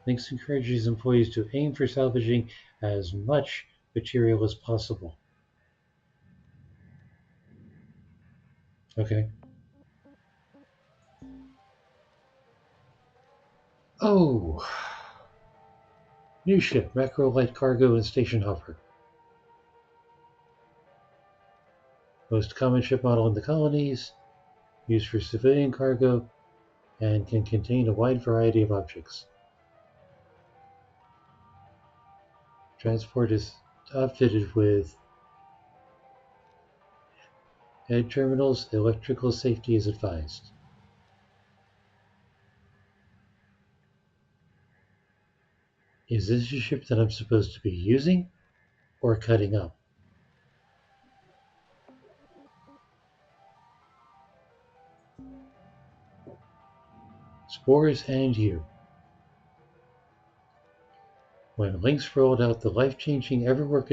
Lynx encourages employees to aim for salvaging as much material as possible. Okay. Oh, new ship, macro light cargo and station hopper. Most common ship model in the colonies, used for civilian cargo, and can contain a wide variety of objects. Transport is outfitted with head terminals. Electrical safety is advised. Is this a ship that I'm supposed to be using or cutting up? Spores and you. When Lynx rolled out the life-changing Everwork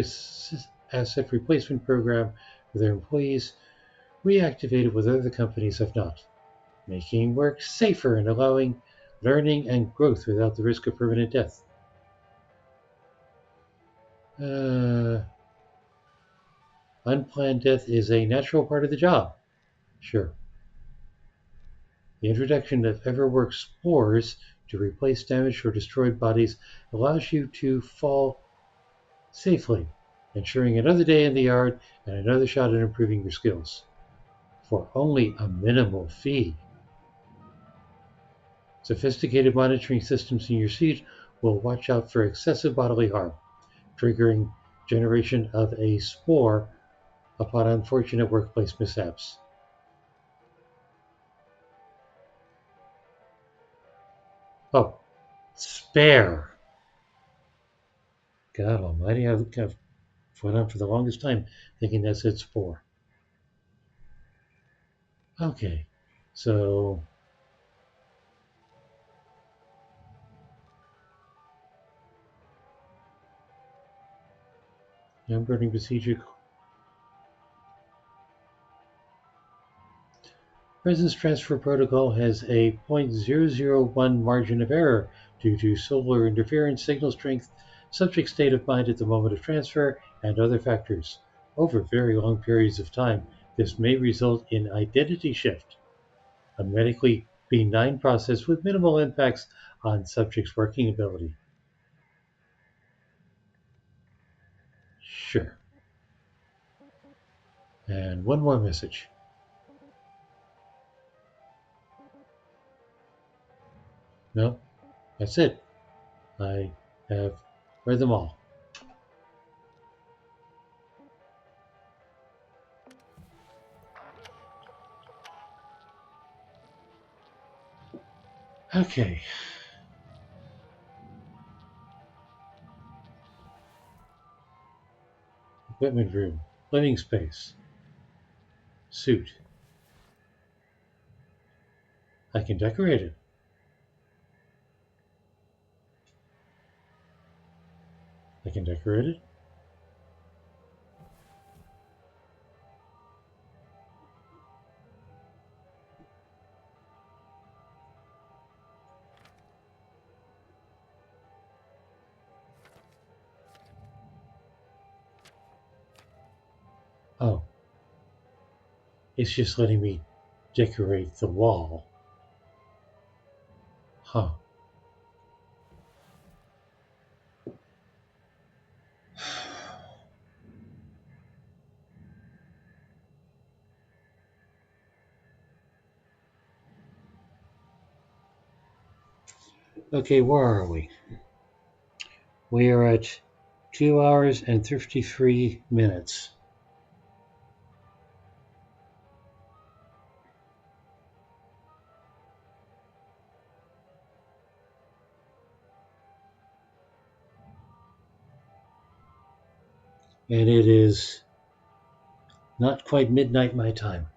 asset replacement program for their employees, we activated what other companies have not, making work safer and allowing learning and growth without the risk of permanent death. Unplanned death is a natural part of the job. Sure. The introduction of Everwork spores to replace damaged or destroyed bodies allows you to fall safely, ensuring another day in the yard and another shot at improving your skills for only a minimal fee. Sophisticated monitoring systems in your suit will watch out for excessive bodily harm, triggering generation of a spore upon unfortunate workplace mishaps. Oh, spare. God almighty, I've went on for the longest time thinking that said spore. Okay, so onboarding procedure. Presence transfer protocol has a 0.001 margin of error due to solar interference, signal strength, subject state of mind at the moment of transfer, and other factors. Over very long periods of time, this may result in identity shift, a medically benign process with minimal impacts on subject's working ability. Sure. And one more message. No, that's it. I have read them all. Okay. Equipment room. Living space. Suit. I can decorate it. I can decorate it. Oh, it's just letting me decorate the wall. Huh. Okay, where are we? We are at 2 hours and 53 minutes. And it is not quite midnight my time.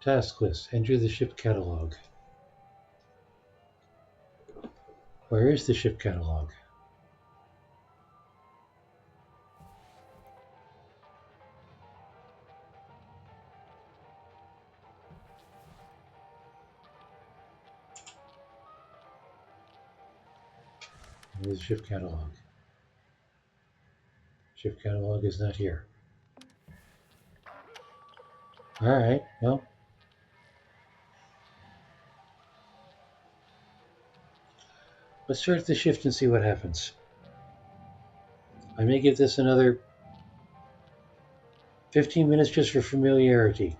Task list. Enter the ship catalog. Where is the ship catalog? Where's the ship catalog? Ship catalog is not here. Alright, well. Let's start the shift and see what happens. I may give this another 15 minutes just for familiarity.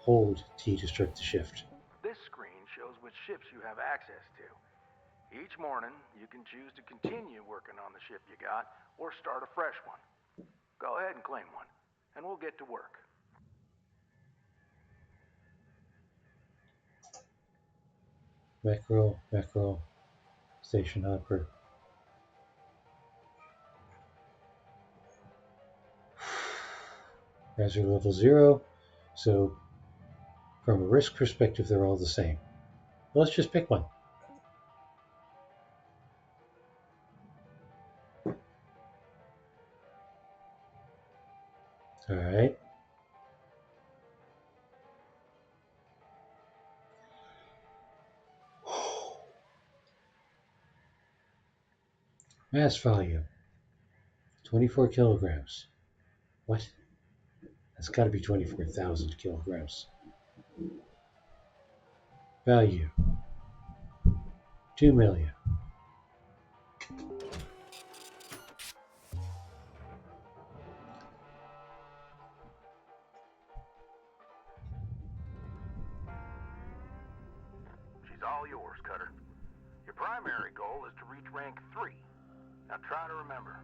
Hold T to start the shift. This screen shows which ships you have access to. Each morning, you can choose to continue working on the ship you got or start a fresh one. Go ahead and claim one, and we'll get to work. Macro, station hopper. Hazard level 0. So, from a risk perspective, they're all the same. Well, let's just pick one. Alright. Mass volume 24 kilograms. What? That's got to be 24,000 kilograms. Value 2 million. She's all yours, Cutter. Your primary goal is to reach rank 3. Now try to remember,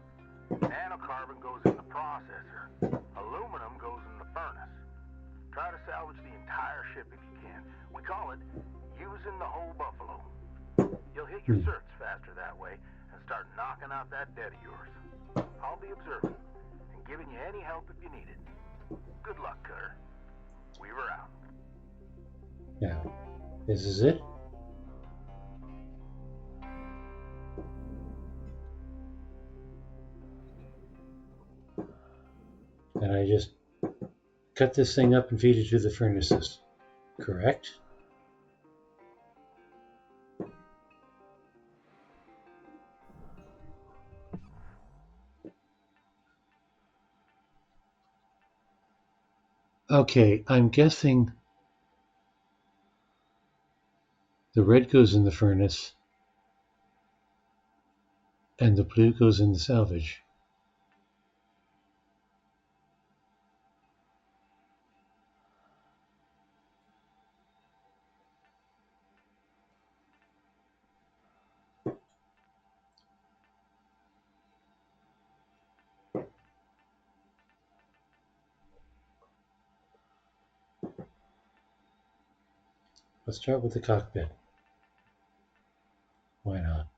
nanocarbon goes in the processor, aluminum goes in the furnace. Try to salvage the entire ship if you can. We call it using the whole buffalo. You'll hit your certs faster that way and start knocking out that debt of yours. I'll be observing and giving you any help if you need it. Good luck, Cutter. Weaver out. Now, this is it. And I just cut this thing up and feed it to the furnaces. Correct? Okay, I'm guessing the red goes in the furnace and the blue goes in the salvage. Let's start with the cockpit. Why not?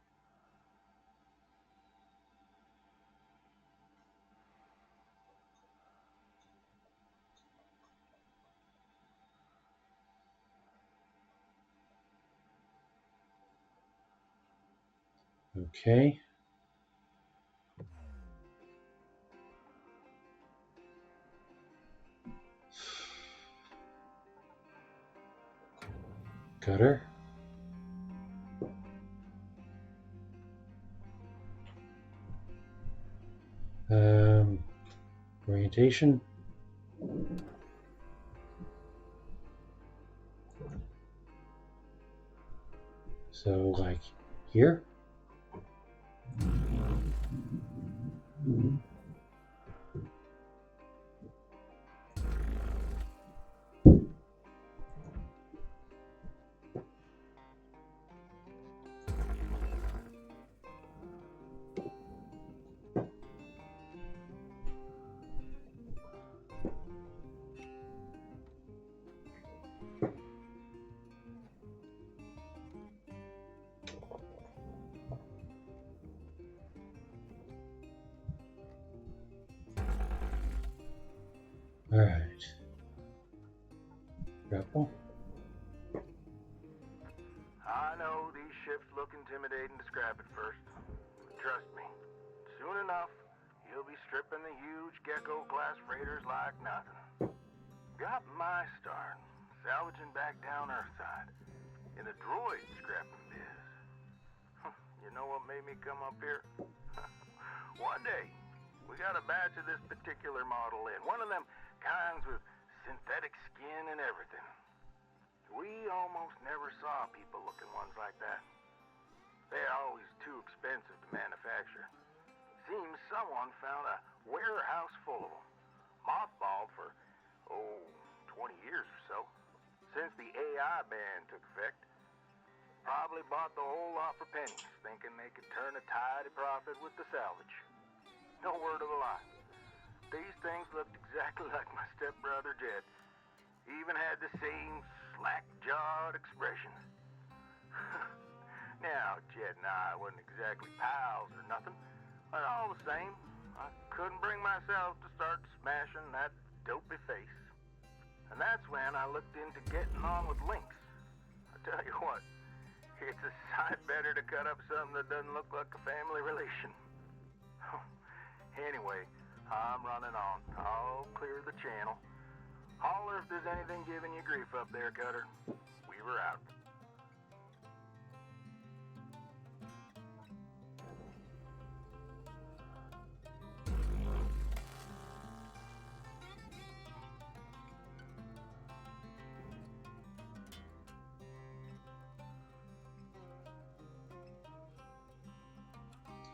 Okay. Cutter. Orientation. So, like here. Alright. Grapple. I know these ships look intimidating to scrap at first. But trust me, soon enough, you'll be stripping the huge Gecko-class freighters like nothing. Got my start, salvaging back down Earthside, in the droid scrapping biz. You know what made me come up here? One day, we got a batch of this particular model in, one of them kinds with synthetic skin and everything. We almost never saw people-looking ones like that. They're always too expensive to manufacture. Seems someone found a warehouse full of them, mothballed for, 20 years or so, since the AI ban took effect. Probably bought the whole lot for pennies, thinking they could turn a tidy profit with the salvage. No word of a lie. These things looked exactly like my stepbrother Jed. Even had the same slack-jawed expression. Now, Jed and I wasn't exactly pals or nothing, but all the same, I couldn't bring myself to start smashing that dopey face. And that's when I looked into getting on with Lynx. I tell you what, it's a sight better to cut up something that doesn't look like a family relation. Anyway, I'm running on. I'll clear the channel. Holler if there's anything giving you grief up there, Cutter. Weaver out.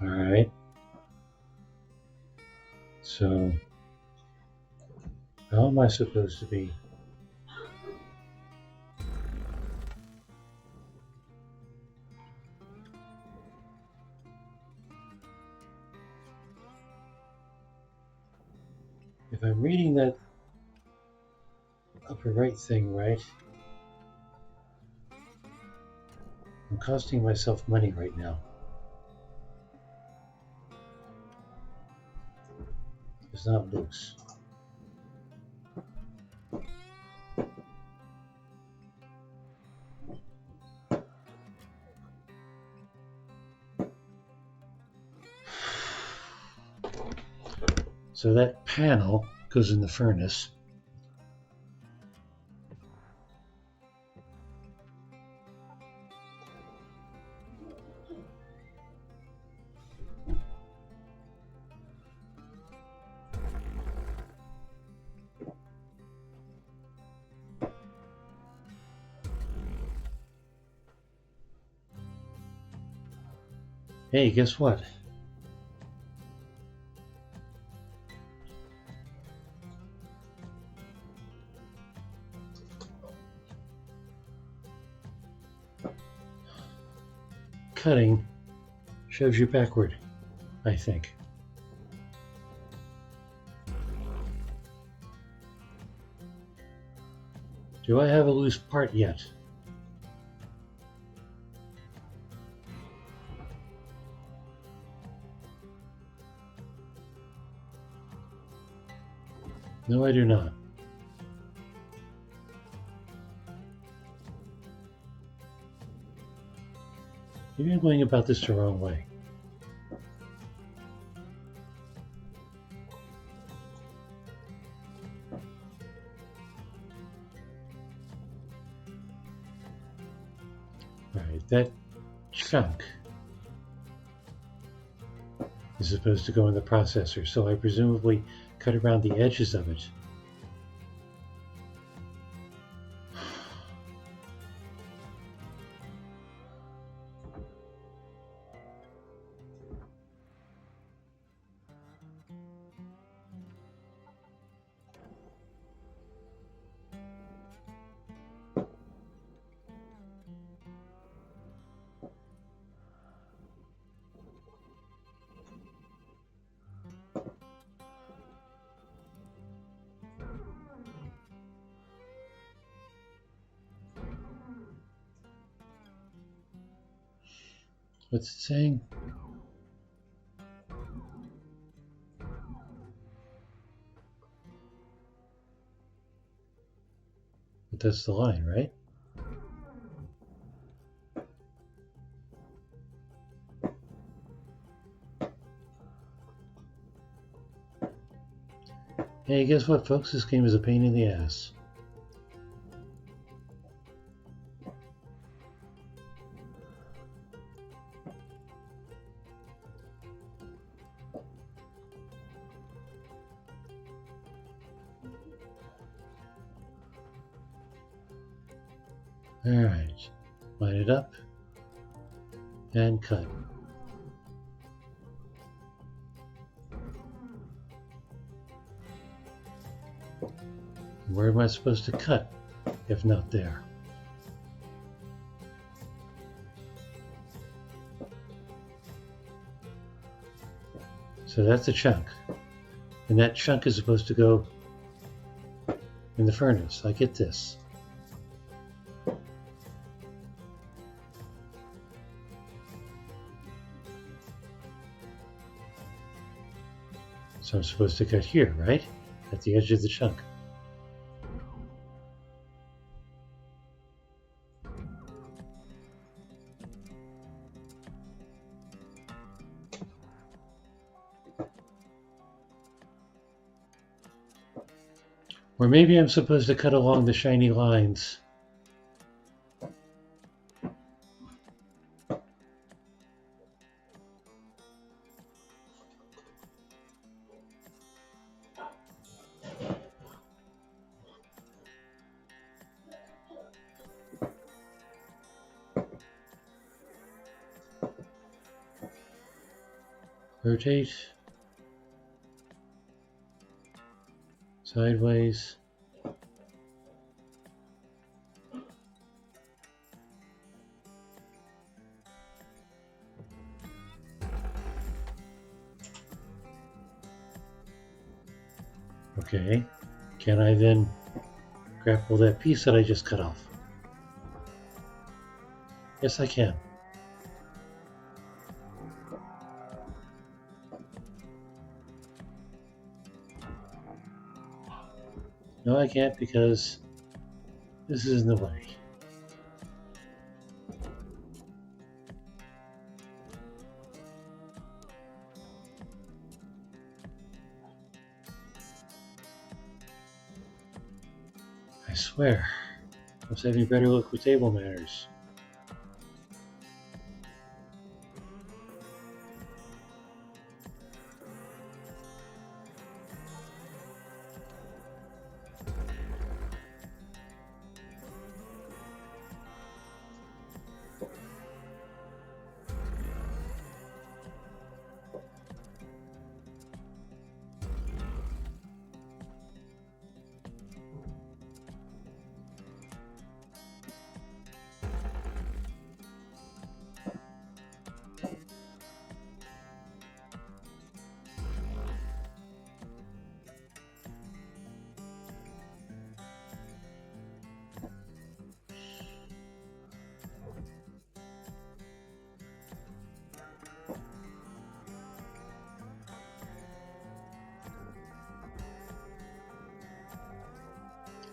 Alright. So, how am I supposed to be? If I'm reading that upper right thing right, I'm costing myself money right now. It's not loose. So that panel goes in the furnace. Hey, guess what? Cutting shows you backward, I think. Do I have a loose part yet? No, I do not. Maybe I'm going about this the wrong way. Alright, that chunk is supposed to go in the processor, so I presumably cut around the edges of it. What's it saying? But that's the line, right? Hey, guess what, folks? This game is a pain in the ass. Alright, line it up and cut. Where am I supposed to cut if not there? So that's a chunk, and that chunk is supposed to go in the furnace. I get this. So I'm supposed to cut here, right? At the edge of the chunk. Or maybe I'm supposed to cut along the shiny lines. Rotate. Sideways. Okay. Can I then grapple that piece that I just cut off? Yes, I can. No, I can't because this is in the way. I swear, I was having better luck with table manners.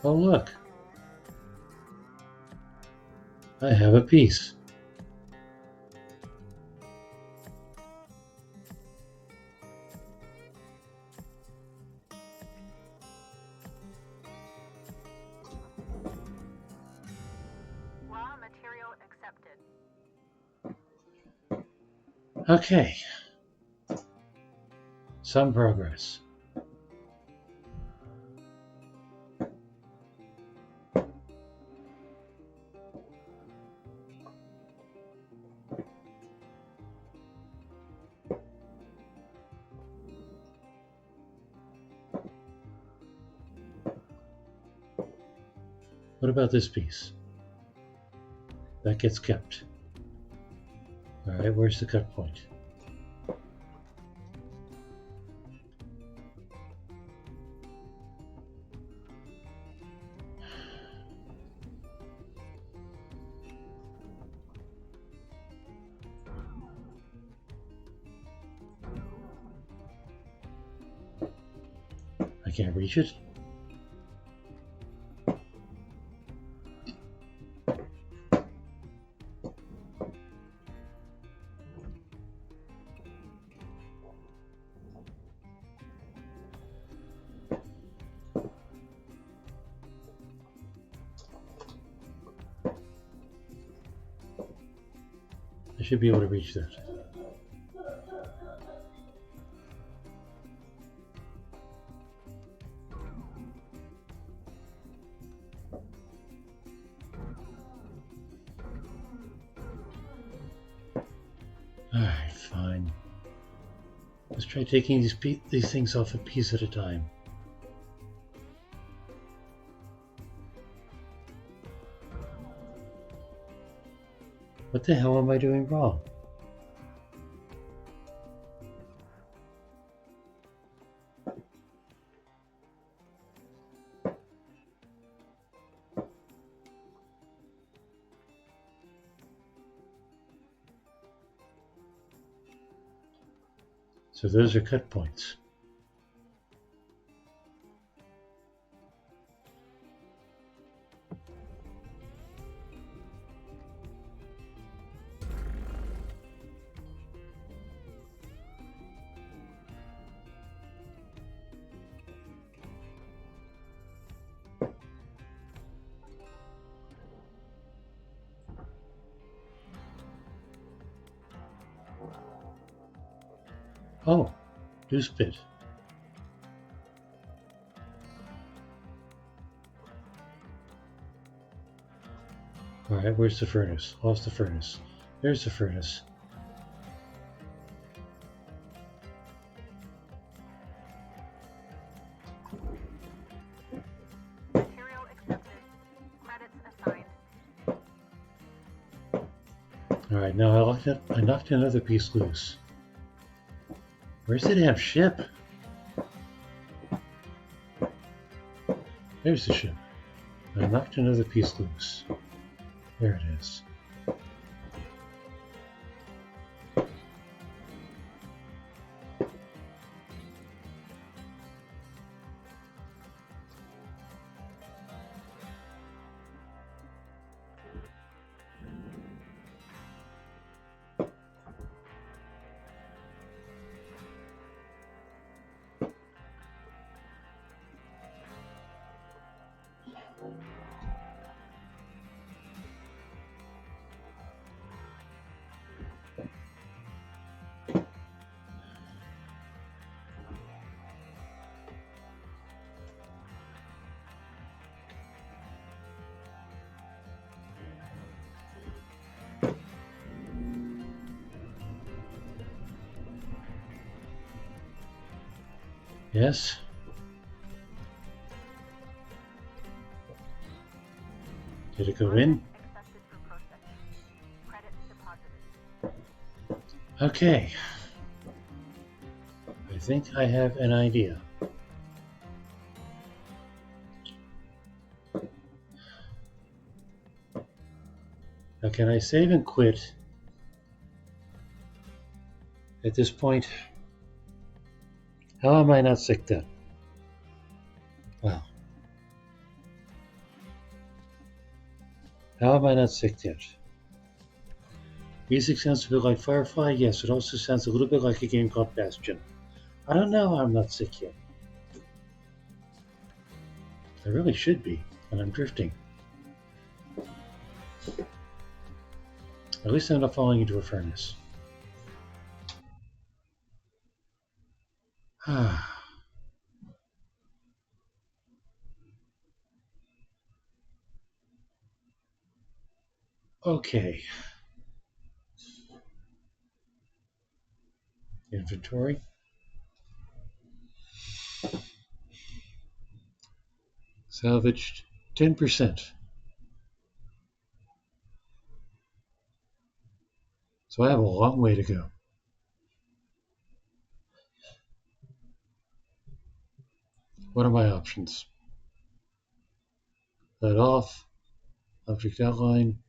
Oh, look. I have a piece. Raw material accepted. Okay. Some progress. What about this piece? That gets kept. Alright, where's the cut point? I can't reach it? should be able to reach that. Alright, fine. Let's try taking these things off a piece at a time. What the hell am I doing wrong? So those are cut points. Oh, juice pit. Alright, where's the furnace? Lost the furnace. There's the furnace. Material accepted. Credits assigned. Alright, now I knocked another piece loose. Where's the damn ship? There's the ship. I knocked another piece loose. There it is. Yes? Did it go in? Accepted for processing. Credits deposited. Okay. I think I have an idea. Now, can I save and quit at this point? How am I not sick then? Wow. How am I not sick yet? Music sounds a bit like Firefly. Yes, it also sounds a little bit like a game called Bastion. I don't know how I'm not sick yet. I really should be, and I'm drifting. At least I'm not falling into a furnace. Okay. Inventory. Salvaged 10%. So I have a long way to go. What are my options? Let off, object outline,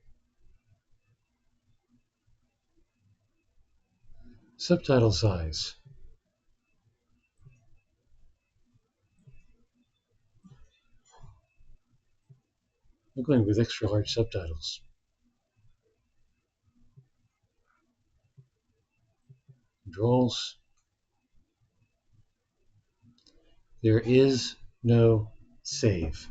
subtitle size. I'm going with extra large subtitles. Controls. There is no save.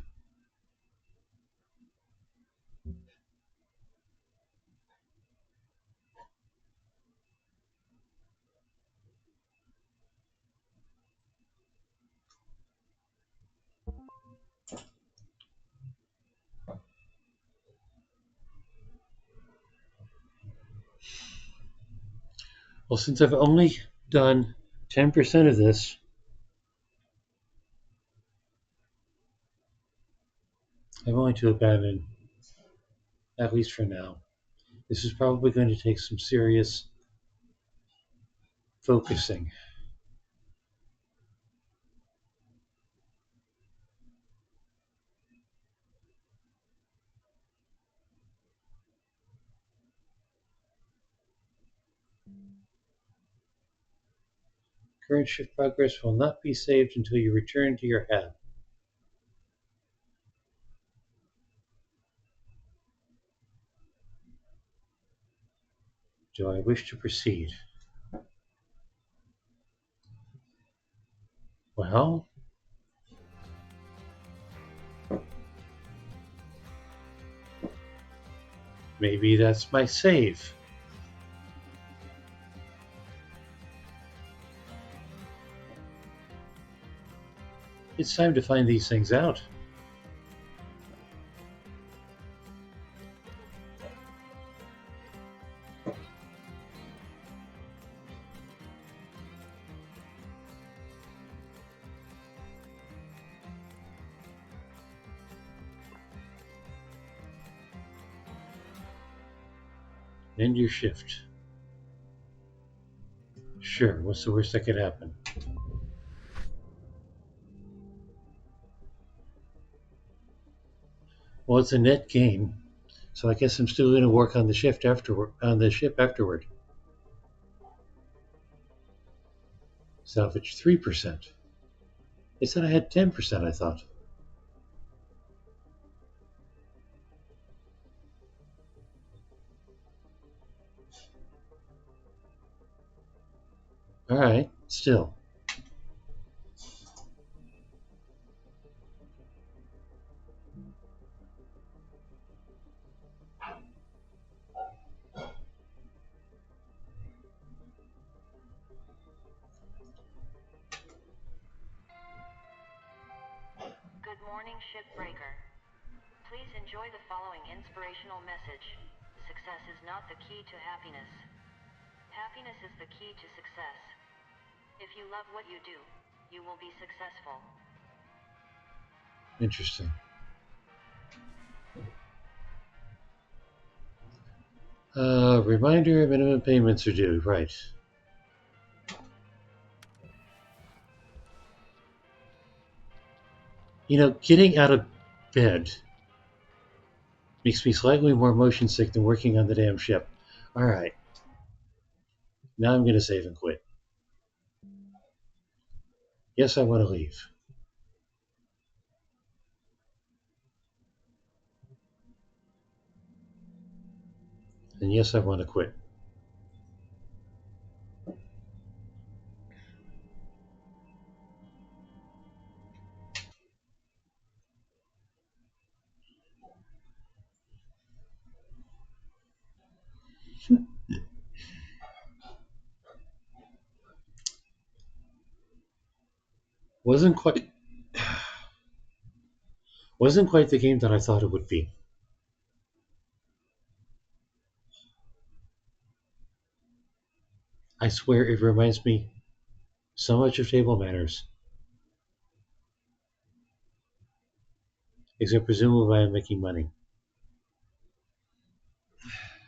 Well, since I've only done 10% of this, I'm going to abandon, at least for now. This is probably going to take some serious focusing. Current shift progress will not be saved until you return to your hab. Do I wish to proceed? Well, maybe that's my save. It's time to find these things out. End your shift. Sure, what's the worst that could happen? Well, it's a net gain, so I guess I'm still going to work on the ship afterward. Salvage 3%. It said I had 10%, I thought. Alright, still. Good morning, Shipbreaker. Please enjoy the following inspirational message. Success is not the key to happiness. Happiness is the key to success. If you love what you do, you will be successful. Interesting. Reminder, minimum payments are due. Right. You know, getting out of bed makes me slightly more motion sick than working on the damn ship. Alright. Now I'm going to save and quit. Yes, I want to leave. And yes, I want to quit. Wasn't quite the game that I thought it would be. I swear it reminds me so much of Table Manners. Except presumably I'm making money.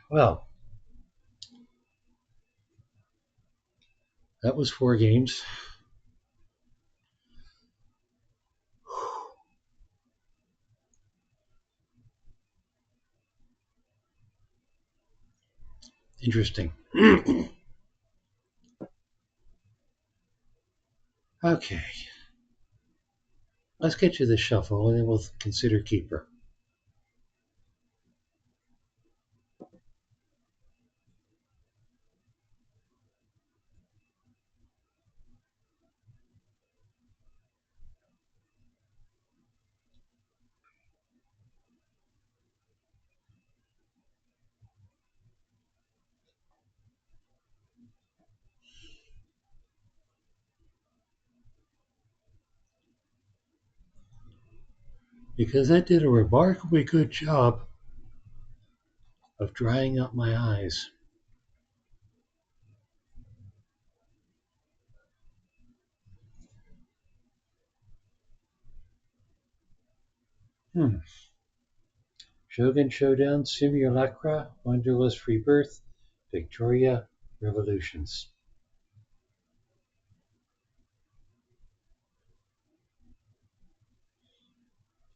Well, that was 4 games. Interesting. Okay. Let's get to the shuffle and then we'll consider keeper. Because that did a remarkably good job of drying up my eyes. Hmm. Shogun Showdown, Simulacra, Wanderlust Rebirth, Victoria, Revolutions.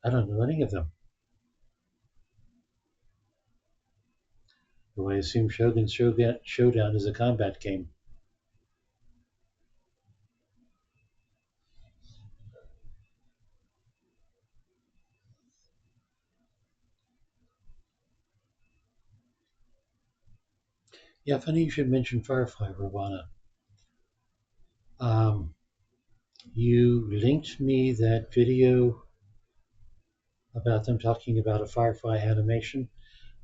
I don't know any of them. Though I assume Shogun Showdown is a combat game. Yeah, funny you should mention Firefly, Ravana. Um, you linked me that video about them talking about a Firefly animation.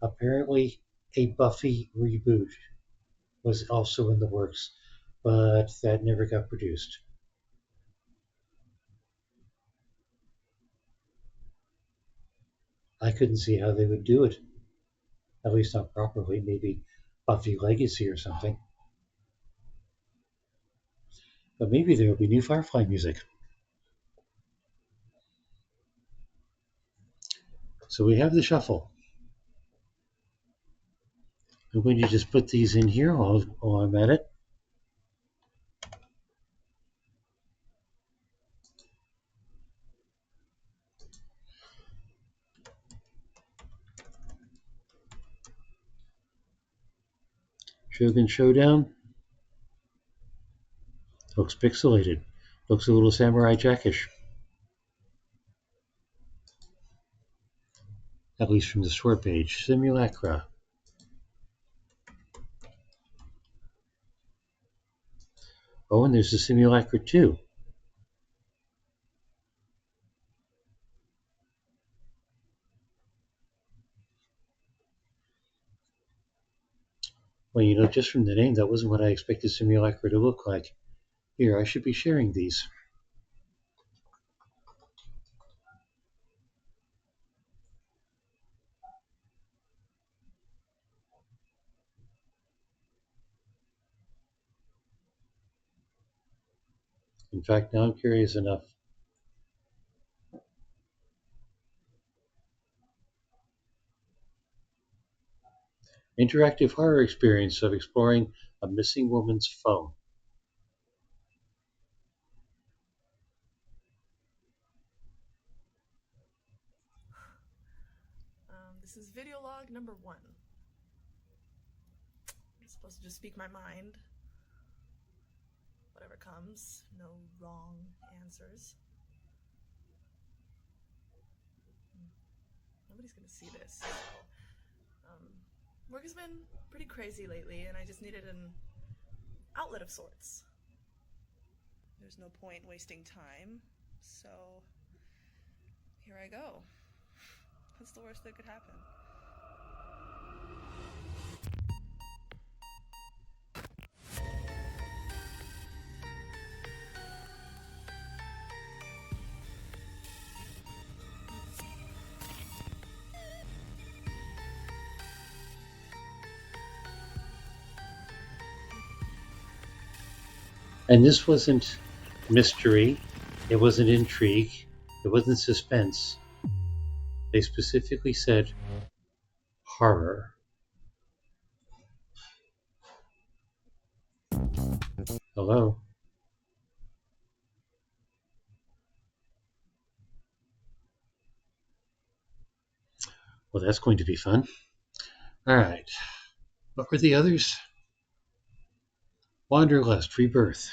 Apparently, a Buffy reboot was also in the works, but that never got produced. I couldn't see how they would do it, at least not properly. Maybe Buffy Legacy or something. But maybe there will be new Firefly music. So we have the shuffle. I'm going to just put these in here while I'm at it. Shogun Showdown looks pixelated. Looks a little Samurai Jackish, at least from the store page. Simulacra. Oh, and there's the Simulacra 2. Well, just from the name, that wasn't what I expected Simulacra to look like. Here, I should be sharing these. In fact, now I'm curious enough. Interactive horror experience of exploring a missing woman's phone. This is video log number 1. I'm supposed to just speak my mind. Whatever comes, no wrong answers. Nobody's gonna see this. So, work has been pretty crazy lately, and I just needed an outlet of sorts. There's no point wasting time, so here I go. What's the worst that could happen? And this wasn't mystery, it wasn't intrigue, it wasn't suspense. They specifically said horror. Hello? Well, that's going to be fun. All right. What were the others? Wanderlust, Rebirth.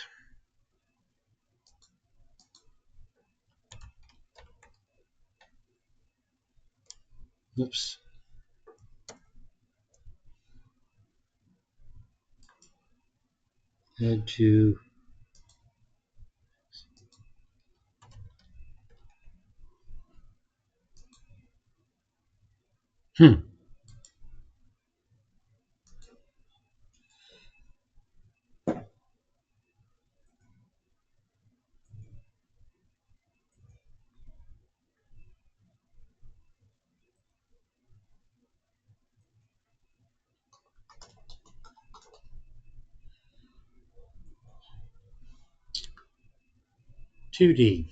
Oops. Had to. Hmm. $2D.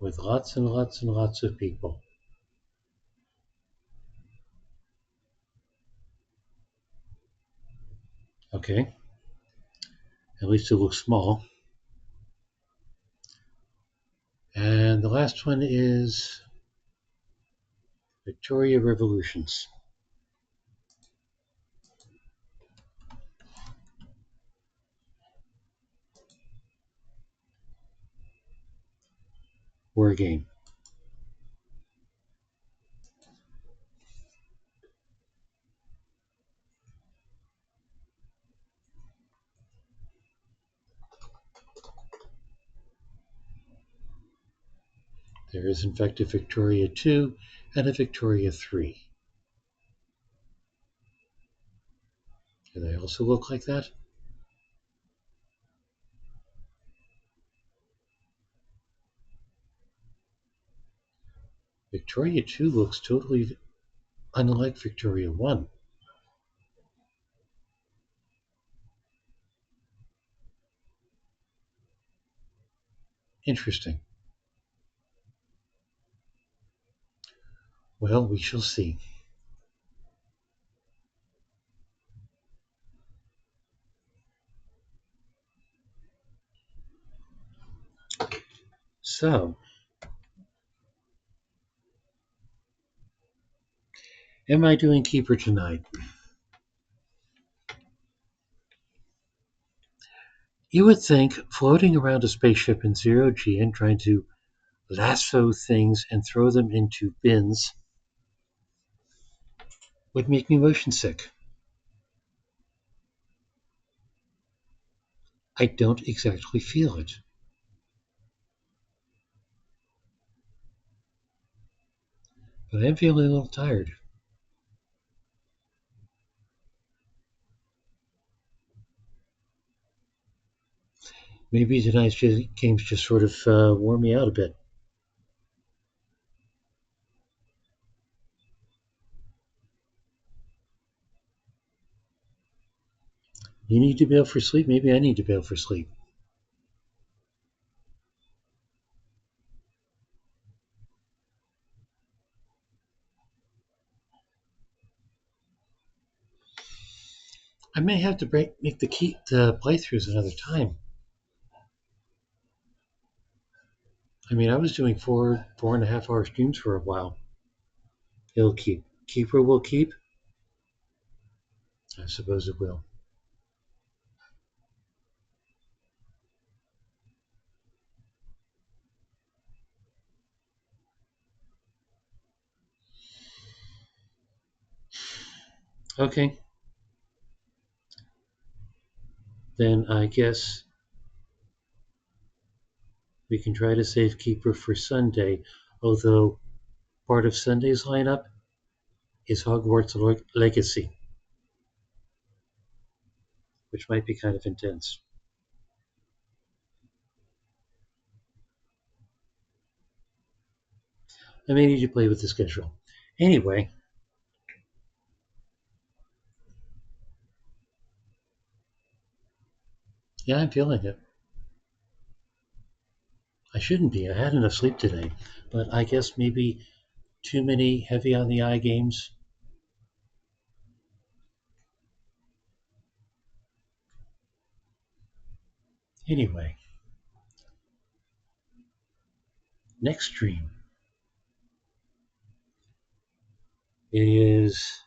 with lots and lots and lots of people. Okay, at least it looks small. And the last one is Victoria Revolutions. War game. There is, in fact, a Victoria 2 and a Victoria 3. Do they also look like that? Victoria 2 looks totally unlike Victoria 1. Interesting. Well, we shall see. So, am I doing Keeper tonight? You would think floating around a spaceship in zero G and trying to lasso things and throw them into bins would make me motion sick. I don't exactly feel it. But I am feeling a little tired. Maybe tonight's games just sort of wore me out a bit. You need to bail for sleep. Maybe I need to bail for sleep. I may have to make the playthroughs another time. I mean, I was doing 4.5 hour streams for a while. It'll keep. Keeper will keep. I suppose it will. Okay. Then I guess we can try to save Keeper for Sunday, although part of Sunday's lineup is Hogwarts Legacy, which might be kind of intense. I may need to play with the schedule. Anyway, yeah, I'm feeling it. I shouldn't be. I had enough sleep today, but I guess maybe too many heavy on the eye games. Anyway, next stream is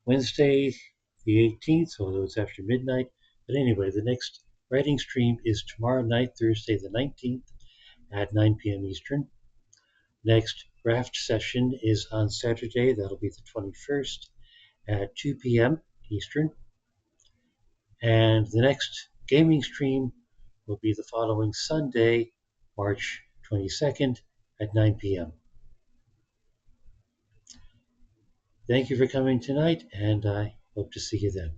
Wednesday the 18th, although it's after midnight. But anyway, the next writing stream is tomorrow night, Thursday the 19th at 9 p.m. Eastern. Next draft session is on Saturday, that'll be the 21st at 2 p.m. Eastern. And the next gaming stream will be the following Sunday, March 22nd at 9 p.m. Thank you for coming tonight, and I hope to see you then.